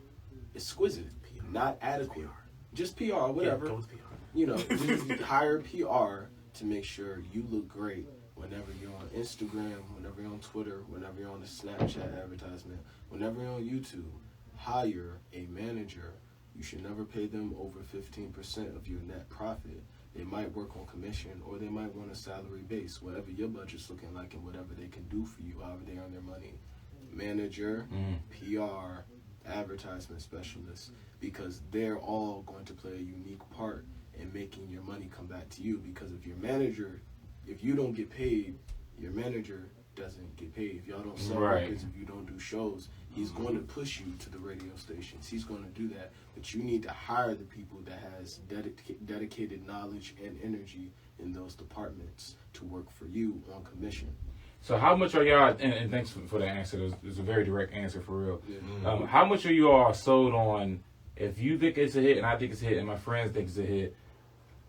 exquisite, not adequate. Just PR, whatever. Yeah, go with PR. You know, just hire PR to make sure you look great whenever you're on Instagram, whenever you're on Twitter, whenever you're on the Snapchat advertisement, whenever you're on YouTube. Hire a manager. You should never pay them over 15% of your net profit. They might work on commission, or they might want a salary base, whatever your budget's looking like and whatever they can do for you, however they earn their money. Manager, PR, advertisement specialist, because they're all going to play a unique part in making your money come back to you. Because if you don't get paid, your manager doesn't get paid. If y'all don't sell records, if you don't do shows, he's going to push you to the radio stations. He's going to do that. But you need to hire the people that has dedicated knowledge and energy in those departments to work for you on commission. So how much are y'all, and thanks for the answer, it's a very direct answer for real. How much are you all sold on, if you think it's a hit and I think it's a hit and my friends think it's a hit,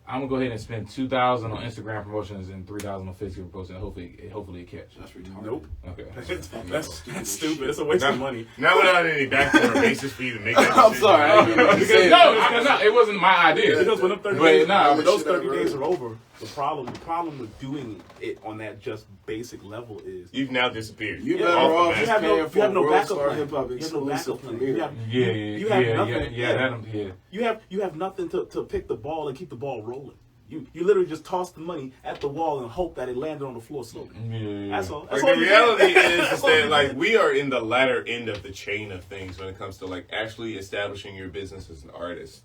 I'm going to go ahead and spend $2,000 on Instagram promotions and $3,000 on Facebook promotions, and hopefully it catch. That's retarded. Nope. Okay. That's stupid. It's a waste of money. Not without any backdoor basis for you to make that I'm decision. sorry. I didn't mean to say No, it wasn't my idea. Because when those 30 days are over, the problem with doing it on that just basic level is You've now disappeared. You better off you just have paying for no World backup Star plan. Hip Hop You have no exclusive backup plan. premiere. You have nothing. Yeah. You have nothing to pick the ball and keep the ball rolling. You literally just toss the money at the wall and hope that it landed on the floor slowly. That's all. That's Like all the you reality did. is that like we are in the latter end of the chain of things when it comes to like actually establishing your business as an artist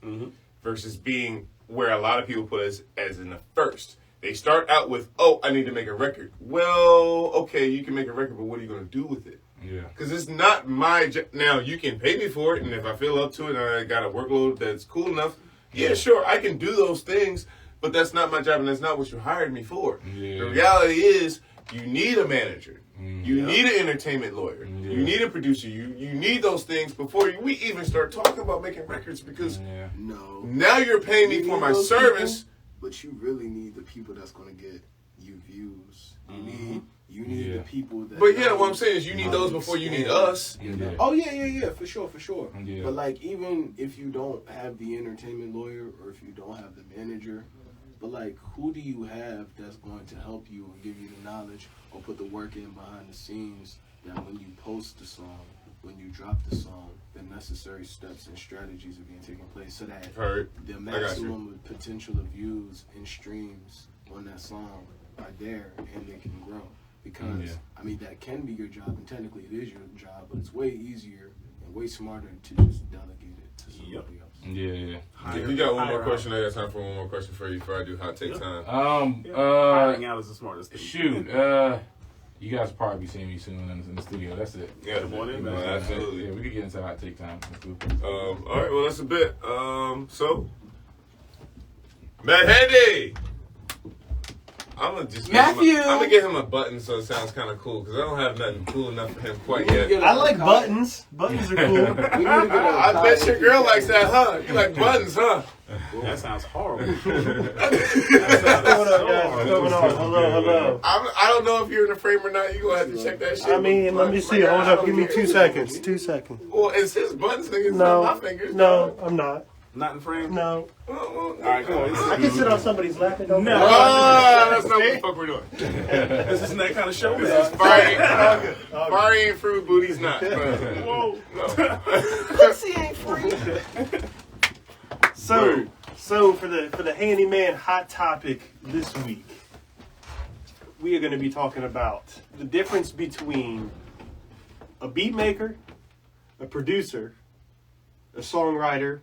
versus being where a lot of people put us as in the first. They start out with, I need to make a record. Well, okay, you can make a record, but what are you going to do with it? Yeah. Because it's not my job. Now, you can pay me for it, and if I feel up to it and I got a workload that's cool enough, yeah, sure, I can do those things, but that's not my job, and that's not what you hired me for. Yeah. The reality is, you need a manager. You need an entertainment lawyer. Yeah. You need a producer. You need those things before we even start talking about making records, because No. now you're paying me You for need my those service. people, but you really need the people that's going to get you views. You need the people that. But yeah, what I'm saying is you need those before you need us. Yeah. Oh yeah, for sure. Yeah. But like, even if you don't have the entertainment lawyer, or if you don't have the manager, but like, who do you have that's going to help you and give you the knowledge or put the work in behind the scenes, that when you post the song, when you drop the song, the necessary steps and strategies are being taken place so that the maximum of potential of views and streams on that song are there and they can grow. Because, I mean, that can be your job, and technically it is your job, but it's way easier and way smarter to just delegate it to somebody else. Yeah. If you got one more question, I got time for one more question for you before I do hot take time. Hiring out is the smartest thing. Shoot. You guys will probably be seeing me soon in the studio. That's it. Yeah, absolutely. Yeah, we could get into hot take time. That's cool. All right, well, that's a bit. So, Matt Handy. I'm gonna get him a button so it sounds kind of cool, because I don't have nothing cool enough for him quite yet. I like buttons. Buttons are cool. I bet your girl likes that, huh? You like buttons, huh? That sounds horrible. What's going on, guys? What's going on? Hello. I don't know if you're in the frame or not. You're going to have to check that shit. I mean, let me see. Hold up. Give me 2 seconds. 2 seconds. Well, it's his buttons, nigga. It's No. not my fingers. No, I'm not. Not in frame? No. All right, come on. I can sit on somebody's lap and don't No. That's not what the fuck we're doing. This isn't that kind of show. Fire ain't fruit, booty's not. Whoa. Pussy ain't free. So for the handyman hot topic this week, we are going to be talking about the difference between a beat maker, a producer, a songwriter,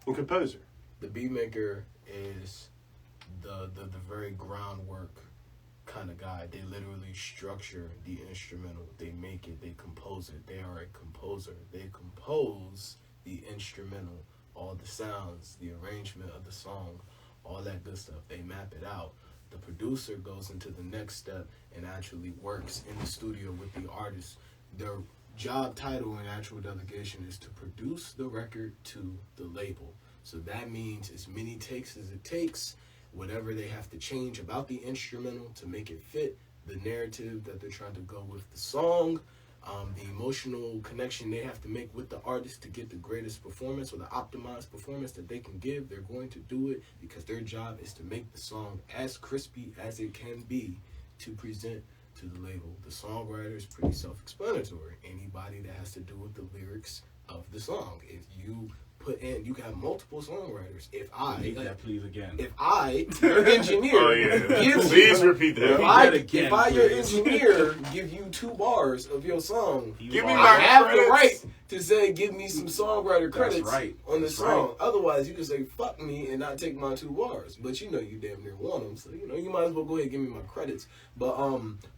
and composer. The beat maker is the very groundwork kind of guy. They literally structure the instrumental. They make it. They compose it. They are a composer. They compose the instrumental, all the sounds, the arrangement of the song, all that good stuff. They map it out. The producer goes into the next step and actually works in the studio with the artist. Their job title and actual delegation is to produce the record to the label. So that means as many takes as it takes, whatever they have to change about the instrumental to make it fit the narrative that they're trying to go with the song, the emotional connection they have to make with the artist to get the greatest performance or the optimized performance that they can give. They're going to do it because their job is to make the song as crispy as it can be to present to the label. The songwriter is pretty self-explanatory. Anybody that has to do with the lyrics of the song. If you put in, you can have multiple songwriters. If Please again. your engineer, Please repeat that. If I, your engineer, give you 2 bars of your song, Give me I my have credits. the right to say, give me some songwriter credits right. on the That's song. right. Otherwise, you can say, fuck me and not take my 2 bars. But you know you damn near want them, so you might as well go ahead and give me my credits. But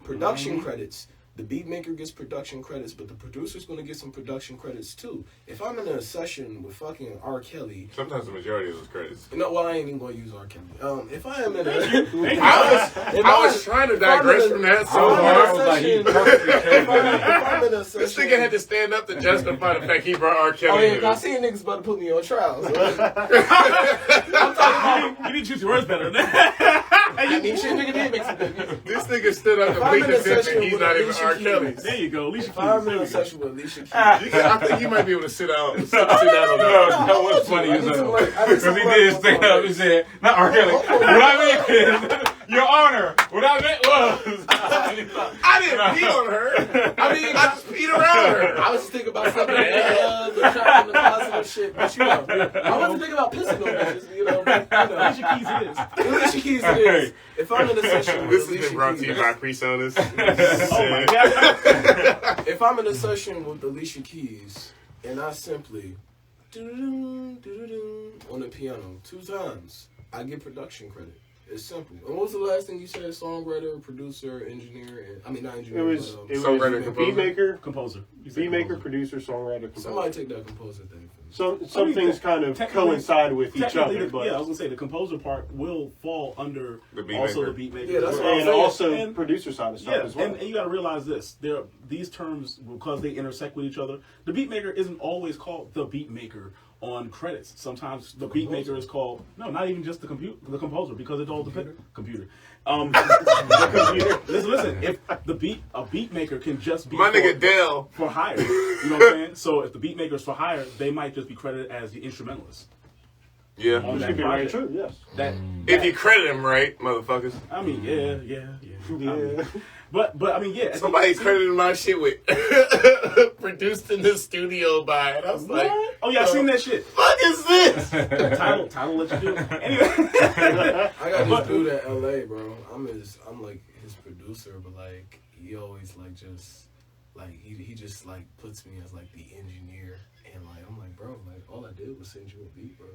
production credits. The beat maker gets production credits, but the producer's going to get some production credits too. If I'm in a session with fucking R. Kelly... Sometimes the majority of those credits. I ain't even going to use R. Kelly. If I am in a... I was trying to digress from that so hard. If I'm in a session... This nigga had to stand up to justify the fact he brought R. Kelly. Oh yeah, I seen niggas about to put me on trial. So. You need to choose your words better than that. I mean, shit, nigga did make some good music. This nigga stood up and plead the fifth and he's not even R. Kelly. There you go. Alicia Keys. If I'm in a session with Alicia Keys... I think you might be able to sit down on No, that. that was funny as hell. Because he did stand up and and said, not R. Kelly. What I meant is, Your Honor, what I meant was... I didn't pee on her. I mean, I just peed around her. I was just thinking about something the trap and the positive shit, but I wasn't thinking about pissing on bitches, Alicia Keys it is. Alicia Keys it is. If I'm in a session with This has Alicia been brought to you Keys, by PreSonus. Oh my god. if I'm in a session with Alicia Keys and I simply on the piano 2 times, I get production credit. It's simple. And what was the last thing you said? Songwriter, producer, engineer, and I mean not engineer. It was Songwriter, composer? beat maker, Composer. beat maker, producer, songwriter, composer. Somebody take that composer thing from me. Some things kind of coincide with each other, but I was gonna say the composer part will fall under The beat also maker. the beat maker. Yeah, that's what I'm and saying. also And- producer side of stuff as well. and you got to realize this: these terms, because they intersect with each other. The beat maker isn't always called the beat maker on credits. Sometimes the beat maker is called not even just the composer, because it all depends. Computer. The computer. Listen. If a beat maker can just be My nigga Dell. for hire. You know what I'm saying? So if the beat maker's for hire, they might just be credited as the instrumentalist. Yeah. On Which that could be very project. true, yes. If you credit him right, motherfuckers. I mean, yeah. Yeah. But I mean, yeah. Somebody credited my shit with produced in the studio by. And I was like, Oh yeah, I seen that shit. fuck is this? Title let you do it. Anyway. I got this dude in LA, bro. I'm like his producer, but like he always like just like he just like puts me as like the engineer, and like I'm like, bro, like all I did was send you a beat, bro.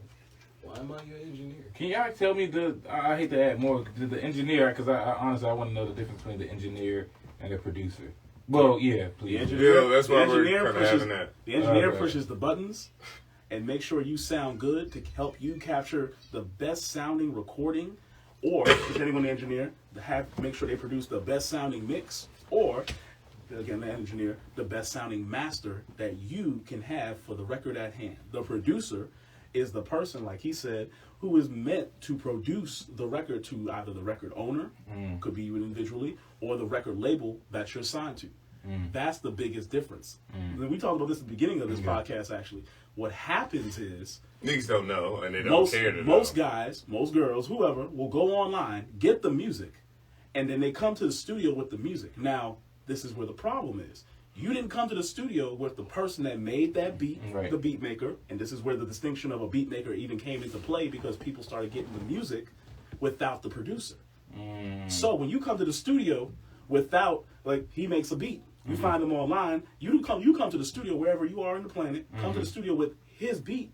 Why am I your engineer? Can y'all tell me I hate to add more to the engineer, because I honestly I want to know the difference between the engineer and the producer. Well, yeah, please. Yeah, that's why the we're engineer kind of pushes- having that. The engineer Okay. pushes the buttons and make sure you sound good to help you capture the best sounding recording, or depending on the engineer, make sure they produce the best sounding mix, or again the engineer, the best sounding master that you can have for the record at hand. The producer is the person, like he said, who is meant to produce the record to either the record owner, could be you individually, or the record label that you're signed to. That's the biggest difference. And we talked about this at the beginning of this podcast, actually. What happens is Niggas don't know, and they don't care to know. most guys, most girls, whoever, will go online, get the music, and then they come to the studio with the music. Now, this is where the problem is. You didn't come to the studio with the person that made that beat, Right. the beat maker, and this is where the distinction of a beat maker even came into play, because people started getting the music without the producer. So when you come to the studio without, like, he makes a beat, you find him online, you come to the studio wherever you are in the planet, come to the studio with his beat,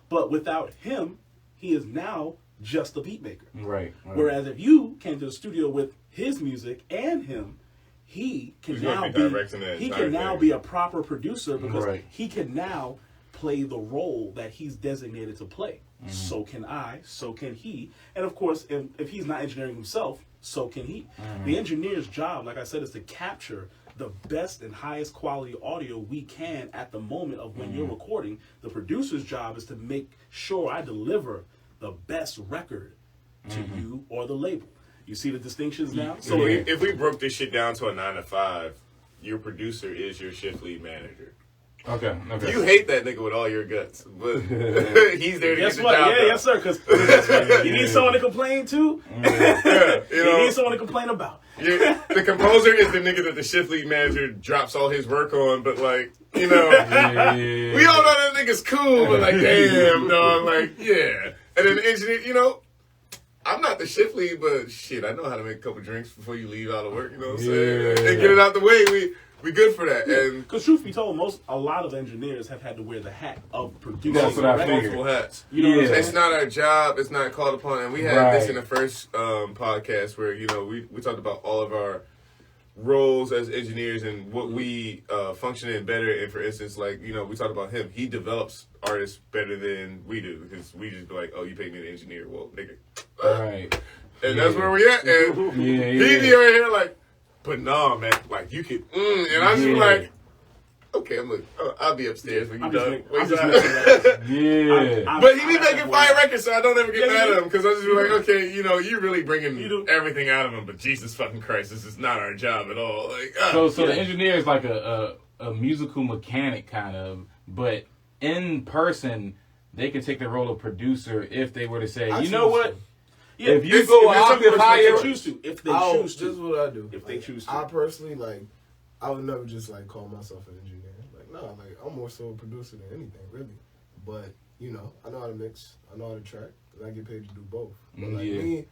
but without him, he is now just a beat maker. Right. Whereas if you came to the studio with his music and him, he can He's gonna now be directing that he entire can now thing. be a proper producer, because Right. he can now play the role that he's designated to play. So can I, so can he. And of course, if he's not engineering himself, so can he. The engineer's job, like I said, is to capture the best and highest quality audio we can at the moment of when you're recording. The producer's job is to make sure I deliver the best record to you or the label. You see the distinctions now? So if we broke this shit down to a 9 to 5, your producer is your shift lead manager. Okay. You hate that nigga with all your guts, but he's there to Guess get the what? job Yeah, done. yes, sir. Because you need someone to complain to. Yeah, you You know, need someone to complain about. the composer is the nigga that the shift lead manager drops all his work on, but like, you know, we all know that nigga's cool, but like, damn, dog, like, yeah. And then the engineer, you know, I'm not the shift lead, but shit, I know how to make a couple drinks before you leave out of work, you know what I'm saying? And get it out the way, we good for that. And Because truth be told, a lot of engineers have had to wear the hat of producing. That's what I records. figured. multiple hats. You know what I'm Yeah. saying? It's not our job. It's not called upon. And we had Right. this in the first podcast where, you know, we talked about all of our roles as engineers and what we function in better. And for instance, like, you know, we talked about him. He develops artists better than we do, because we just be like, oh, you pay me an engineer. Well, nigga. Right. And that's where we at. And Yeah. he be right here like, but no, man, like, you could, and I just be Yeah. like, okay, I'll be upstairs when you I'm just done. making- Wait I'm till just I- making that. Yeah. But he be I'm making at fire that records, so I don't ever get Yeah, mad you at do. him, because I just be You like, do. okay, you know, you're really bringing You do. everything out of him, but Jesus fucking Christ, this is not our job at all. Like, So Yeah. the engineer is like a musical mechanic kind of, but in person they can take the role of producer if they were to say, you know what? Yeah, If you It's- go if it's octave something higher, they choose to. If they choose This is to. what I do. If they choose to. I personally, like, I would never just, like, call myself an engineer. Like, no, like, I'm more so a producer than anything, really. But, you know, I know how to mix. I know how to track. Because I get paid to do both. But, like, Yeah. me,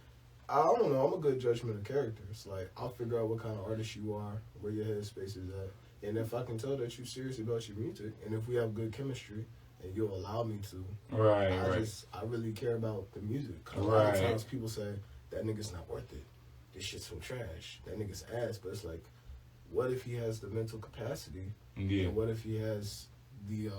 I don't know. I'm a good judgment of characters. Like, I'll figure out what kind of artist you are, where your headspace is at. And if I can tell that you're serious about your music, and if we have good chemistry, and you'll allow me to, right, I really care about the music. 'Cause a lot Right. of times people say that nigga's not worth it. This shit's some trash. That nigga's ass. But it's like, what if he has the mental capacity? Yeah. And what if he has the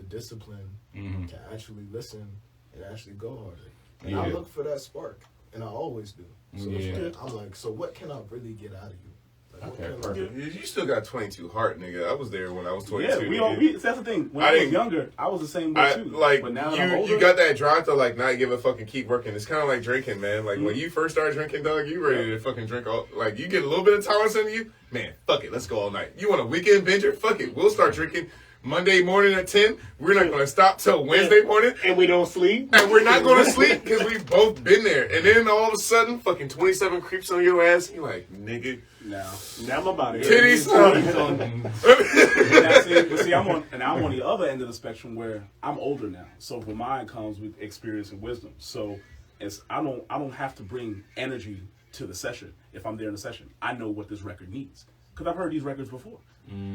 discipline to actually listen and actually go harder? And I look for that spark, and I always do. So it's like, I'm like, so what can I really get out of you? Like, Okay, perfect. You still got 22 heart, nigga. I was there when I was 22. Yeah, that's the thing. When I was younger, I was the same way too. Like, but now that I'm older, you got that drive to like not give a fucking, keep working. It's kind of like drinking, man. Like when you first start drinking, dog, you ready to fucking drink all. Like you get a little bit of tolerance in you, man. Fuck it, let's go all night. You want a weekend binger? Fuck it, we'll start drinking. Monday morning at 10, we're not going to stop till Wednesday morning. And we don't sleep. And we're not going to sleep because we've both been there. And then all of a sudden, fucking 27 creeps on your ass. You're like, nigga. Now I'm about it. Titties. See, I'm on the other end of the spectrum where I'm older now. So for mine comes with experience and wisdom. So I don't have to bring energy to the session if I'm there in the session. I know what this record needs. Because I've heard these records before.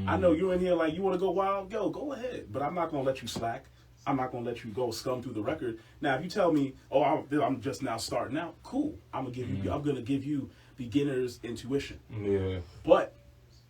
I know you're in here like, you want to go wild? Go ahead. But I'm not going to let you slack. I'm not going to let you go scum through the record. Now, if you tell me, I'm just now starting out, cool. I'm going to give you beginner's intuition. Yeah. But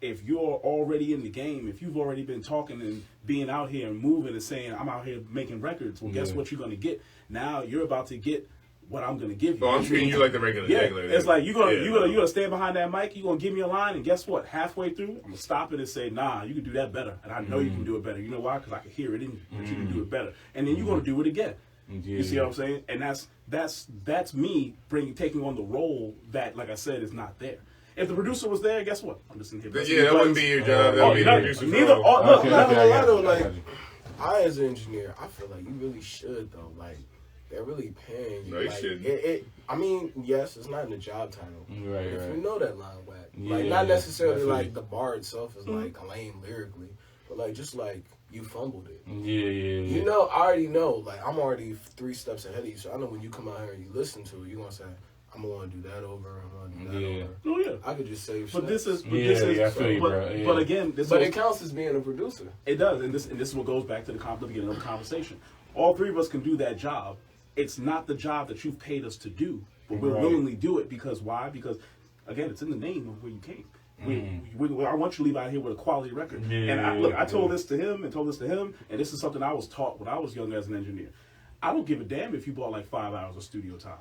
if you're already in the game, if you've already been talking and being out here and moving and saying, I'm out here making records, well, guess what you're going to get? Now you're about to get what I'm gonna give you. Oh, I'm treating you like the regular. It's like you're gonna stand behind that mic. You're gonna give me a line, and guess what? Halfway through, I'm gonna stop it and say, nah, you can do that better, and I know you can do it better. You know why? Because I can hear it in you, but you can do it better. And then you're gonna do it again. You see what I'm saying? And that's me taking on the role that, like I said, is not there. If the producer was there, guess what? I'm just in here. That wouldn't be your job. That would be the producer's job. Like, I as an engineer, I feel like you really should though. Like, they're really paying you. No, you like, shouldn't. I mean, yes, it's not in the job title. Right. If you know that line whack. Like, not necessarily like the bar itself is like lame lyrically, but like just like you fumbled it. Yeah. You know, I already know. Like, I'm already 3 steps ahead of you, so I know when you come out here and you listen to it, you're gonna say, I'm gonna want to do that over. I'm gonna do that over. Oh yeah. I could just save. But this is. I feel you, bro. But again, it counts as being a producer. It does, and this is what goes back to the beginning of the conversation. All 3 of us can do that job. It's not the job that you've paid us to do, but we'll willingly do it because why? Because, again, it's in the name of where you came. I want you to leave out here with a quality record. And I told this to him, and this is something I was taught when I was younger as an engineer. I don't give a damn if you bought like 5 hours of studio time.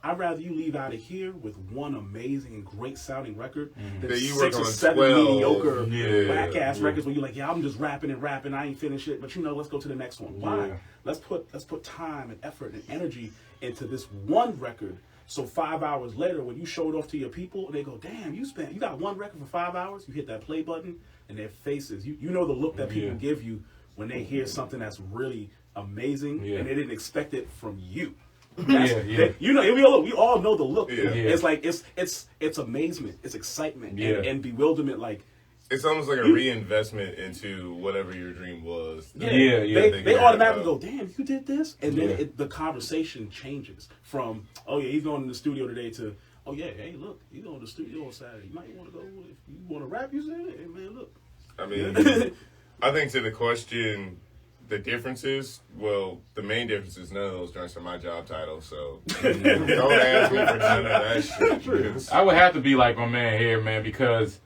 I'd rather you leave out of here with one amazing and great sounding record than 6 or 7 mediocre whack ass records where you're like, I'm just rapping, I ain't finished it, but let's go to the next one. Why? Let's put time and effort and energy into this one record. So 5 hours later, when you show it off to your people, they go, damn, you got one record for 5 hours. You hit that play button, and their faces, you know the look that people give you when they hear something that's really amazing and they didn't expect it from you. We all know the look. It's like it's amazement, it's excitement and bewilderment. Like, it's almost like a reinvestment into whatever your dream was. They automatically go, damn, you did this, and then the conversation changes from, oh yeah, he's going to the studio today to, oh yeah, hey look, he's going to the studio on Saturday. You might want to go if you want to rap. You say, hey man, look. I mean, I think to the question. The differences, the main difference is none of those joints are my job title, so don't ask me for none of that shit. I would have to be like my man here, man, because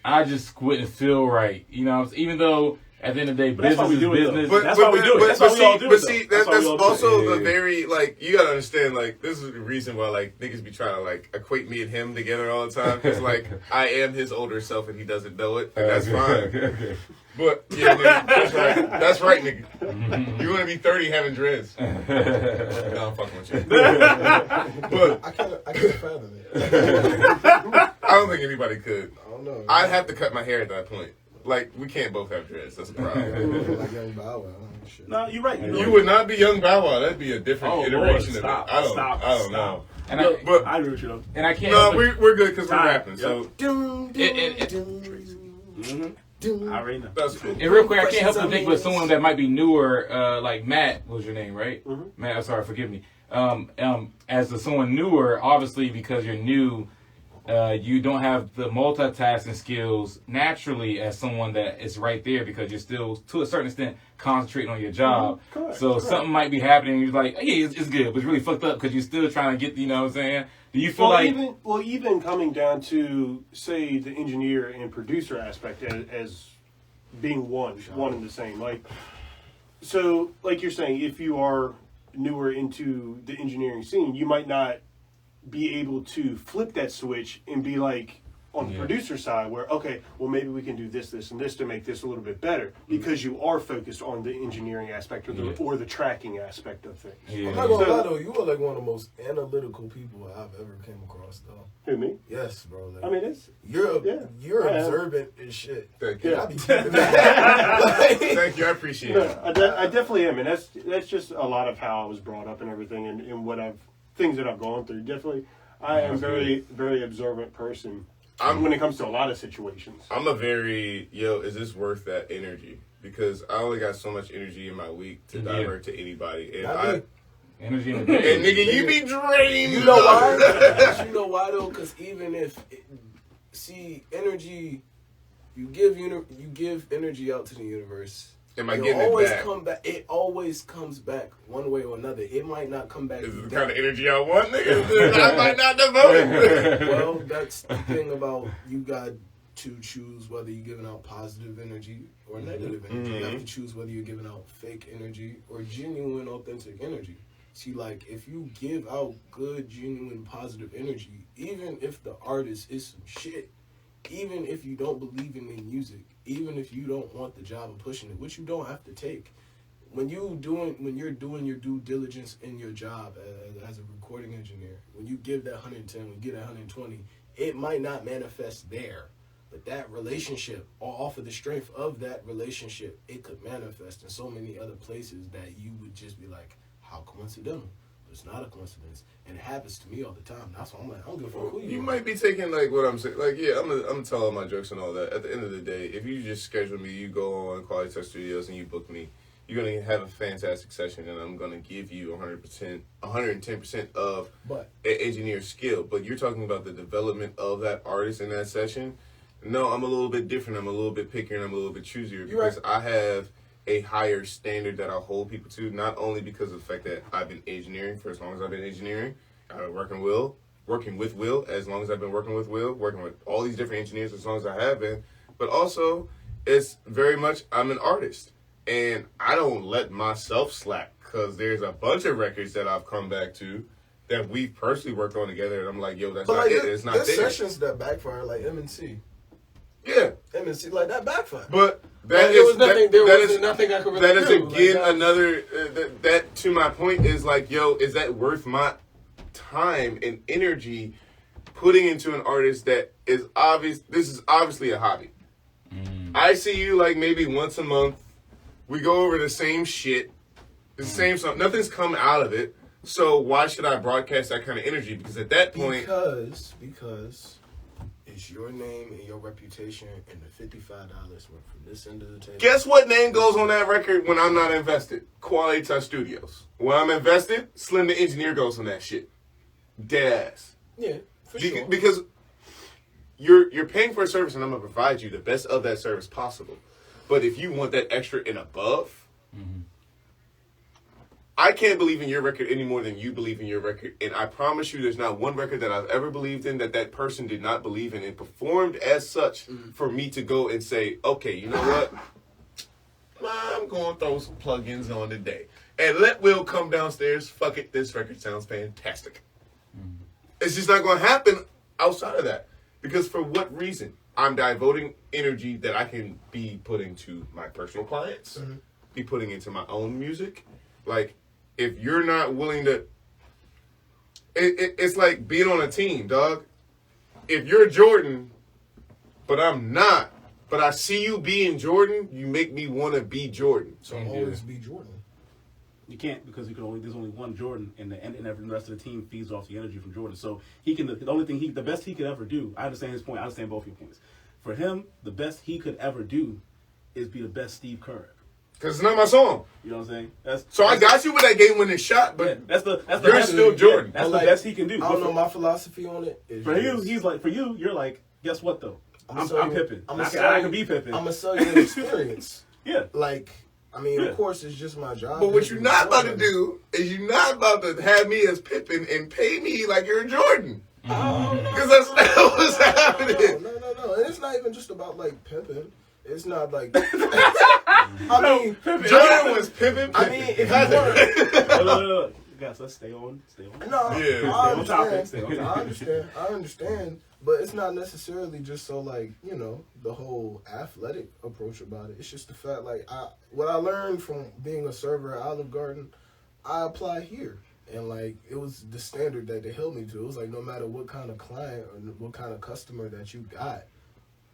I just wouldn't feel right. You know, even though at the end of the day, business is business. That's why we do it. That's why we all do it. But see, that's also the very, like, you gotta understand, like, this is the reason why, like, niggas be trying to, like, equate me and him together all the time. Because, like, I am his older self and he doesn't know it. And that's fine. But, yeah, nigga, that's right, nigga. You want to be 30 having dreads. No, I'm fucking with you. But I can't fathom it. I don't think anybody could. I don't know. I'd have to cut my hair at that point. Like, we can't both have dreads. That's a problem. Like Young Bow Wow. No, you're right. You would not be Young Bow Wow. That'd be a different iteration of it. I don't know. And I agree with you, though. And I can't. No, we're good because we're rapping. So. I already know. That's cool. And real quick, I can't help but think with someone that might be newer, like Matt was your name, right? Matt, I'm sorry, forgive me. As someone newer, obviously because you're new, you don't have the multitasking skills naturally as someone that is right there because you're still, to a certain extent, concentrating on your job. Something might be happening. You're like, hey, it's good, but it's really fucked up because you're still trying to get, you know what I'm saying? Do you feel like even coming down to say the engineer and producer aspect as being one and the same, like, so like you're saying, if you are newer into the engineering scene, you might not be able to flip that switch and be like on the producer side where, okay, well, maybe we can do this, and this to make this a little bit better, because you are focused on the engineering aspect or the tracking aspect of things. I'm not gonna lie though, you are like one of the most analytical people I've ever came across though. Who, me? Yes, bro. Like, I mean, it's you're observant as shit. Thank you. Yeah. I be keeping that. Thank you. I appreciate it. I definitely am, and that's just a lot of how I was brought up and everything, and what things that I've gone through. Definitely, I am very, very observant person. When it comes to a lot of situations. I'm a very, is this worth that energy? Because I only got so much energy in my week to divert to anybody. And energy in the day. And nigga, you be drained. You know why? You know why though? Because even if, energy, you give energy out to the universe. Am I getting it back? It always comes back one way or another. It might not come back. This is the kind of energy I want, nigga. I might not devote it. Well, that's the thing about, you got to choose whether you're giving out positive energy or negative energy. You have to choose whether you're giving out fake energy or genuine, authentic energy. See, like, if you give out good, genuine, positive energy, even if the artist is some shit, even if you don't believe in the music, even if you don't want the job of pushing it, which you don't have to take, when you're doing your due diligence in your job as a recording engineer, when you give that 110, when you get that 120, it might not manifest there, but that relationship, or off of the strength of that relationship, it could manifest in so many other places that you would just be like, how coincidental? But it's not a coincidence, and it happens to me all the time. That's why I'm like, I don't give a fuck who you might be taking like what I'm saying. Like, yeah, I'm telling all my jokes and all that. At the end of the day, if you just schedule me, you go on Quality Touch Studios and you book me, you're gonna have a fantastic session, and I'm gonna give you 100%, 110% of an engineer's skill. But you're talking about the development of that artist in that session. No, I'm a little bit different. I'm a little bit pickier, and I'm a little bit choosier because I have a higher standard that I hold people to, not only because of the fact that I've been engineering for as long as I've been engineering, I've been working with Will as long as I've been working with Will, working with all these different engineers as long as I have been, but also it's very much I'm an artist, and I don't let myself slack because there's a bunch of records that I've come back to that we've personally worked on together, and I'm like, yo, that's not it. It's not there. There's sessions that backfire, like M&C. Yeah. M&C, like, that backfired. But there was nothing I could really do. That is again another, that to my point is like, yo, is that worth my time and energy putting into an artist that is obvious? This is obviously a hobby. I see you like maybe once a month. We go over the same shit, the same stuff. Nothing's come out of it. So why should I broadcast that kind of energy? Because at that point, because it's your name and your reputation, and the $55 went from this end of the table. Guess what name goes on that record when I'm not invested? Quality Touch Studios. When I'm invested, Slim the Engineer goes on that shit. Dead ass. Yeah, for sure. Because you're paying for a service, and I'm gonna provide you the best of that service possible. But if you want that extra and above, I can't believe in your record any more than you believe in your record. And I promise you there's not one record that I've ever believed in that person did not believe in and performed as such for me to go and say, okay, you know what? I'm going to throw some plugins on today. And let Will come downstairs. Fuck it, this record sounds fantastic. It's just not going to happen outside of that. Because for what reason? I'm devoting energy that I can be putting to my personal clients, be putting into my own music. Like, if you're not willing to, it's like being on a team, dog. If you're Jordan, but I'm not, but I see you being Jordan, you make me want to be Jordan. So always be Jordan. You can't, because there's only one Jordan, and the rest of the team feeds off the energy from Jordan. So the best he could ever do. I understand his point. I understand both your points. For him, the best he could ever do is be the best Steve Kerr. Because it's not my song. You know what I'm saying? I got you with that game-winning shot, but you're still Jordan. That's the best he can do. I don't know my philosophy on it. For you, you're like, guess what though? I'm Pippen. I can be Pippen. I'm gonna sell you an experience. Yeah. Like, I mean, of course, it's just my job. But what you're not about to do is you're not about to have me as Pippen and pay me like you're Jordan. Because that's not what's happening. No. And it's not even just about like pimping. It's not like. I mean, Jordan was pimping. I mean, if you want. Guys, let's stay on. No, Yeah. I Stay on topic. understand. I understand. But it's not necessarily just so like, the whole athletic approach about it. It's just the fact like what I learned from being a server at Olive Garden, I apply here. And like it was the standard that they held me to. It was like no matter what kind of client or what kind of customer that you got,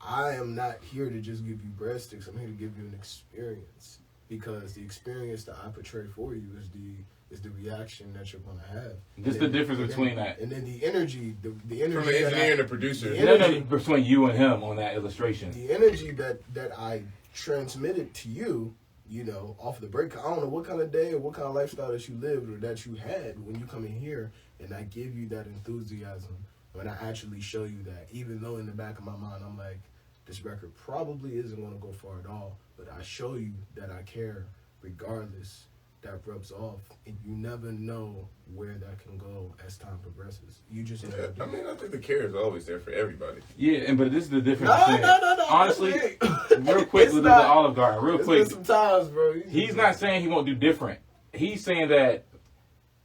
I am not here to just give you breadsticks. I'm here to give you an experience. Because the experience that I portray for you is the reaction that you're gonna have. Just the difference between that. And then the energy, the energy From the engineer and the producer. No, between you and him on that illustration. The energy that I transmitted to you, off the break. I don't know what kind of day or what kind of lifestyle that you lived or that you had when you come in here, and I give you that enthusiasm when I actually show you that. Even though in the back of my mind I'm like, this record probably isn't going to go far at all, but I show you that I care regardless. That rubs off, and you never know where that can go as time progresses. You just never do. I mean, I think the care is always there for everybody. Yeah, but this is the difference. No. Honestly, real quick with the Olive Garden, real quick. Sometimes, bro. He's not saying he won't do different. He's saying that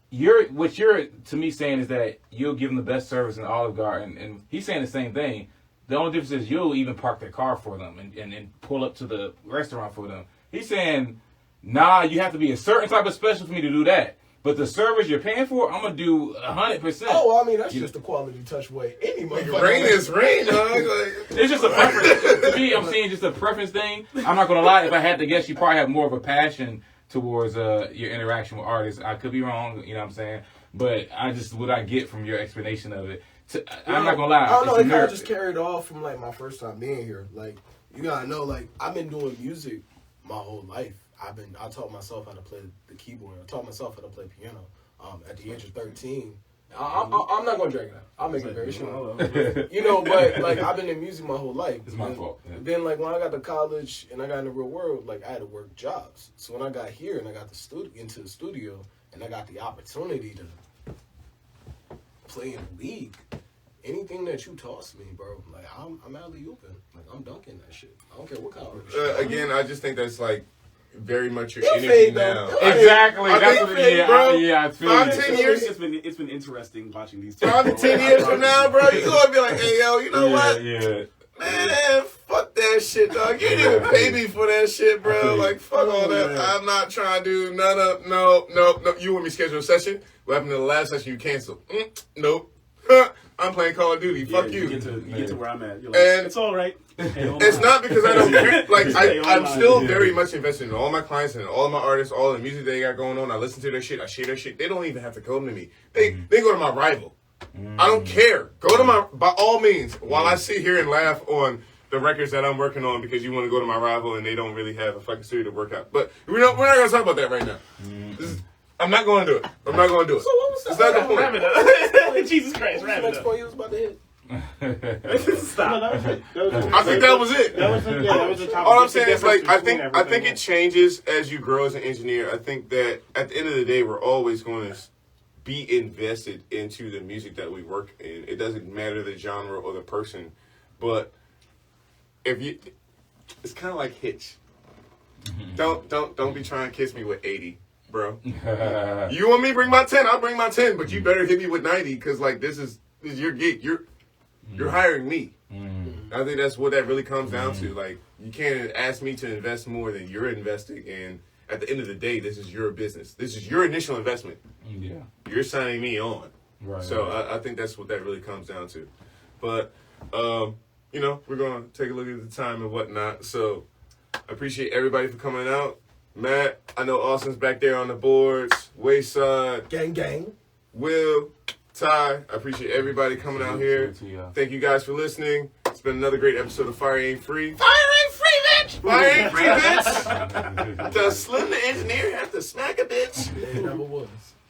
what you're to me saying is that you'll give them the best service in the Olive Garden, and he's saying the same thing. The only difference is you'll even park their car for them and pull up to the restaurant for them. He's saying, nah, you have to be a certain type of special for me to do that. But the service you're paying for, I'm going to do 100%. Oh, well, I mean, that's just a quality touch way. Any motherfucker. Rain is rain, dog. It's just a preference. To me, I'm seeing just a preference thing. I'm not going to lie. If I had to guess, you probably have more of a passion towards your interaction with artists. I could be wrong, you know what I'm saying? But what I get from your explanation of it. I'm not going to lie. I don't know. It kind of just carried off from, like, my first time being here. Like, you got to know, like, I've been doing music my whole life. I taught myself how to play the keyboard. I taught myself how to play piano. At the age of 13, I'm not gonna drag it out. I'll make it very short. But like I've been in music my whole life. It's my fault. Yeah. Then like when I got to college and I got in the real world, like I had to work jobs. So when I got here and I got into the studio and I got the opportunity to play in the league, anything that you toss me, bro, like I'm alley-ooping. Like I'm dunking that shit. I don't care what kind of shit. Again, I just think that's like very much your It'll energy fade, now. though. Exactly. I That's think what, fade, yeah, bro. I feel 5 you. to 10 years. It's been interesting watching these two. 5 to 10 years from now, bro, you gonna be like, hey, yo, you know what? Yeah. Man, fuck that shit, dog. You didn't even pay me for that shit, bro. Like, fuck all that. I'm not trying to do none of, no. You want me to schedule a session? What happened to the last session you canceled? Nope. I'm playing Call of Duty. Fuck you. You get to where I'm at. You're like, And it's all right. It's not because I don't care. Like, I'm still very much invested in all my clients and all my artists, all the music they got going on. I listen to their shit. I share their shit. They don't even have to come to me. They go to my rival. I don't care. Go to by all means, while I sit here and laugh on the records that I'm working on because you want to go to my rival and they don't really have a fucking studio to work out. But we're not going to talk about that right now. I'm not going to do it. I'm not going to do it. So what was that? It's not the point. Wrap it up. Jesus Christ, What wrap was it the next up. point you was about to hit? Stop. That was it. I think that was it. That was the topic. All I'm saying is, like, I think everything it changes as you grow as an engineer. I think that at the end of the day, we're always going to be invested into the music that we work in. It doesn't matter the genre or the person, but it's kind of like Hitch. Don't be trying to kiss me with 80, bro. You want me to bring my 10? I'll bring my 10, but you better hit me with 90 because like this is your gig. You're hiring me. I think that's what that really comes down to. Like, you can't ask me to invest more than you're investing in. At the end of the day, this is your business. This is your initial investment. Yeah. You're signing me on. Right. So I think that's what that really comes down to. But, we're going to take a look at the time and whatnot. So I appreciate everybody for coming out. Matt, I know Austin's back there on the boards. Wayside. Gang. Will, Ty, I appreciate everybody coming out here. Thank you guys for listening. It's been another great episode of Fire Ain't Free. Fire ain't free, bitch! Fire ain't free, bitch! Does Slim the engineer have to smack a bitch? It never was.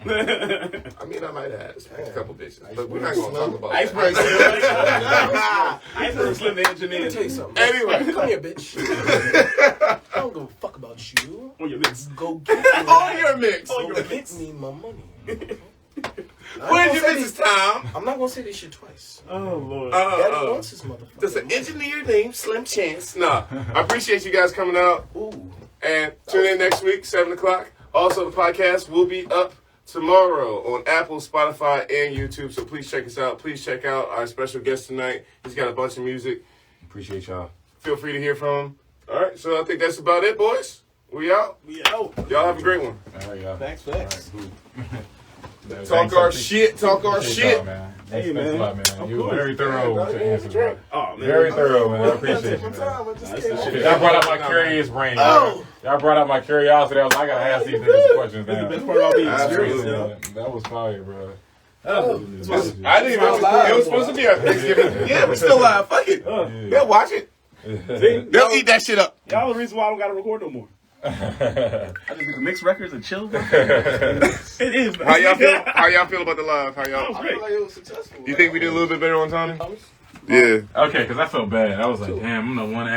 I mean, I might have a couple bitches, but we're not gonna talk about Iceberg that. Slim. Iceberg Slim the engineer. Let me tell you something. Anyway, Come here, bitch. I don't give a fuck about you. On your mix. Go get me. on your mix. On your Go mix. get me my money. Where's your business time? I'm not gonna say this shit twice. Oh Lord. Daddy wants his motherfucker. There's an engineer named Slim Chance. Nah, I appreciate you guys coming out. Ooh. And tune in next week, 7 o'clock. Also, the podcast will be up tomorrow on Apple, Spotify, and YouTube. So please check us out. Please check out our special guest tonight. He's got a bunch of music. Appreciate y'all. Feel free to hear from him. All right, so I think that's about it, boys. We out. We out. Y'all have a great one. All right, y'all. Thanks. All right, cool. Talk our shit. Talk our Appreciate shit. y'all, man. Hey, Thanks man. a lot, man. I'm You were cool. very thorough with your answers, bro. Oh man. Very thorough, man. I appreciate you, man. Y'all brought out my curious brain. Oh. Y'all brought out my curiosity. I gotta ask these niggas questions That's the now. best part about being Absolutely. experienced. That was fire, bro. I didn't even. live, It was supposed to be a Thanksgiving. Yeah, we still live. Fuck it. They'll watch it. See? They'll eat that shit up. Y'all the reason why I don't gotta record no more. I just get to mix records and chill. Bro. It is. Man. How y'all feel? How y'all feel about the live? How y'all? That was I great. feel like it was successful. You think we did a little bit better on Tony? Yeah. Okay, because I felt bad. I was like, damn, I'm the one